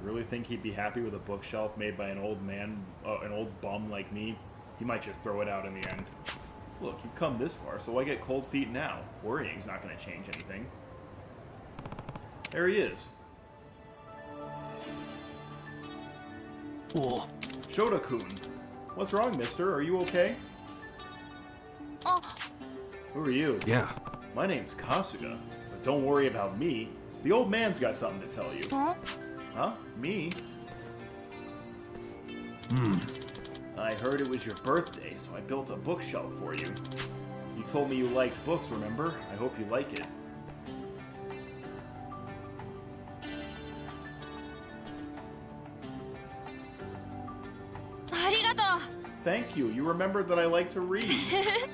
Really think he'd be happy with a bookshelf made by an old man, an old bum like me? He might just throw it out in the end. Look, you've come this far, so why get cold feet now? Worrying's not going to change anything. There he is. Oh. Shota-kun. What's wrong, mister? Are you okay? Oh. Who are you? Yeah. My name's Kasuga, but don't worry about me. The old man's got something to tell you. Huh? Huh? Me? Hmm. I heard it was your birthday, so I built a bookshelf for you. You told me you liked books, remember? I hope you like it. Arigato! Thank you. You remembered that I like to read.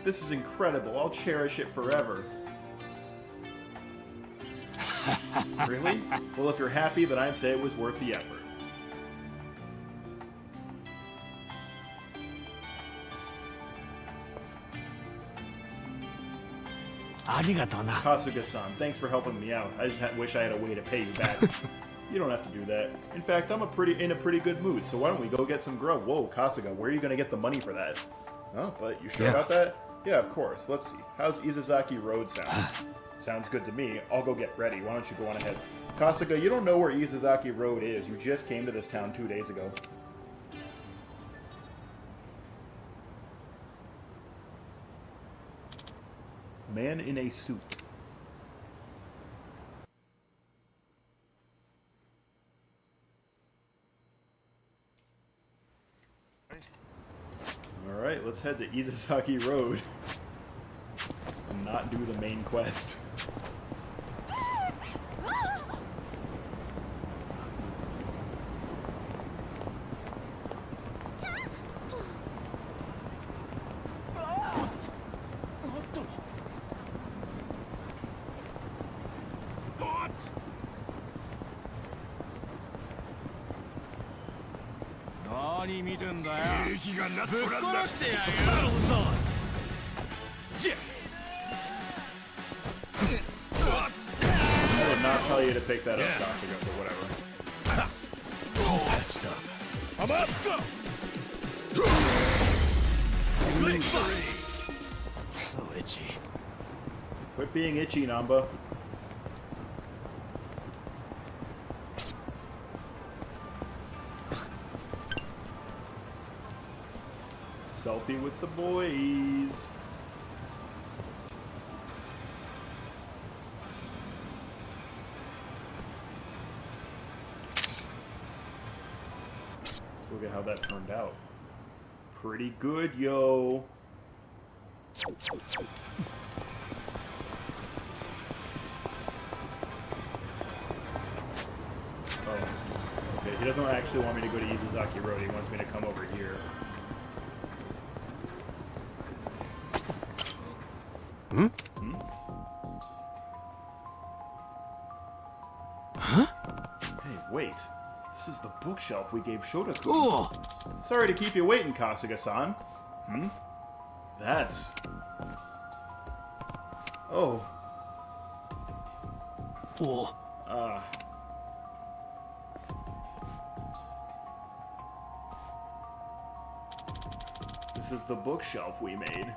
This is incredible. I'll cherish it forever. Really? Well, if you're happy, then I'd say it was worth the effort. Kasuga-san, thanks for helping me out. I just wish I had a way to pay you back. You don't have to do that. In fact, I'm in a pretty good mood, so why don't we go get some grub? Whoa, Kasuga, where are you going to get the money for that? Oh, but you sure about that? Yeah, of course. Let's see. How's Izazaki Road sound? Sounds good to me. I'll go get ready. Why don't you go on ahead? Kasuga, you don't know where Izazaki Road is. You just came to this town 2 days ago. Man in a suit. Alright, let's head to Izazaki Road. And not do the main quest. Battle's on! I would not tell you to pick that up, Kasuga, but whatever. I'm up! Victory! So itchy. Quit being itchy, Namba. Selfie with the boys. Let's look at how that turned out. Pretty good, yo. Oh, okay. He doesn't actually want me to go to Izazaki Road. He wants me to come over here. Hmm? Huh? Hey, wait. This is the bookshelf we gave Shota-kun. Sorry to keep you waiting, Kasuga-san. Hmm? That's... Oh. This is the bookshelf we made.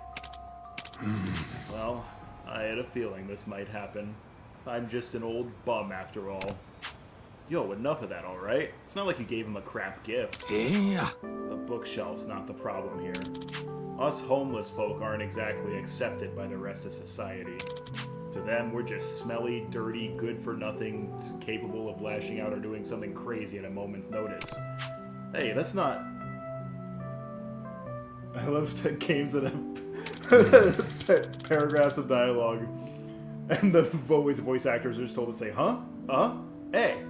Well, I had a feeling this might happen. I'm just an old bum after all. Yo, enough of that, alright? It's not like you gave him a crap gift. Yeah. The bookshelf's not the problem here. Us homeless folk aren't exactly accepted by the rest of society. To them, we're just smelly, dirty, good-for-nothing, capable of lashing out or doing something crazy at a moment's notice. Hey, that's not... I love games that have paragraphs of dialogue, and the voice actors are just told to say, huh? Huh? Hey!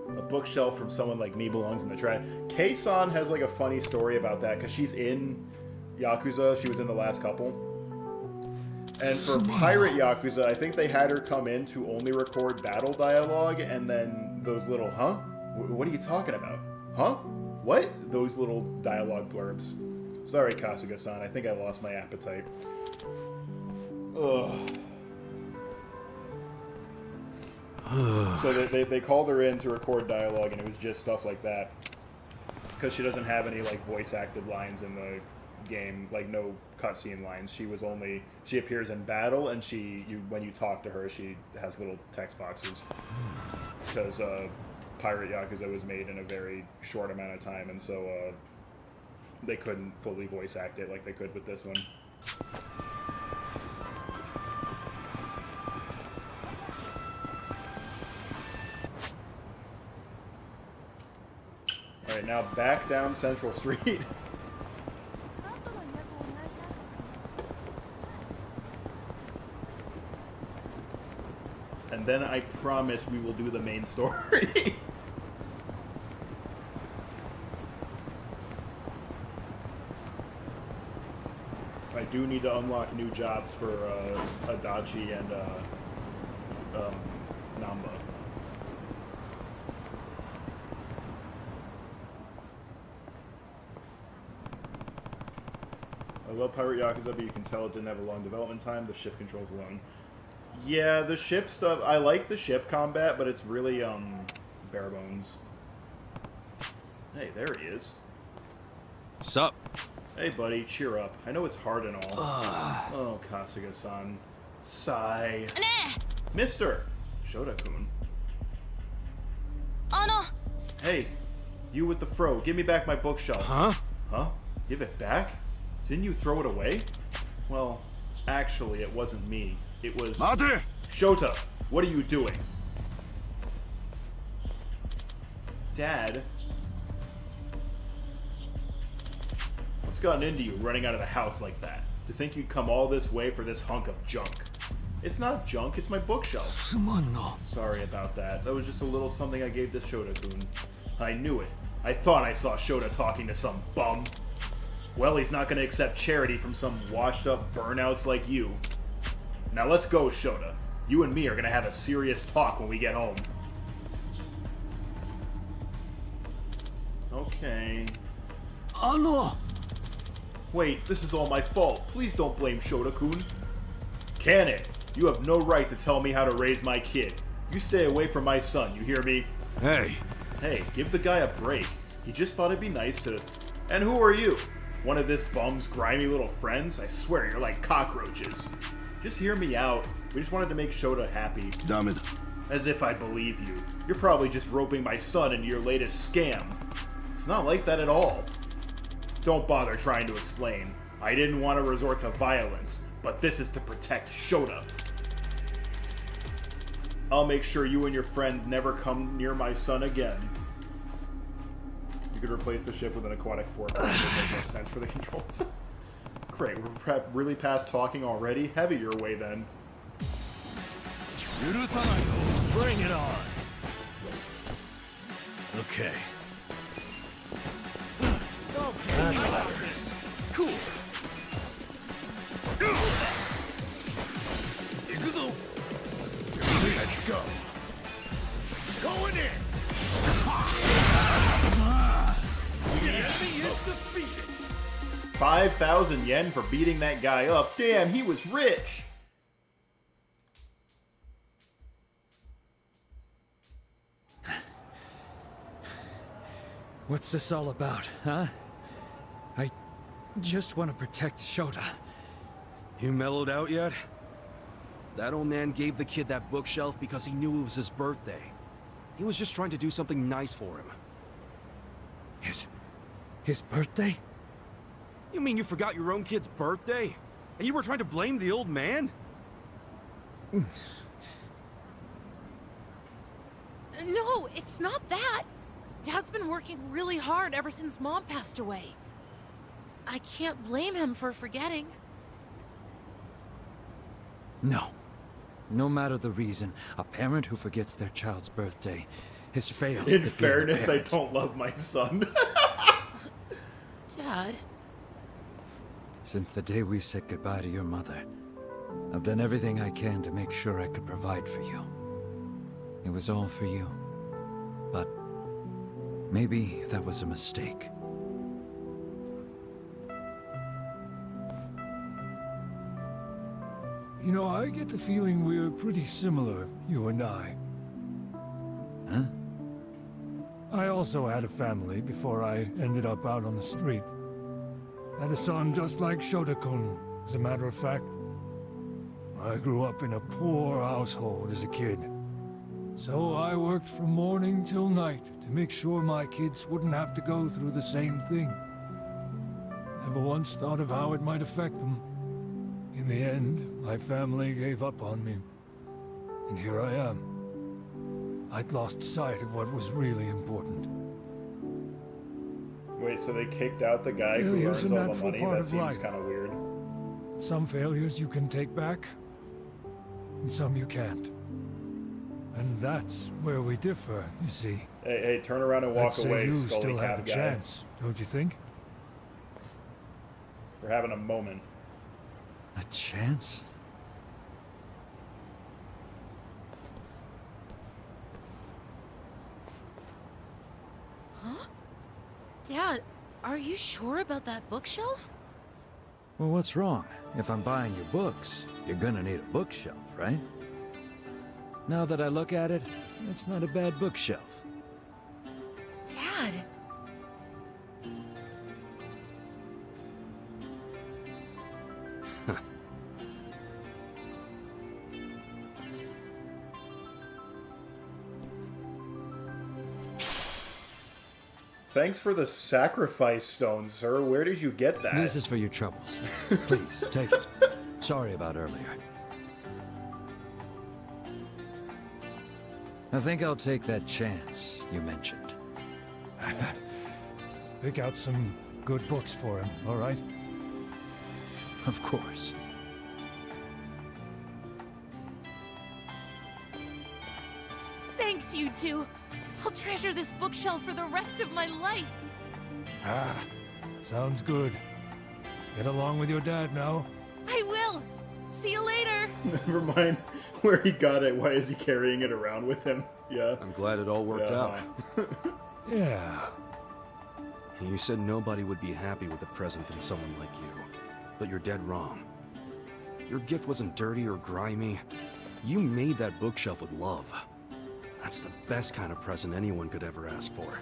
A bookshelf from someone like me belongs in the trash. Kei-san has like a funny story about that, because she's in Yakuza. She was in the last couple. And for Pirate Yakuza, I think they had her come in to only record battle dialogue, and then those little, huh? What are you talking about? Huh? What? Those little dialogue blurbs. Sorry, Kasuga-san, I think I lost my appetite. Ugh. So they called her in to record dialogue, and it was just stuff like that. Because she doesn't have any, like, voice-acted lines in the game, like, no cutscene lines. She appears in battle, and when you talk to her, she has little text boxes. Because, Pirate Yakuza was made in a very short amount of time, and so, they couldn't fully voice act it like they could with this one. Alright, now back down Central Street. And then I promise we will do the main story. I do need to unlock new jobs for Adachi and Namba. I love Pirate Yakuza, but you can tell it didn't have a long development time. The ship controls alone. Yeah, the ship stuff, I like the ship combat, but it's really, bare bones. Hey, there he is. Sup? Hey, buddy, cheer up. I know it's hard and all. Oh, Kasuga-san. Sigh. Mister! Shota-kun. Hey, you with the fro, give me back my bookshelf. Huh? Huh? Give it back? Didn't you throw it away? Well, actually, it wasn't me. It was... Mate! Shota, what are you doing? Dad? What's gotten into you, running out of the house like that? To think you'd come all this way for this hunk of junk. It's not junk, it's my bookshelf. Sorry about that. That was just a little something I gave to Shota-kun. I knew it. I thought I saw Shota talking to some bum. Well, he's not going to accept charity from some washed-up burnouts like you. Now let's go, Shota. You and me are going to have a serious talk when we get home. Okay. Wait, this is all my fault. Please don't blame Shota-kun. Can it? You have no right to tell me how to raise my kid. You stay away from my son, you hear me? Hey. Hey, give the guy a break. He just thought it'd be nice to... And who are you? One of this bum's grimy little friends? I swear you're like cockroaches. Just hear me out. We just wanted to make Shota happy. As if I believe you. You're probably just roping my son into your latest scam. It's not like that at all. Don't bother trying to explain. I didn't want to resort to violence, but this is to protect Shota. I'll make sure you and your friend never come near my son again. You could replace the ship with an aquatic forklift. It would make more sense for the controls. Great, we're really past talking already? Have it your way then. Bring it on. Okay. Cool. Let's go. Going in. The enemy is defeated. 5,000 yen for beating that guy up. Damn, he was rich. What's this all about, huh? I just want to protect Shota. You mellowed out yet? That old man gave the kid that bookshelf because he knew it was his birthday. He was just trying to do something nice for him. His birthday? You mean you forgot your own kid's birthday? And you were trying to blame the old man? No, it's not that. Dad's been working really hard ever since Mom passed away. I can't blame him for forgetting. No. No matter the reason, a parent who forgets their child's birthday has failed. In fairness, I don't love my son. Dad. Since the day we said goodbye to your mother, I've done everything I can to make sure I could provide for you. It was all for you. But maybe that was a mistake. You know, I get the feeling we're pretty similar, you and I. Huh? I also had a family before I ended up out on the street. Had a son just like Shota-kun, as a matter of fact. I grew up in a poor household as a kid. So I worked from morning till night to make sure my kids wouldn't have to go through the same thing. Never once thought of how it might affect them. In the end, my family gave up on me. And here I am. I'd lost sight of what was really important. Wait, so they kicked out the guy who Failure's earns a all the natural money? part That of seems life. kind of weird. Some failures you can take back, and some you can't. And that's where we differ, you see. Hey, turn around and walk I'd say away, you Scully still have a Cap guy. chance, don't you think? We're having a moment. A chance? Huh? Dad, are you sure about that bookshelf? Well, what's wrong? If I'm buying your books, you're gonna need a bookshelf, right? Now that I look at it, it's not a bad bookshelf. Dad! Thanks for the sacrifice stone, sir. Where did you get that? This is for your troubles. Please, take it. Sorry about earlier. I think I'll take that chance you mentioned. Pick out some good books for him, all right? Of course. Thanks, you two. I'll treasure this bookshelf for the rest of my life. Ah, sounds good. Get along with your dad now. I will. See you later. Never mind where he got it. Why is he carrying it around with him? Yeah. I'm glad it all worked out. Yeah. You said nobody would be happy with a present from someone like you. But you're dead wrong. Your gift wasn't dirty or grimy. You made that bookshelf with love. That's the best kind of present anyone could ever ask for.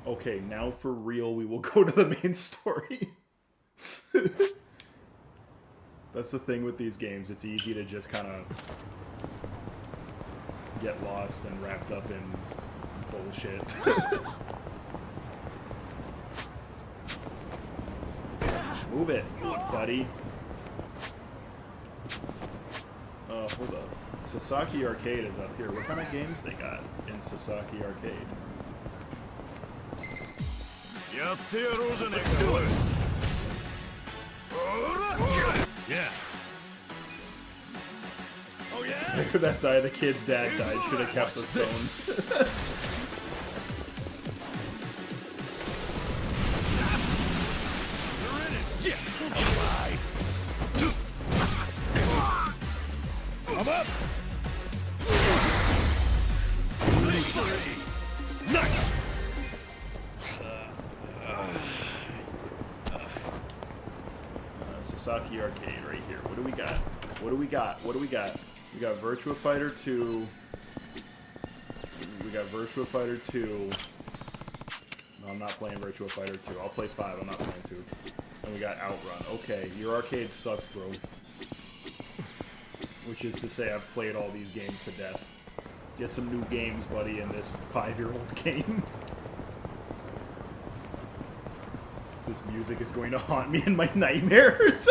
Okay, now for real, we will go to the main story. That's the thing with these games. It's easy to just kind of get lost and wrapped up in bullshit. Move it, buddy. Hold up. Sasaki Arcade is up here. What kind of games they got in Sasaki Arcade? Let's do it. Yeah. Oh yeah. That died. The kid's dad died. Should have kept the stone. I'm up! Nice! Sasaki Arcade right here. What do we got? What do we got? What do we got? We got Virtua Fighter 2. We got Virtua Fighter 2. No, I'm not playing Virtua Fighter 2. I'll play 5. I'm not playing 2. And we got Outrun. Okay, your arcade sucks, bro. Which is to say I've played all these games to death. Get some new games, buddy, in this 5-year-old game. This music is going to haunt me in my nightmares.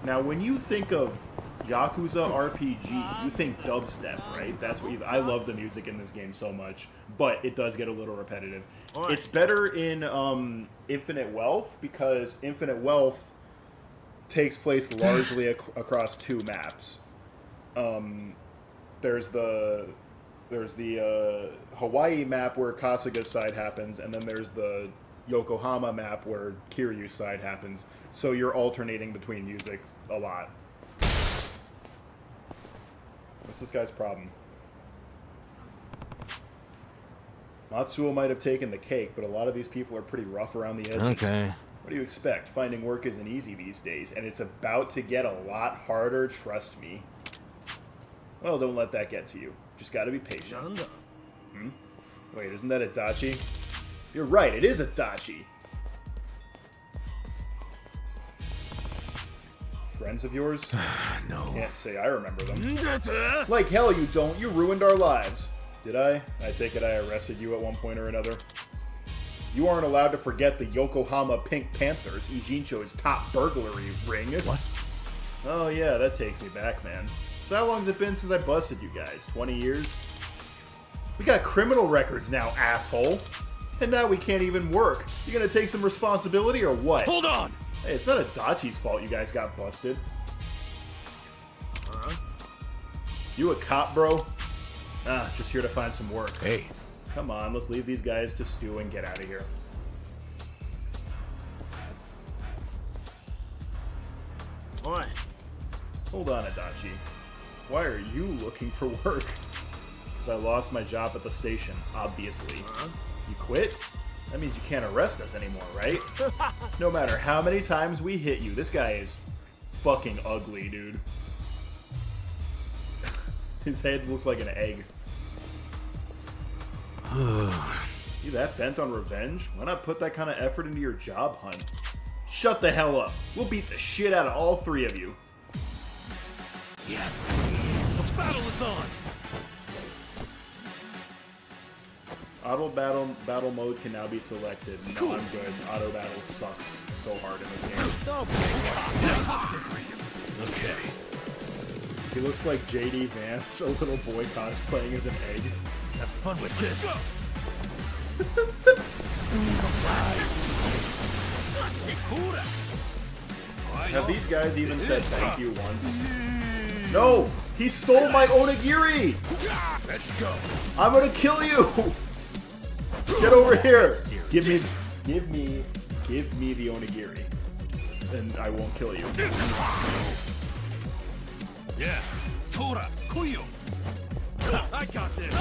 Now, when you think of Yakuza RPG, you think dubstep, right? That's what I love the music in this game so much, but it does get a little repetitive. It's better in Infinite Wealth because Infinite Wealth takes place largely across 2 maps. There's the Hawaii map where Kasuga's side happens, and then there's the Yokohama map where Kiryu's side happens. So you're alternating between music a lot. What's this guy's problem? Matsuo might have taken the cake, but a lot of these people are pretty rough around the edges. Okay. What do you expect? Finding work isn't easy these days, and it's about to get a lot harder, trust me. Well, don't let that get to you. Just gotta be patient. Hmm? Wait, isn't that a dachi? You're right, it is a dachi. Friends of yours? No. Can't say I remember them. Like hell you don't. You ruined our lives. Did I? I take it I arrested you at one point or another. You aren't allowed to forget the Yokohama Pink Panthers, Ijincho's top burglary ring. What? Oh yeah, that takes me back, man. So how long's it been since I busted you guys? 20 years? We got criminal records now, asshole. And now we can't even work. You gonna take some responsibility or what? Hold on! Hey, it's not Adachi's fault you guys got busted. You a cop, bro? Ah, just here to find some work. Hey. Come on, let's leave these guys to stew and get out of here. What? Hold on, Adachi. Why are you looking for work? Because I lost my job at the station, obviously. You quit? That means you can't arrest us anymore, right? No matter how many times we hit you, this guy is fucking ugly, dude. His head looks like an egg. You that bent on revenge? Why not put that kind of effort into your job hunt? Shut the hell up. We'll beat the shit out of all 3 of you. Yeah. Let's battle is on. Auto battle mode can now be selected. No, I'm good. Auto battle sucks so hard in this game. Okay. He looks like JD Vance, a little boy cosplaying as an egg. Have fun with this. Have these guys even said thank you once? No! He stole my onigiri! Let's go. I'm gonna kill you! Get over here! Give me the onigiri. And I won't kill you. Yeah. Tora, Kuyo. I got this.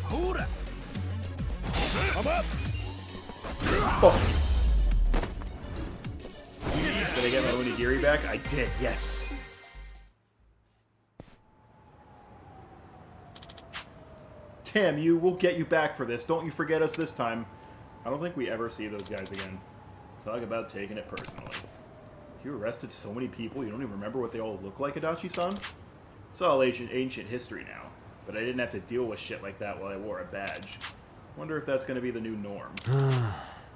Tora. I'm up. Oh. Did I get my onigiri back? I did, yes. Damn you, we'll get you back for this. Don't you forget us this time. I don't think we ever see those guys again. Talk about taking it personally. You arrested so many people, you don't even remember what they all look like, Adachi-san? It's all ancient history now, but I didn't have to deal with shit like that while I wore a badge. Wonder if that's going to be the new norm.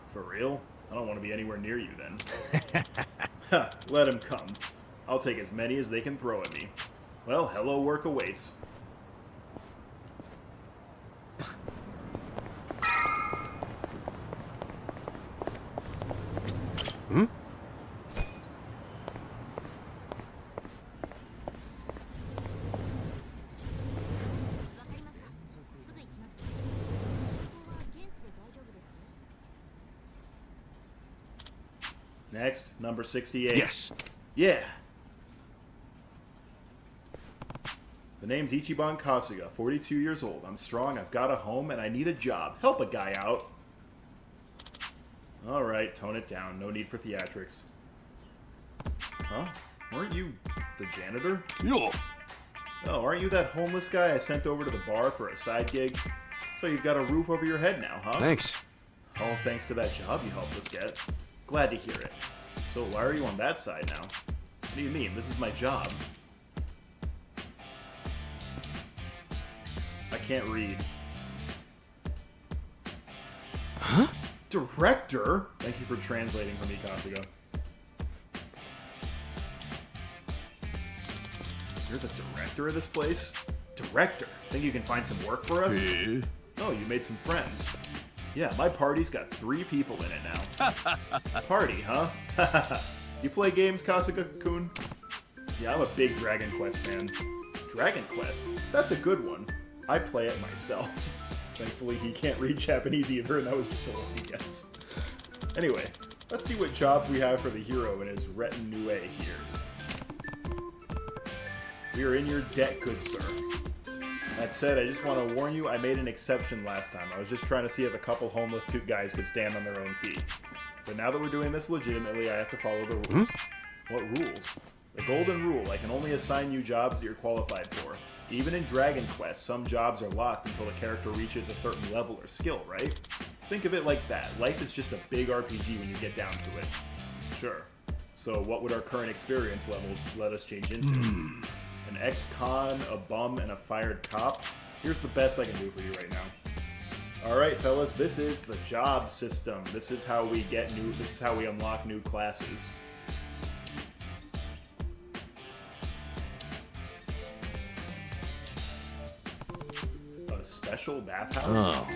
For real? I don't want to be anywhere near you then. Ha, let him come. I'll take as many as they can throw at me. Well, hello work awaits. Hmm? Next, number 68. Yes. Yeah. The name's Ichiban Kasuga, 42 years old. I'm strong, I've got a home, and I need a job. Help a guy out. Alright, tone it down. No need for theatrics. Huh? Weren't you the janitor? No. Oh, aren't you that homeless guy I sent over to the bar for a side gig? So you've got a roof over your head now, huh? Thanks. All thanks to that job you helped us get. Glad to hear it. So why are you on that side now? What do you mean? This is my job. I can't read. Huh? Director? Thank you for translating for me, Kasuga. You're the director of this place? Director? Think you can find some work for us? Oh, you made some friends. Yeah, my party's got 3 people in it now. Party, huh? You play games, Kasuga-kun? Yeah, I'm a big Dragon Quest fan. Dragon Quest? That's a good one. I play it myself. Thankfully, he can't read Japanese either, and that was just a lucky guess. Anyway, let's see what jobs we have for the hero and his retinue here. We are in your debt, good sir. That said, I just want to warn you, I made an exception last time. I was just trying to see if a couple homeless guys could stand on their own feet. But now that we're doing this legitimately, I have to follow the rules. What rules? The golden rule, I can only assign you jobs that you're qualified for. Even in Dragon Quest, some jobs are locked until the character reaches a certain level or skill, right? Think of it like that. Life is just a big RPG when you get down to it. Sure. So what would our current experience level let us change into? An ex-con, a bum, and a fired cop? Here's the best I can do for you right now. Alright, fellas, this is the job system. This is how we unlock new classes. A special bathhouse? Oh.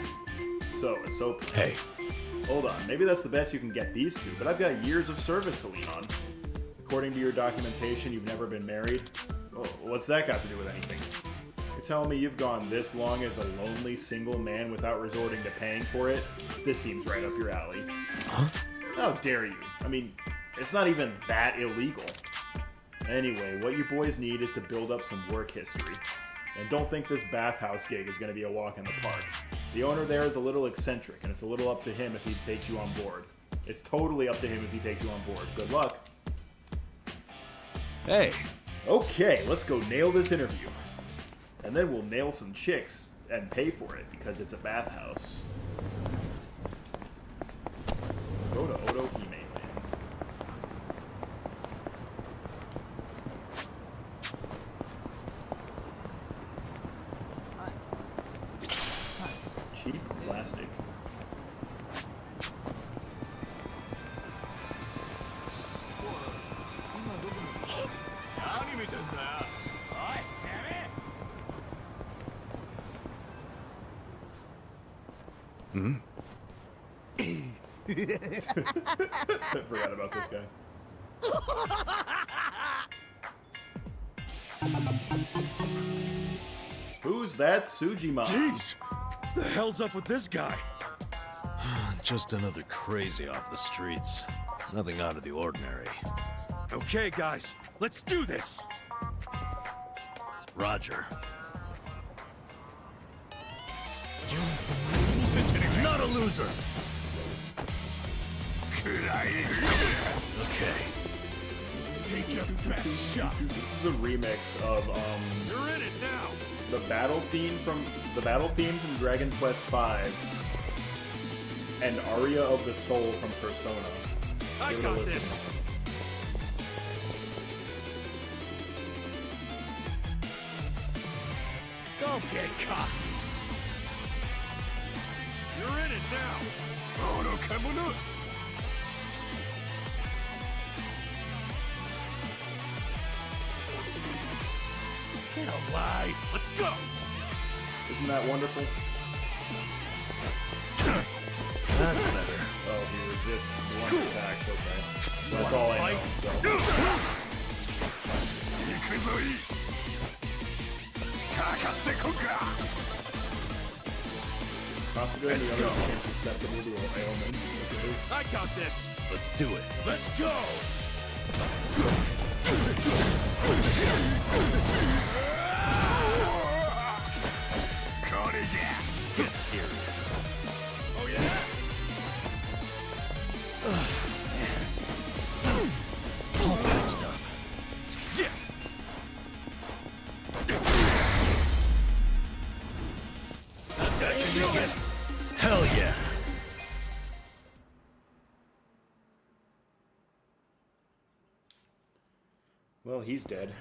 So, a soap. Hey. Hold on, maybe that's the best you can get these two, but I've got years of service to lean on. According to your documentation, you've never been married. Oh, what's that got to do with anything? You're telling me you've gone this long as a lonely single man without resorting to paying for it? This seems right up your alley. Huh? How dare you? I mean, it's not even that illegal. Anyway, what you boys need is to build up some work history. And don't think this bathhouse gig is going to be a walk in the park. The owner there is a little eccentric, and it's a little up to him if he takes you on board. It's totally up to him if he takes you on board. Good luck. Hey. Okay, let's go nail this interview. And then we'll nail some chicks and pay for it because it's a bathhouse. Go to Odo Hime Land. Cheap plastic. Hmm? I forgot about this guy. Who's that Sujima? Jeez! The hell's up with this guy? Just another crazy off the streets. Nothing out of the ordinary. Okay, guys, let's do this! Roger. Not a loser! Okay. Take your best shot. This is the remix of You're in it now. the battle theme from Dragon Quest V and Aria of the Soul from Persona. I Give it a got listen. this. Don't get caught. You're in it now. Oh, no, come on. Get alive. Let's go. Isn't that wonderful? That's better. Oh, he resists one attack. Okay. That's all I know. So. Kasuga and the others became susceptible to ailments. Okay. I got this. Let's do it. Let's go. Get serious. Oh, yeah? All patched up. Yeah. Hell yeah. Well, he's dead.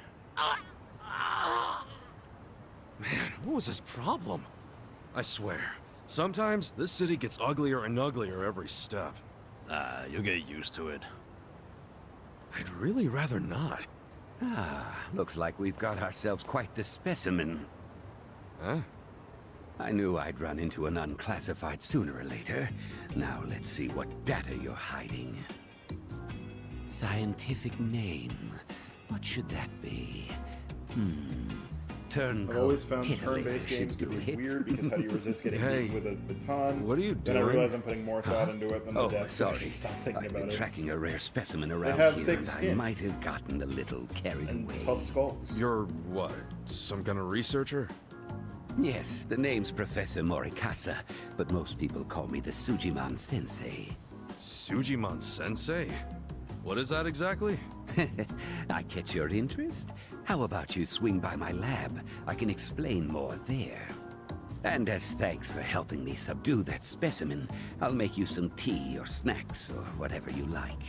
Man, what was his problem? I swear, sometimes this city gets uglier and uglier every step. You'll get used to it. I'd really rather not. Looks like we've got ourselves quite the specimen. Huh? I knew I'd run into an unclassified sooner or later. Now let's see what data you're hiding. Scientific name. What should that be? I've always found turn-based games to be weird because how do you resist getting hit with a baton? What are you Then doing? I realize I'm putting more thought into it than the death. So I sorry. should stop thinking I've about been it. tracking a rare specimen around have here, thick and I skin. might have gotten a little carried away. Tough skulls. You're what? Some kind of researcher? Yes, the name's Professor Morikasa, but most people call me the Sujiman Sensei. Sujiman Sensei? What is that exactly? I catch your interest? How about you swing by my lab? I can explain more there. And as thanks for helping me subdue that specimen, I'll make you some tea or snacks or whatever you like.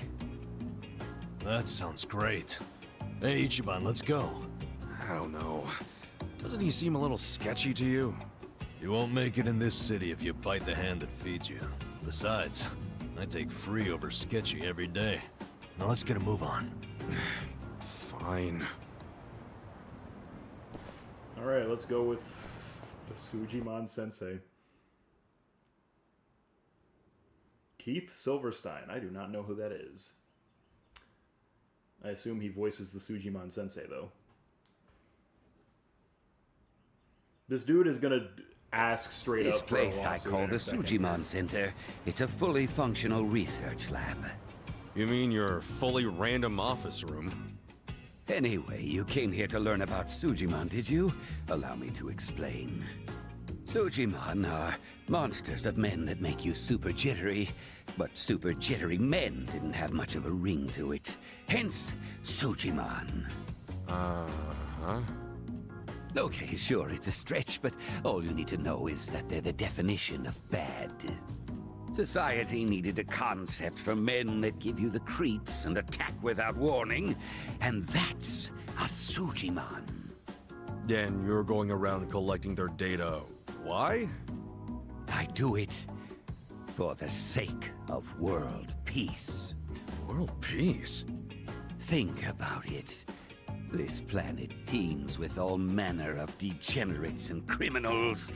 That sounds great. Hey, Ichiban, let's go. I don't know. Doesn't he seem a little sketchy to you? You won't make it in this city if you bite the hand that feeds you. Besides, I take free over sketchy every day. Now let's get a move on. Fine. Alright, let's go with the Sujiman Sensei. Keith Silverstein. I do not know who that is. I assume he voices the Sujiman Sensei, though. This dude is gonna ask straight This up for a place I lawsuit call in the a second. Sujiman Center. It's a fully functional research lab. You mean your fully random office room? Anyway, you came here to learn about Sujiman, did you? Allow me to explain. Sujiman are monsters of men that make you super jittery, but super jittery men didn't have much of a ring to it. Hence, Sujiman. Uh-huh. Okay, sure, it's a stretch, but all you need to know is that they're the definition of bad. Society needed a concept for men that give you the creeps and attack without warning, and that's a Sujiman. And you're going around collecting their data. Why? I do it for the sake of world peace. World peace? Think about it. This planet teems with all manner of degenerates and criminals.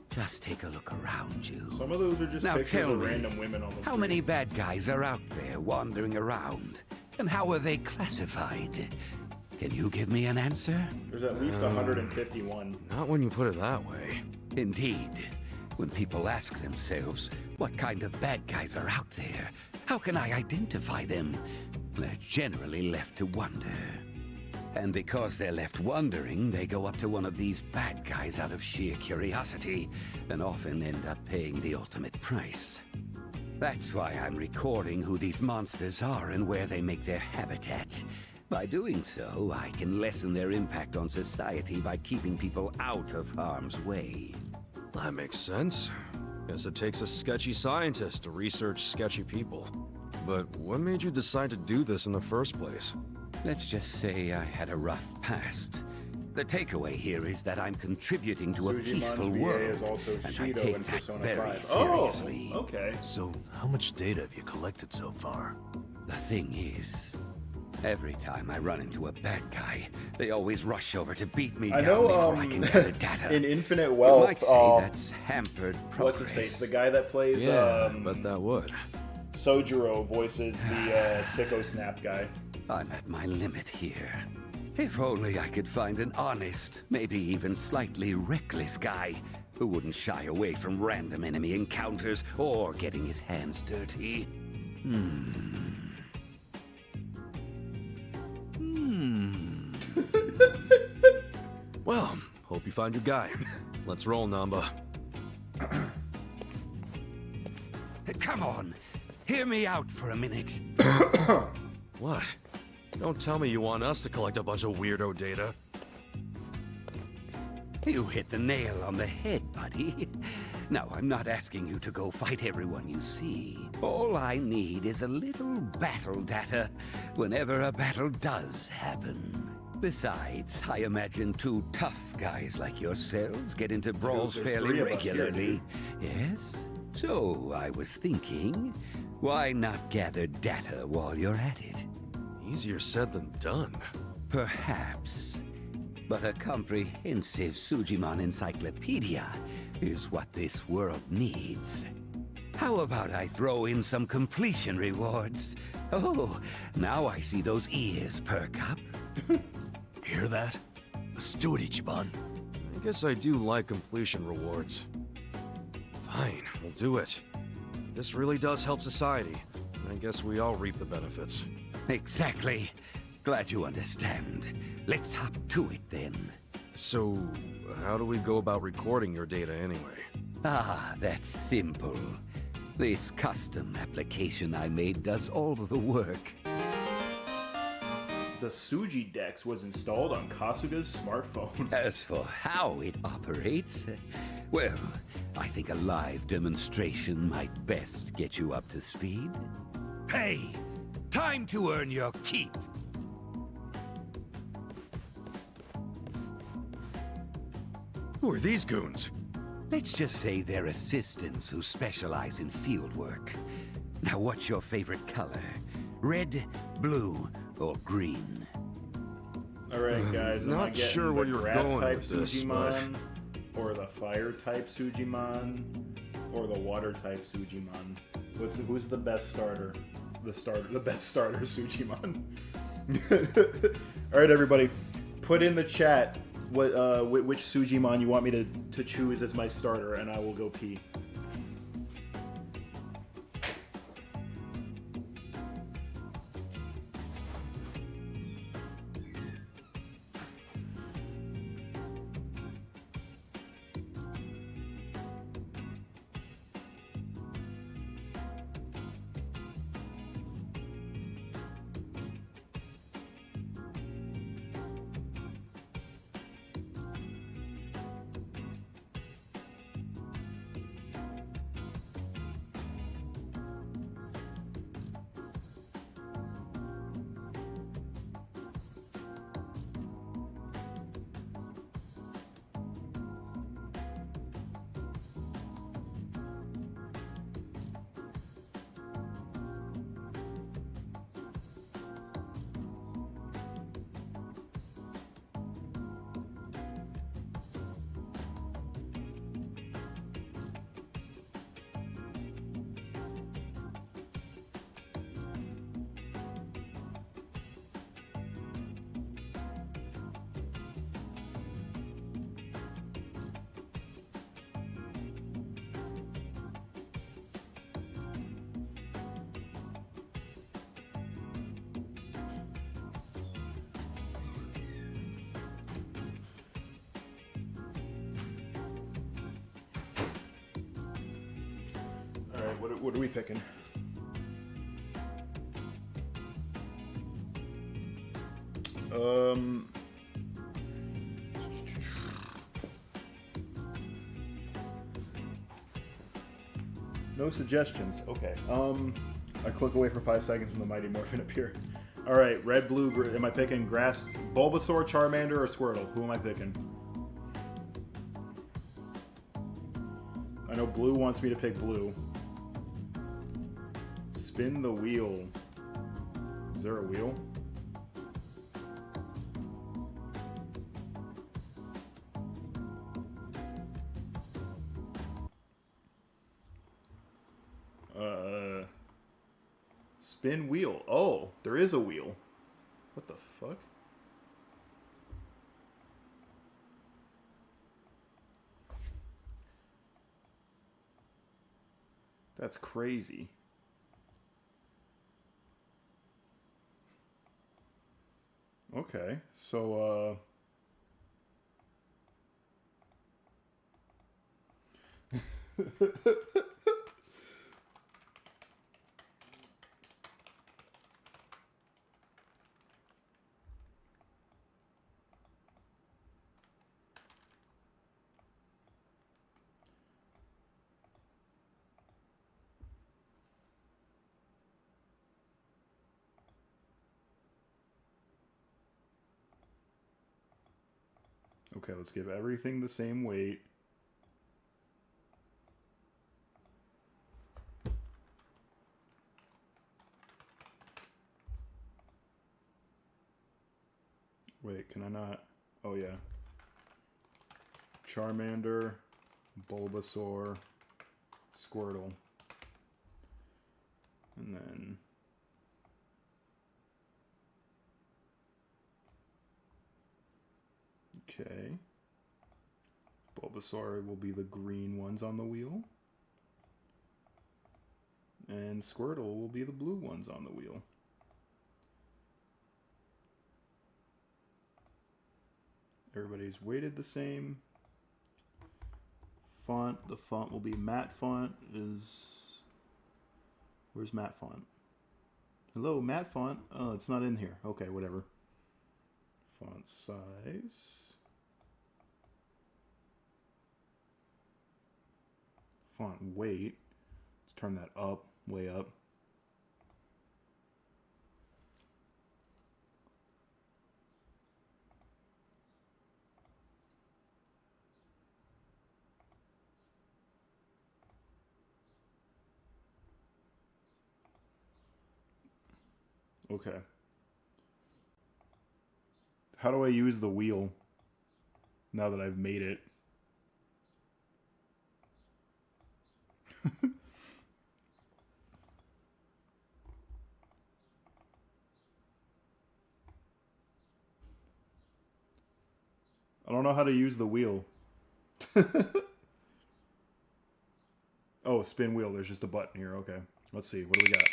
Just take a look around you. Some of those are just now pictures tell of me, random women on the street. how many bad guys are out there wandering around? And how are they classified? Can you give me an answer? There's at least 151. Not when you put it that way. Indeed. When people ask themselves, what kind of bad guys are out there? How can I identify them? They're generally left to wonder. And because they're left wondering, they go up to one of these bad guys out of sheer curiosity, and often end up paying the ultimate price. That's why I'm recording who these monsters are and where they make their habitat. By doing so, I can lessen their impact on society by keeping people out of harm's way. That makes sense. Guess it takes a sketchy scientist to research sketchy people. But what made you decide to do this in the first place? Let's just say I had a rough past. The takeaway here is that I'm contributing to a Sujiman's peaceful VA world, is also and I Shido take in that Persona very 5. seriously. Oh, okay. So, how much data have you collected so far? The thing is, every time I run into a bad guy, they always rush over to beat me I down know, before I can gather data. in Infinite You Wealth, might say that's hampered progress. what's his face? The guy that plays but that would. Sojiro voices the Sicko Snap guy. I'm at my limit here. If only I could find an honest, maybe even slightly reckless guy who wouldn't shy away from random enemy encounters or getting his hands dirty. Well, hope you find your guy. Let's roll, Namba. Come on, hear me out for a minute. What? Don't tell me you want us to collect a bunch of weirdo data. You hit the nail on the head, buddy. Now, I'm not asking you to go fight everyone you see. All I need is a little battle data whenever a battle does happen. Besides, I imagine two tough guys like yourselves get into brawls There's fairly 3 of us here, regularly. Yes? So, I was thinking, why not gather data while you're at it? Easier said than done. Perhaps. But a comprehensive Sujimon encyclopedia is what this world needs. How about I throw in some completion rewards? Oh, now I see those ears perk up. Hear that? Let's do it, Ichiban. I guess I do like completion rewards. Fine, we'll do it. This really does help society. I guess we all reap the benefits. Exactly. Glad you understand. Let's hop to it then. So, how do we go about recording your data anyway? Ah, that's simple. This custom application I made does all of the work. The Suji Dex was installed on Kasuga's smartphone. As for how it operates, well, I think a live demonstration might best get you up to speed. Hey, time to earn your keep. Who are these goons? Let's just say they're assistants who specialize in field work. Now, what's your favorite color? Red, blue, or green? Alright, guys, am I Not getting sure the where you're grass going type with this, Sujimon, or the fire type Sujimon, or the water type Sujimon? Who's the best starter? The best starter Sujimon. Alright, everybody, put in the chat which Sujimon you want me to choose as my starter, and I will go pee. Alright, what are we picking? No suggestions. Okay. I click away for 5 seconds and the Mighty Morphin appear. Alright, red, blue, am I picking grass, Bulbasaur, Charmander, or Squirtle? Who am I picking? I know blue wants me to pick blue. Spin the wheel. Is there a wheel? Spin wheel. Oh, there is a wheel. What the fuck? That's crazy. Okay, so, Okay, let's give everything the same weight. Wait, can I not? Oh, yeah. Charmander, Bulbasaur, Squirtle. And then... Okay. Bulbasaur will be the green ones on the wheel. And Squirtle will be the blue ones on the wheel. Everybody's weighted the same. Font, the font will be matte font is... Where's matte font? Hello, matte font? Oh, it's not in here. Okay, whatever. Font size. Font weight. Let's turn that up, way up. Okay. How do I use the wheel now that I've made it? I don't know how to use the wheel. Oh, spin wheel. There's just a button here. Okay. Let's see. What do we got?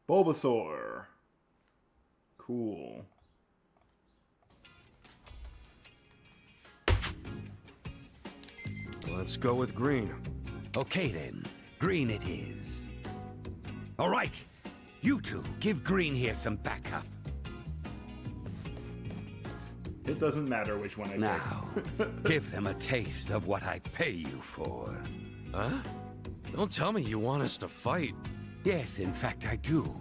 Bulbasaur. Cool. Let's go with green. Okay then, green it is. All right, you two, give green here some backup. It doesn't matter which one I Now, give them a taste of what I pay you for. Huh? Don't tell me you want us to fight. Yes, in fact I do.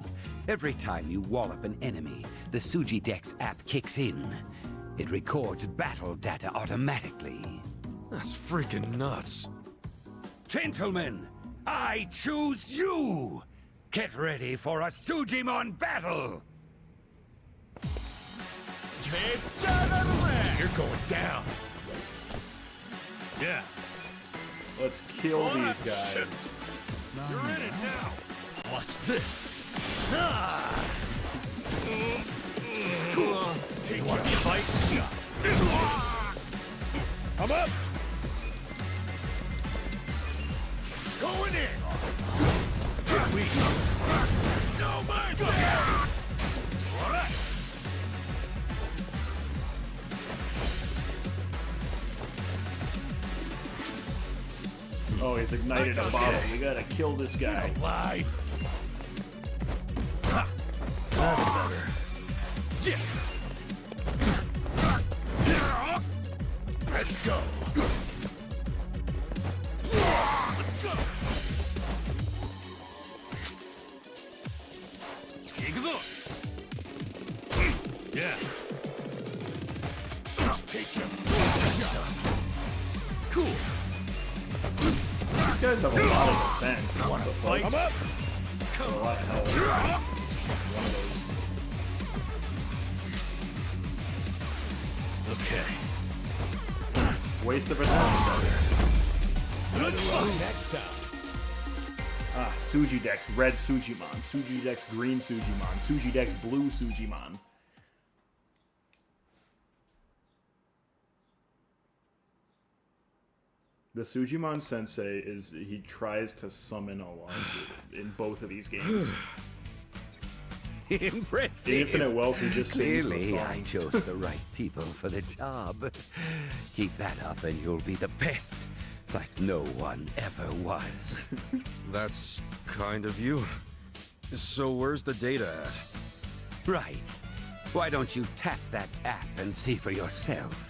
Every time you wallop an enemy, the Sujidex app kicks in. It records battle data automatically. That's freaking nuts. Gentlemen, I choose you! Get ready for a Sujimon battle! You're going down. Yeah. Let's kill these guys. Shit. You're in it now. Watch this. Cool. Do you want to fight? I'm up. Going in. No mercy. All right. Oh, he's ignited a bottle. We gotta kill this guy. Alive. That's better. Yeah. Let's go. Let's go. Yeah. Take him. Cool. These guys have a lot of defense. What the fuck? I'm up. A lot of health. One of those. Okay. Waste of a time. Let's fight next time. Ah, Sujidex, red Sujimon. Sujidex, green Sujimon. Sujidex, blue Sujimon. The Sujimon Sensei he tries to summon a lot in both of these games. Impressive. The Infinite Wealth, he just sings the Clearly, song. I chose the right people for the job. Keep that up and you'll be the best, like no one ever was. That's kind of you. So where's the data at? Right. Why don't you tap that app and see for yourself?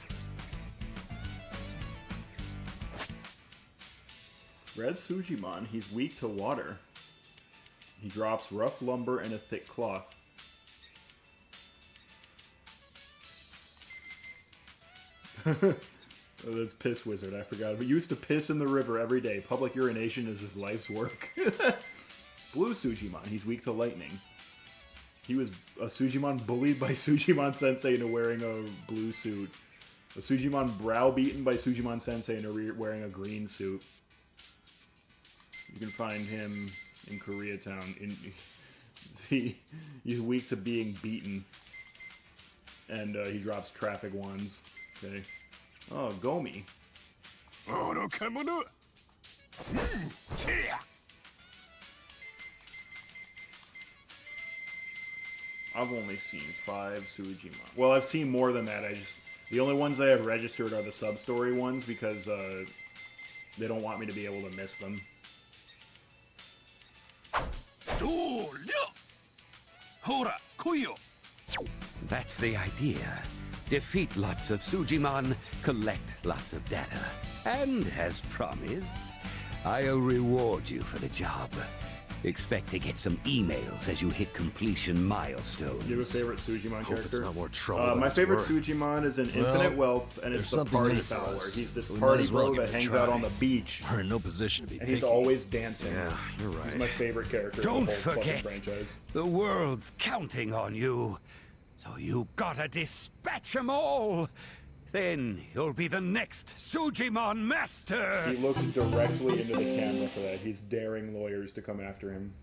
Red Sujimon, he's weak to water. He drops rough lumber and a thick cloth. Oh, that's Piss Wizard, I forgot. But used to piss in the river every day. Public urination is his life's work. Blue Sujimon, he's weak to lightning. He was a Sujimon bullied by Sujimon Sensei into wearing a blue suit. A Sujimon browbeaten by Sujimon Sensei into wearing a green suit. You can find him in Koreatown. He's weak to being beaten. And he drops traffic ones. Okay. Oh, Gomi. I've only seen 5 Sujimon. Well, I've seen more than that. The only ones I have registered are the sub-story ones because they don't want me to be able to miss them. That's the idea. Defeat lots of Sujimon, collect lots of data. And, as promised, I'll reward you for the job. Expect to get some emails as you hit completion milestones. Do you have a favorite Sujimon character? It's not more trouble my than favorite it's worth. Sujimon is in Well, Infinite Wealth, and it's there's the something party in it for follower. us. He's this We might party as well bro give that it a hangs try. out on the beach. We're in no position to be And he's picky. always dancing. Yeah, you're right. He's my favorite character Don't in the whole forget, fucking franchise. the world's counting on you. So you gotta dispatch 'em all. Then you'll be the next Sujimon master. He looks directly into the camera for that. He's daring lawyers to come after him.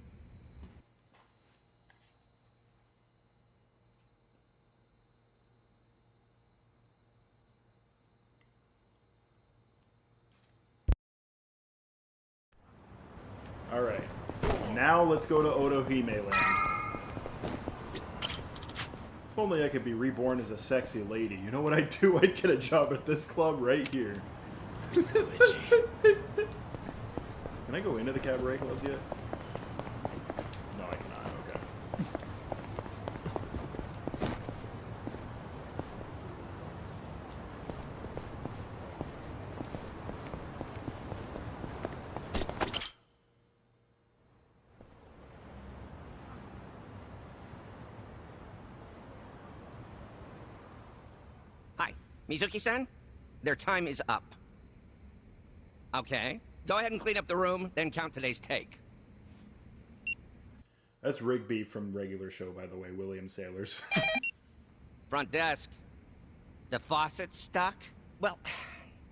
Alright. Now let's go to Otohime Land. If only I could be reborn as a sexy lady. You know what I'd do? I'd get a job at this club right here. Can I go into the cabaret clubs yet? No, I cannot. Okay. Hi, Mizuki-san? Their time is up. Okay. Go ahead and clean up the room, then count today's take. That's Rigby from regular show, by the way, William Sailors. Front desk. The faucet's stuck? Well,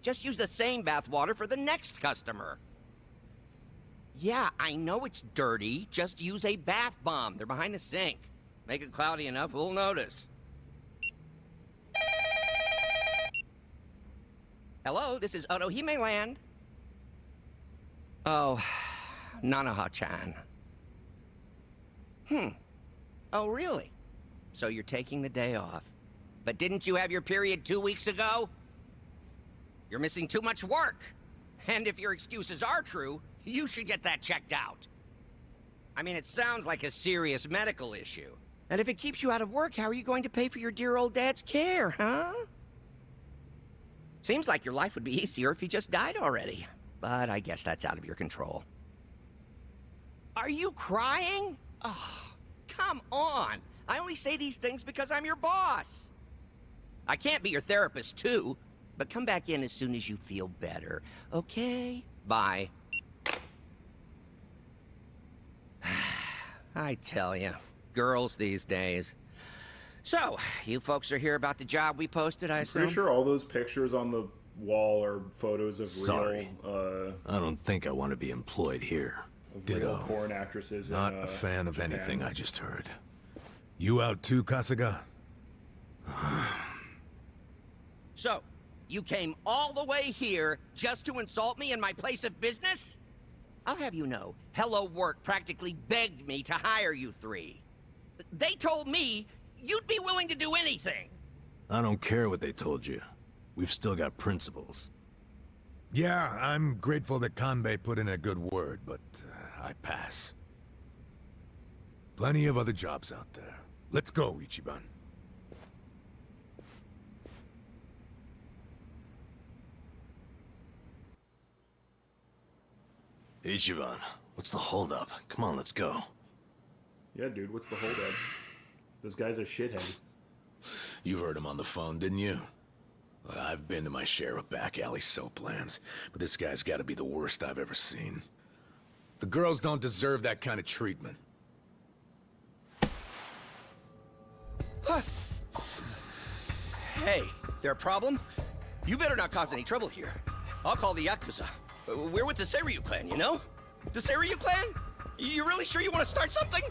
just use the same bathwater for the next customer. Yeah, I know it's dirty. Just use a bath bomb. They're behind the sink. Make it cloudy enough, we'll notice. Hello, this is Otohime Land. Oh, Nanaha-chan. Oh, really? So you're taking the day off. But didn't you have your period 2 weeks ago? You're missing too much work. And if your excuses are true, you should get that checked out. I mean, it sounds like a serious medical issue. And if it keeps you out of work, how are you going to pay for your dear old dad's care, huh? Seems like your life would be easier if he just died already. But I guess that's out of your control. Are you crying? Oh, come on. I only say these things because I'm your boss. I can't be your therapist, too. But come back in as soon as you feel better. Okay? Bye. I tell you, girls these days. So, you folks are here about the job we posted, I assume? Pretty sure all those pictures on the wall are photos of Sorry. real, I don't think I want to be employed here. real porn actresses. Not in, a fan of Japan. anything I just heard. You out too, Kasuga? So, you came all the way here just to insult me in my place of business? I'll have you know, Hello Work practically begged me to hire you three. They told me you'd be willing to do anything. I don't care what they told you. We've still got principles. Yeah, I'm grateful that Kanbei put in a good word, but I pass. Plenty of other jobs out there. Let's go, Ichiban. Ichiban, what's the holdup? Come on, let's go. Yeah, dude, what's the holdup? This guy's a shithead. You heard him on the phone, didn't you? I've been to my share of back alley soap lands, but this guy's gotta be the worst I've ever seen. The girls don't deserve that kind of treatment. Hey, there a problem? You better not cause any trouble here. I'll call the Yakuza. We're with the Seiryu clan, you know? The Seiryu clan? You really sure you want to start something?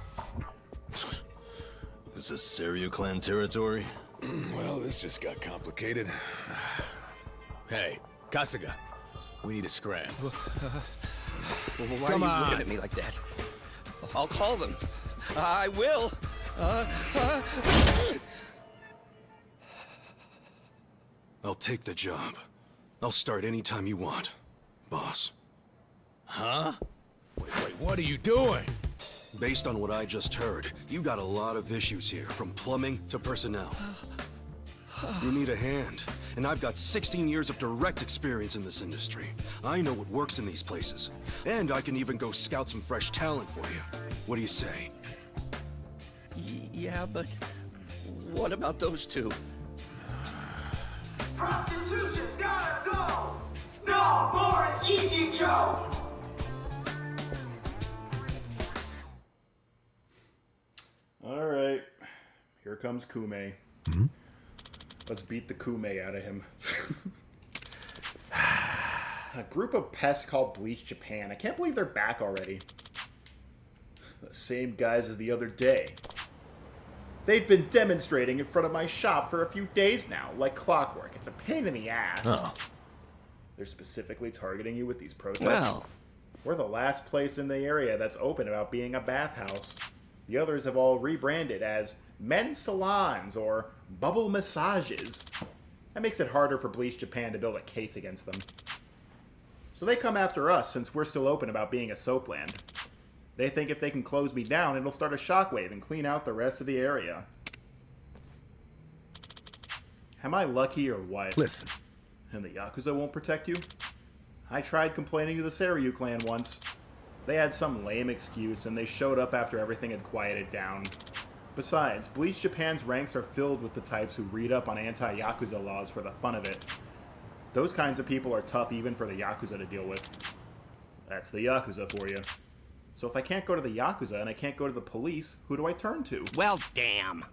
This is Seiryu clan territory? Well, this just got complicated. Hey, Kasuga, we need a scram. Why Come are you on. looking at me like that? I'll call them. I will. I'll take the job. I'll start anytime you want, boss. Huh? Wait, what are you doing? Based on what I just heard, you got a lot of issues here, from plumbing to personnel. You need a hand, and I've got 16 years of direct experience in this industry. I know what works in these places, and I can even go scout some fresh talent for you. What do you say? Yeah, but what about those two? Prostitution's gotta go! No more Ichicho! Alright. Here comes Kume. Let's beat the Kume out of him. A group of pests called Bleach Japan. I can't believe they're back already. The same guys as the other day. They've been demonstrating in front of my shop for a few days now, like clockwork. It's a pain in the ass. Oh. They're specifically targeting you with these protests. Well. We're the last place in the area that's open about being a bathhouse. The others have all rebranded as men's salons or bubble massages. That makes it harder for Bleach Japan to build a case against them. So they come after us since we're still open about being a soap land. They think if they can close me down, it'll start a shockwave and clean out the rest of the area. Am I lucky or what? Listen. And the Yakuza won't protect you? I tried complaining to the Seiryu clan once. They had some lame excuse, and they showed up after everything had quieted down. Besides, Bleach Japan's ranks are filled with the types who read up on anti-Yakuza laws for the fun of it. Those kinds of people are tough even for the Yakuza to deal with. That's the Yakuza for you. So if I can't go to the Yakuza and I can't go to the police, who do I turn to? Well, damn.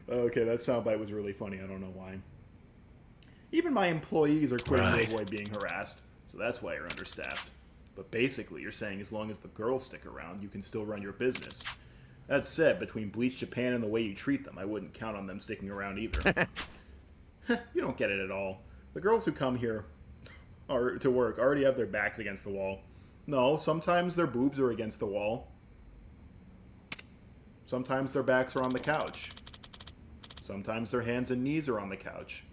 Okay, that soundbite was really funny. I don't know why. Even my employees are quitting to avoid being harassed, so that's why you're understaffed. But basically, you're saying as long as the girls stick around, you can still run your business. That said, between Bleach Japan and the way you treat them, I wouldn't count on them sticking around either. You don't get it at all. The girls who come here to work already have their backs against the wall. No, sometimes their boobs are against the wall. Sometimes their backs are on the couch. Sometimes their hands and knees are on the couch.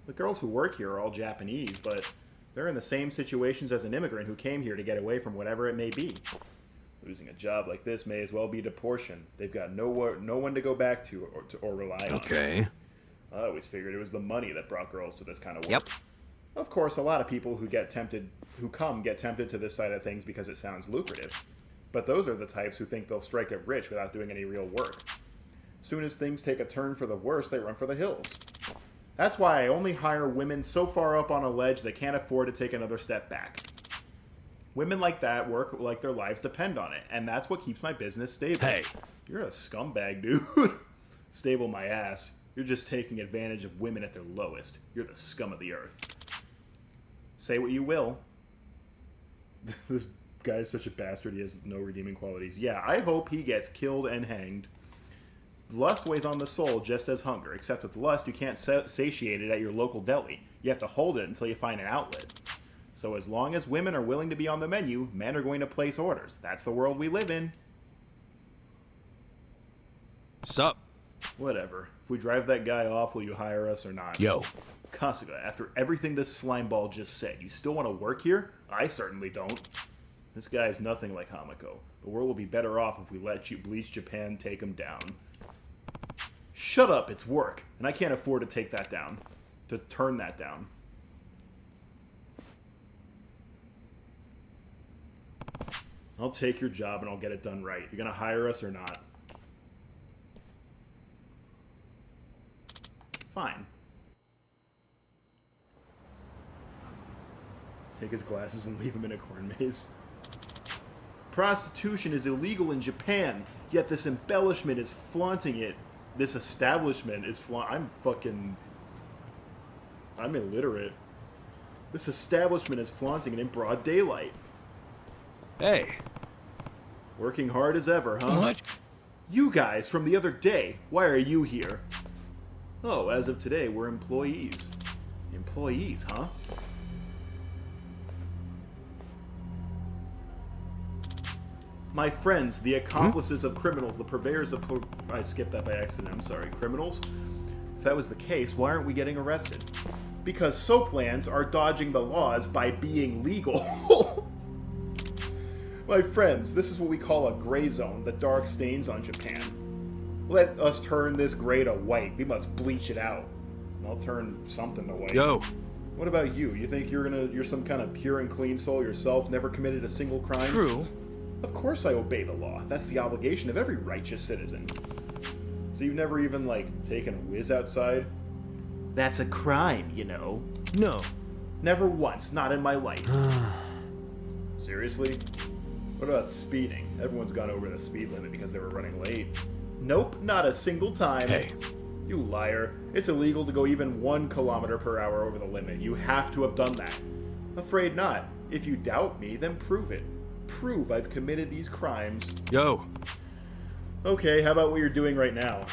The girls who work here are all Japanese, but they're in the same situations as an immigrant who came here to get away from whatever it may be. Losing a job like this may as well be deportation. They've got no one to go back to or rely on. Okay. I always figured it was the money that brought girls to this kind of work. Yep. Of course, a lot of people who get tempted to this side of things because it sounds lucrative. But those are the types who think they'll strike it rich without doing any real work. Soon as things take a turn for the worse, they run for the hills. That's why I only hire women so far up on a ledge they can't afford to take another step back. Women like that work like their lives depend on it, and that's what keeps my business stable. Hey. You're a scumbag, dude. Stable my ass. You're just taking advantage of women at their lowest. You're the scum of the earth. Say what you will. This guy is such a bastard, he has no redeeming qualities. Yeah, I hope he gets killed and hanged. Lust weighs on the soul just as hunger, except with lust you can't satiate it at your local deli. You have to hold it until you find an outlet. So as long as women are willing to be on the menu, men are going to place orders. That's the world we live in. Sup? Whatever. If we drive that guy off, will you hire us or not? Yo. Kasuga, after everything this slimeball just said, you still want to work here? I certainly don't. This guy is nothing like Hamako. The world will be better off if we let you Bleach Japan take him down. Shut up, it's work, and I can't afford to take that down. To turn that down. I'll take your job and I'll get it done right. You gonna hire us or not? Take his glasses and leave him in a corn maze. Prostitution is illegal in Japan, yet this embellishment is flaunting it. This establishment is I'm illiterate. This establishment is flaunting it in broad daylight. Hey. Working hard as ever, huh? What? You guys from the other day, why are you here? Oh, as of today, we're employees. Employees, huh? My friends, the accomplices of criminals, the purveyors of... I skipped that by accident, I'm sorry. Criminals? If that was the case, why aren't we getting arrested? Because soaplands are dodging the laws by being legal. My friends, this is what we call a gray zone, the dark stains on Japan. Let us turn this gray to white. We must bleach it out. I'll turn something to white. Yo. What about you? You think you're some kind of pure and clean soul yourself, never committed a single crime? True. Of course I obey the law. That's the obligation of every righteous citizen. So you've never even, like, taken a whiz outside? That's a crime, you know. No. Never once. Not in my life. Seriously? What about speeding? Everyone's gone over the speed limit because they were running late. Nope, not a single time. Hey. You liar. It's illegal to go even 1 kilometer per hour over the limit. You have to have done that. Afraid not. If you doubt me, then prove it. Prove I've committed these crimes. Yo. Okay, how about what you're doing right now?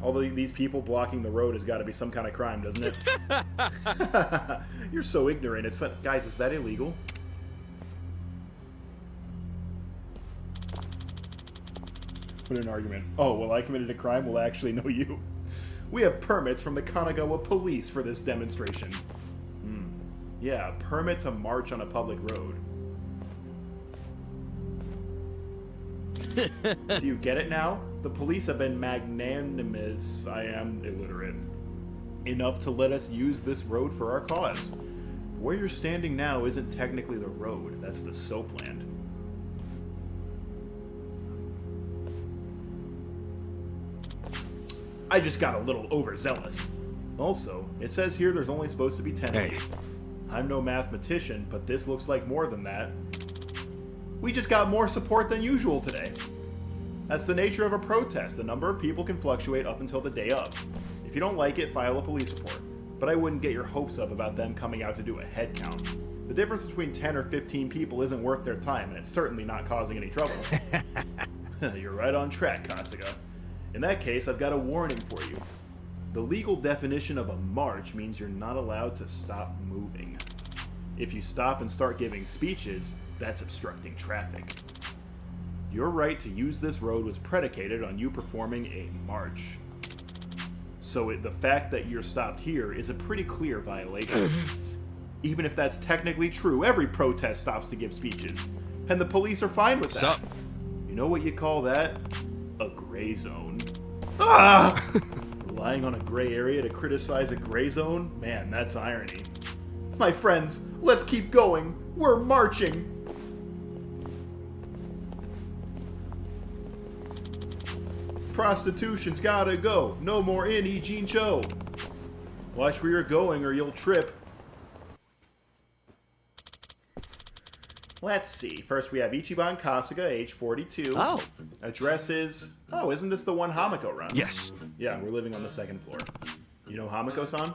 All these people blocking the road has got to be some kind of crime, doesn't it? You're so ignorant. It's fun. Guys, is that illegal? What an argument. Oh, well, I committed a crime? Well, actually, no, you. We have permits from the Kanagawa police for this demonstration. Yeah, a permit to march on a public road. Do you get it now? The police have been magnanimous, I am illiterate, enough to let us use this road for our cause. Where you're standing now isn't technically the road, that's the soapland. I just got a little overzealous. Also, it says here there's only supposed to be 10 of you. I'm no mathematician, but this looks like more than that. We just got more support than usual today. That's the nature of a protest. The number of people can fluctuate up until the day of. If you don't like it, file a police report. But I wouldn't get your hopes up about them coming out to do a head count. The difference between 10 or 15 people isn't worth their time, and it's certainly not causing any trouble. You're right on track, Kasuga. In that case, I've got a warning for you. The legal definition of a march means you're not allowed to stop moving. If you stop and start giving speeches, that's obstructing traffic. Your right to use this road was predicated on you performing a march. So the fact that you're stopped here is a pretty clear violation. Even if that's technically true, every protest stops to give speeches. And the police are fine with that. You know what you call that? A gray zone. Ah! Relying on a gray area to criticize a gray zone? Man, that's irony. My friends, let's keep going. We're marching. Prostitution's gotta go. No more in Ijincho. Watch where you're going or you'll trip. Let's see. First we have Ichiban Kasuga, age 42. Oh. Address is... Oh, isn't this the one Hamiko runs? Yes. Yeah, we're living on the 2nd floor. You know Hamiko-san?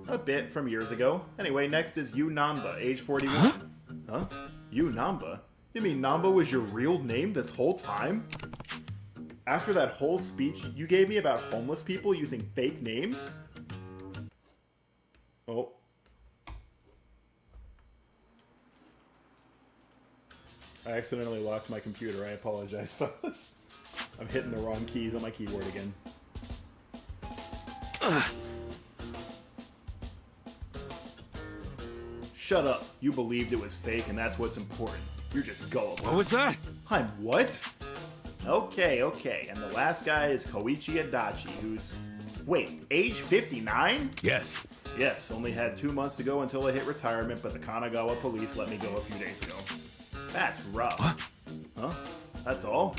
A bit from years ago. Anyway, next is Yu Namba, age 41. Huh? Yu Namba? You mean Namba was your real name this whole time? After that whole speech you gave me about homeless people using fake names? Oh. I accidentally locked my computer. I apologize, fellas. I'm hitting the wrong keys on my keyboard again. Shut up. You believed it was fake, and that's what's important. You're just gullible. What was that? I'm what? Okay. And the last guy is Koichi Adachi, who's... Wait, age 59? Yes. Yes, only had 2 months to go until I hit retirement, but the Kanagawa police let me go a few days ago. That's rough. What? Huh? That's all?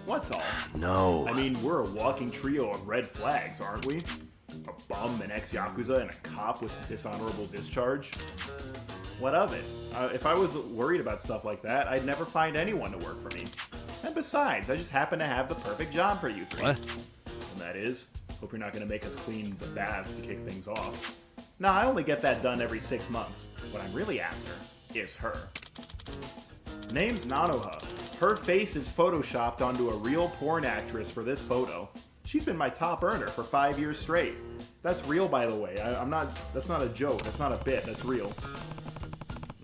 What's all? No. I mean, we're a walking trio of red flags, aren't we? A bum, an ex-Yakuza, and a cop with dishonorable discharge. What of it? If I was worried about stuff like that, I'd never find anyone to work for me. And besides, I just happen to have the perfect job for you three. What? And that is, hope you're not going to make us clean the baths to kick things off. No, I only get that done every 6 months. What I'm really after is her. Name's Nanoha. Her face is photoshopped onto a real porn actress for this photo. She's been my top earner for 5 years straight. That's real, by the way. That's not a joke. That's not a bit. That's real.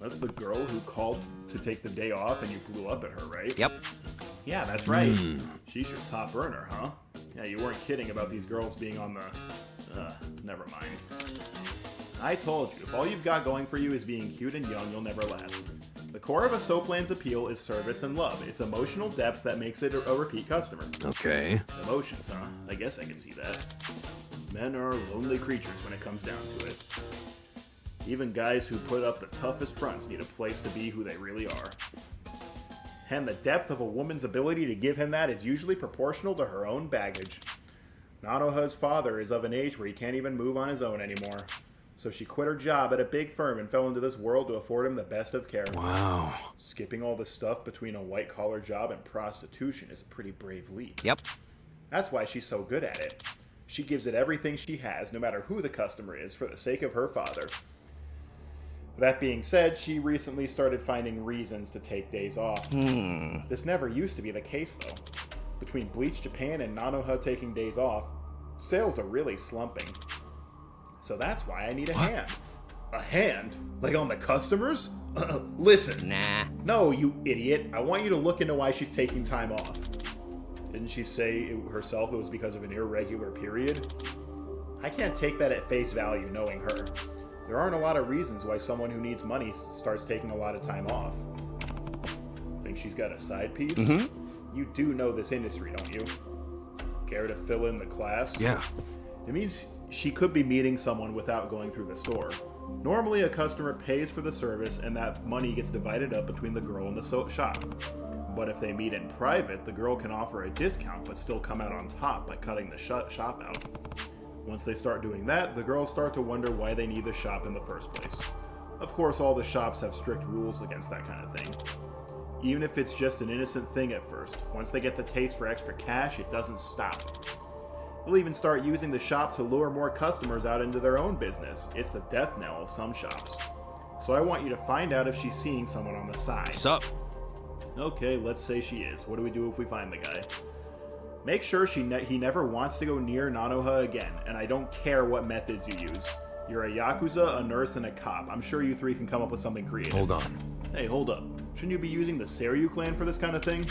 That's the girl who called to take the day off and you blew up at her, right? Yep. Yeah, that's right. She's your top earner, huh? Yeah, you weren't kidding about these girls being on the... never mind. I told you, if all you've got going for you is being cute and young, you'll never last. The core of a soapland's appeal is service and love. It's emotional depth that makes it a repeat customer. Okay. Emotions, huh? I guess I can see that. Men are lonely creatures when it comes down to it. Even guys who put up the toughest fronts need a place to be who they really are. And the depth of a woman's ability to give him that is usually proportional to her own baggage. Nanoha's father is of an age where he can't even move on his own anymore. So she quit her job at a big firm and fell into this world to afford him the best of care. Wow. Skipping all the stuff between a white-collar job and prostitution is a pretty brave leap. Yep. That's why she's so good at it. She gives it everything she has, no matter who the customer is, for the sake of her father. That being said, she recently started finding reasons to take days off. This never used to be the case, though. Between Bleach Japan and Nanoha taking days off, sales are really slumping. So that's why I need a hand. A hand? Like on the customers? Listen. Nah. No, you idiot. I want you to look into why she's taking time off. Didn't she say herself it was because of an irregular period? I can't take that at face value knowing her. There aren't a lot of reasons why someone who needs money starts taking a lot of time off. Think she's got a side piece? You do know this industry, don't you? Care to fill in the class? Yeah. It means she could be meeting someone without going through the store. Normally, a customer pays for the service and that money gets divided up between the girl and the shop. But if they meet in private, the girl can offer a discount but still come out on top by cutting the shop out. Once they start doing that, the girls start to wonder why they need the shop in the first place. Of course, all the shops have strict rules against that kind of thing. Even if it's just an innocent thing at first, once they get the taste for extra cash, it doesn't stop. They'll even start using the shop to lure more customers out into their own business. It's the death knell of some shops. So I want you to find out if she's seeing someone on the side. Sup? Okay, let's say she is. What do we do if we find the guy? Make sure he never wants to go near Nanoha again, and I don't care what methods you use. You're a Yakuza, a nurse, and a cop. I'm sure you three can come up with something creative. Hold on. Hey, hold up. Shouldn't you be using the Seiryu clan for this kind of thing?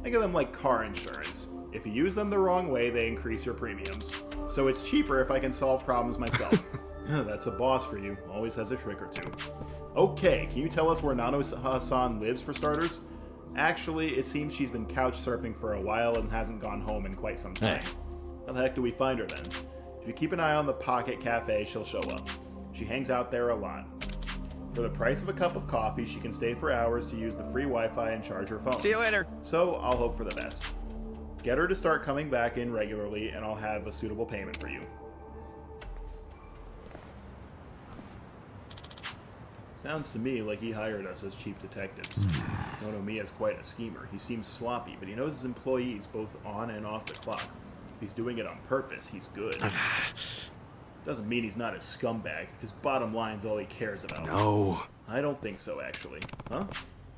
Think of them like car insurance. If you use them the wrong way, they increase your premiums. So it's cheaper if I can solve problems myself. That's a boss for you. Always has a trick or two. Okay, can you tell us where Nanoha-san lives for starters? Actually, it seems she's been couch surfing for a while and hasn't gone home in quite some time. How the heck do we find her then? If you keep an eye on the Pocket Cafe, she'll show up. She hangs out there a lot. For the price of a cup of coffee, she can stay for hours to use the free Wi-Fi and charge her phone. See you later. So, I'll hope for the best. Get her to start coming back in regularly, and I'll have a suitable payment for you. Sounds to me like he hired us as cheap detectives. Nonomiya's quite a schemer. He seems sloppy, but he knows his employees both on and off the clock. If he's doing it on purpose, he's good. Doesn't mean he's not a scumbag. His bottom line's all he cares about. No. I don't think so, actually. Huh?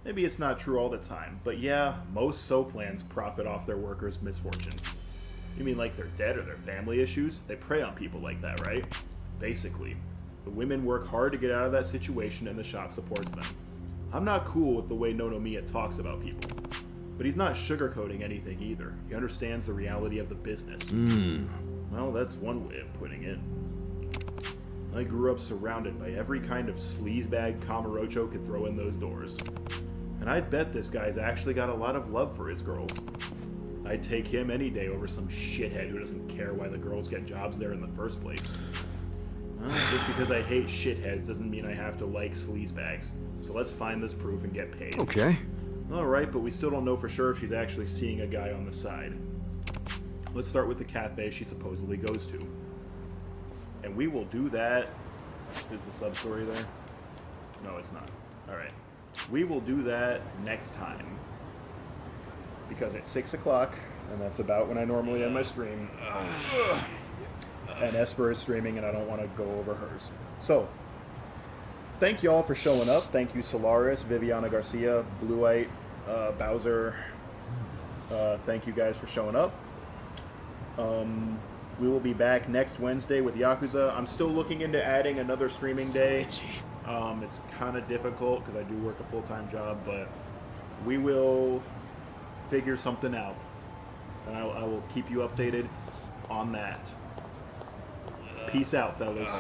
Maybe it's not true all the time, but yeah, most soaplans profit off their workers' misfortunes. You mean like they're dead or their family issues? They prey on people like that, right? Basically. The women work hard to get out of that situation and the shop supports them. I'm not cool with the way Nonomiya talks about people. But he's not sugarcoating anything either. He understands the reality of the business. Well, that's one way of putting it. I grew up surrounded by every kind of sleazebag Kamurocho could throw in those doors. And I'd bet this guy's actually got a lot of love for his girls. I'd take him any day over some shithead who doesn't care why the girls get jobs there in the first place. Just because I hate shitheads doesn't mean I have to like sleazebags. So let's find this proof and get paid. Okay. Alright, but we still don't know for sure if she's actually seeing a guy on the side. Let's start with the cafe she supposedly goes to. And we will do that. Is the sub-story there? No, it's not. Alright. We will do that next time. Because it's 6 o'clock, and that's about when I normally end my stream. And Esper is streaming, and I don't want to go over hers. So, thank you all for showing up. Thank you, Solaris, Viviana Garcia, Blueite, Bowser. Thank you guys for showing up. We will be back next Wednesday with Yakuza. I'm still looking into adding another streaming day. It's kind of difficult because I do work a full-time job, but we will figure something out. And I will keep you updated on that. Peace out, fellas.